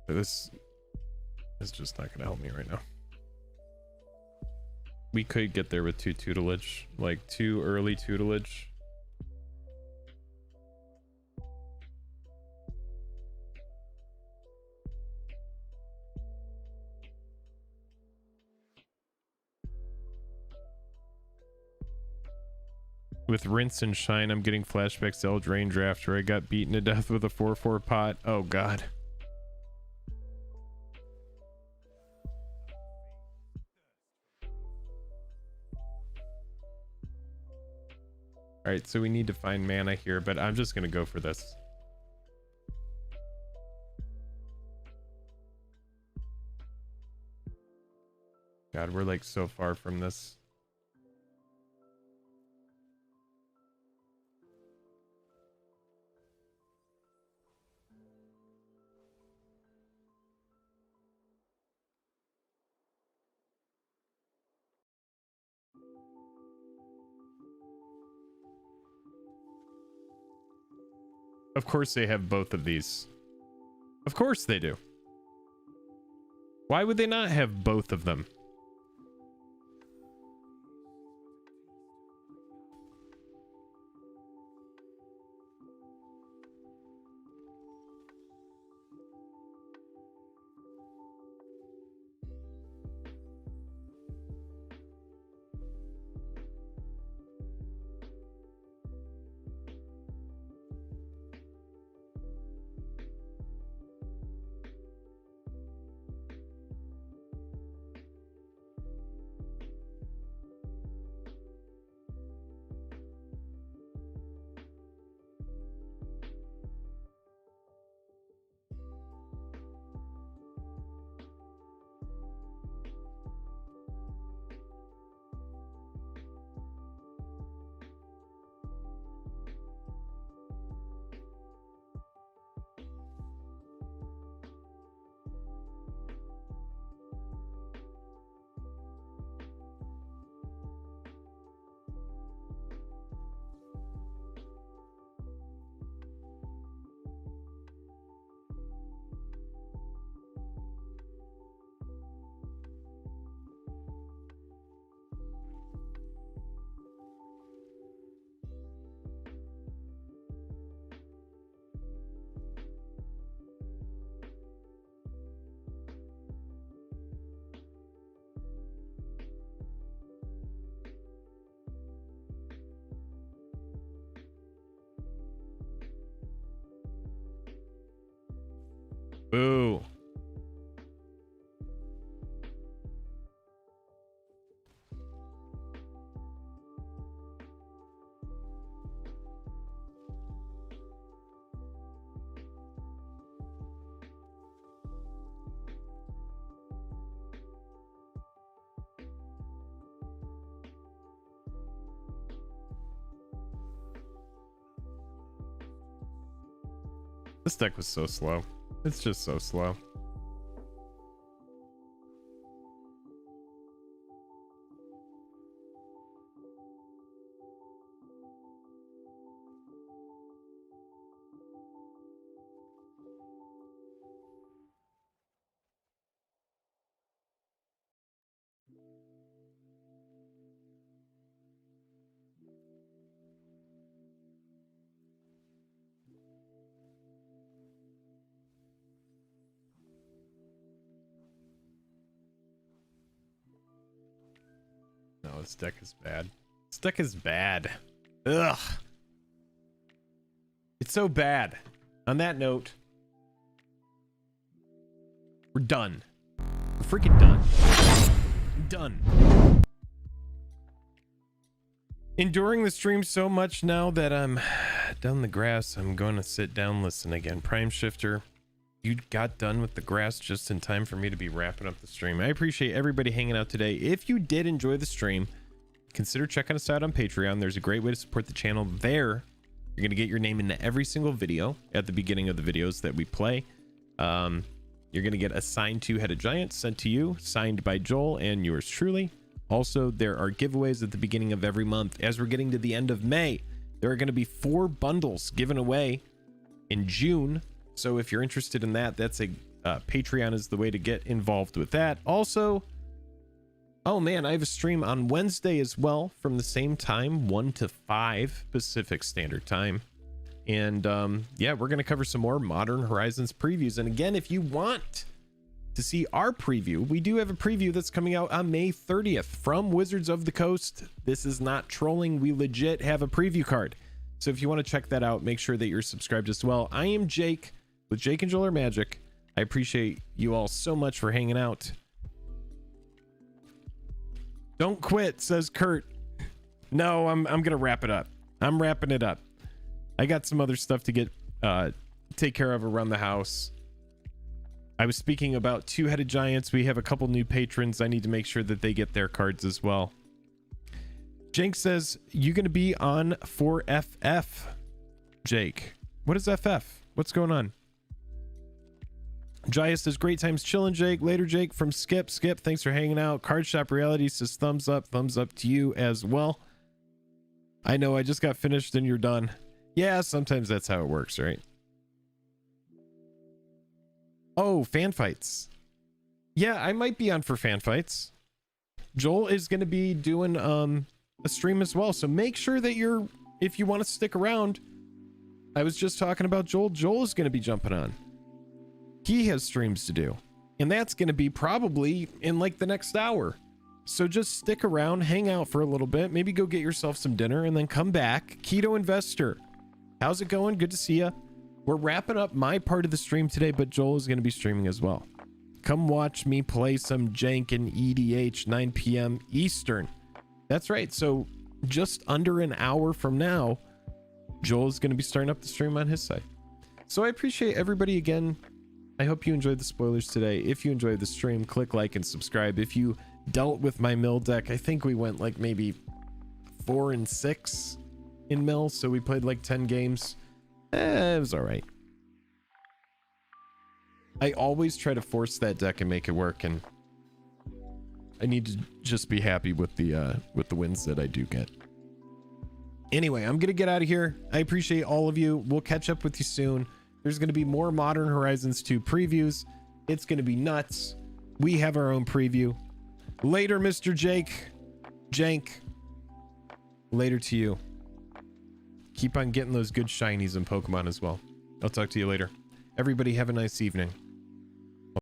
This is just not gonna help me right now. We could get there with 2 tutelage, like 2 early tutelage. With Rinse and Shine, I'm getting flashbacks to Eldraine Draft where I got beaten to death with a 4/4 pot. Oh god. All right, so we need to find mana here, but I'm just gonna go for this. God, we're like so far from this. Of course they have both of these. Of course they do. Why would they not have both of them? Boo. This deck was so slow. It's just so slow. No, this deck is bad. This deck is bad. Ugh. It's so bad. On that note, we're done. We're freaking done. Done. Enduring the stream so much now that I'm done the grass. I'm going to sit down, listen again. Prime Shifter, you got done with the grass just in time for me to be wrapping up the stream. I appreciate everybody hanging out today. If you did enjoy the stream, consider checking us out on Patreon. There's a great way to support the channel there. You're going to get your name into every single video at the beginning of the videos that we play. You're going to get a signed two-headed giant sent to you, signed by Joel and yours truly. Also, there are giveaways at the beginning of every month. As we're getting to the end of May, there are going to be 4 bundles given away in June. So if you're interested in that, that's Patreon is the way to get involved with that. Also, oh man, I have a stream on Wednesday as well from the same time, 1 to 5 Pacific Standard Time. And yeah, we're going to cover some more Modern Horizons previews. And again, if you want to see our preview, we do have a preview that's coming out on May 30th from Wizards of the Coast. This is not trolling. We legit have a preview card. So if you want to check that out, make sure that you're subscribed as well. I am Jake with Jake and Joel Are Magic. I appreciate you all so much for hanging out. Don't quit, says Kurt. No, I'm gonna wrap it up. I'm wrapping it up. I got some other stuff to get take care of around the house. I was speaking about two-headed giants. We have a couple new patrons. I need to make sure that they get their cards as well. Jake says, you gonna be on for FF? Jake, what is FF? What's going on? Jaya says, great times chilling, Jake. Later, Jake from Skip. Skip, thanks for hanging out. Card Shop Reality says, thumbs up to you as well. I know, I just got finished and you're done. Yeah, sometimes that's how it works, right? Oh, fan fights. Yeah, I might be on for fan fights. Joel is going to be doing a stream as well, so make sure that if you want to stick around. I was just talking about Joel. Joel is going to be jumping on. He has streams to do, and that's going to be probably in like the next hour. So just stick around, hang out for a little bit, maybe go get yourself some dinner and then come back. Keto Investor, how's it going? Good to see you. We're wrapping up my part of the stream today, but Joel is going to be streaming as well. Come watch me play some jank in EDH, 9 p.m. Eastern. That's right. So just under an hour from now, Joel is going to be starting up the stream on his side. So I appreciate everybody again. I hope you enjoyed the spoilers today. If you enjoyed the stream, click like and subscribe. If you dealt with my mill deck, I think we went like maybe 4 and 6 in mill. So we played like 10 games. It was all right. I always try to force that deck and make it work, and I need to just be happy with the wins that I do get. Anyway, I'm gonna get out of here. I appreciate all of you. We'll catch up with you soon. There's gonna be more Modern Horizons 2 previews. It's gonna be nuts. We have our own preview. Later, Mr. Jake. Jank. Later to you. Keep on getting those good shinies in Pokemon as well. I'll talk to you later. Everybody have a nice evening.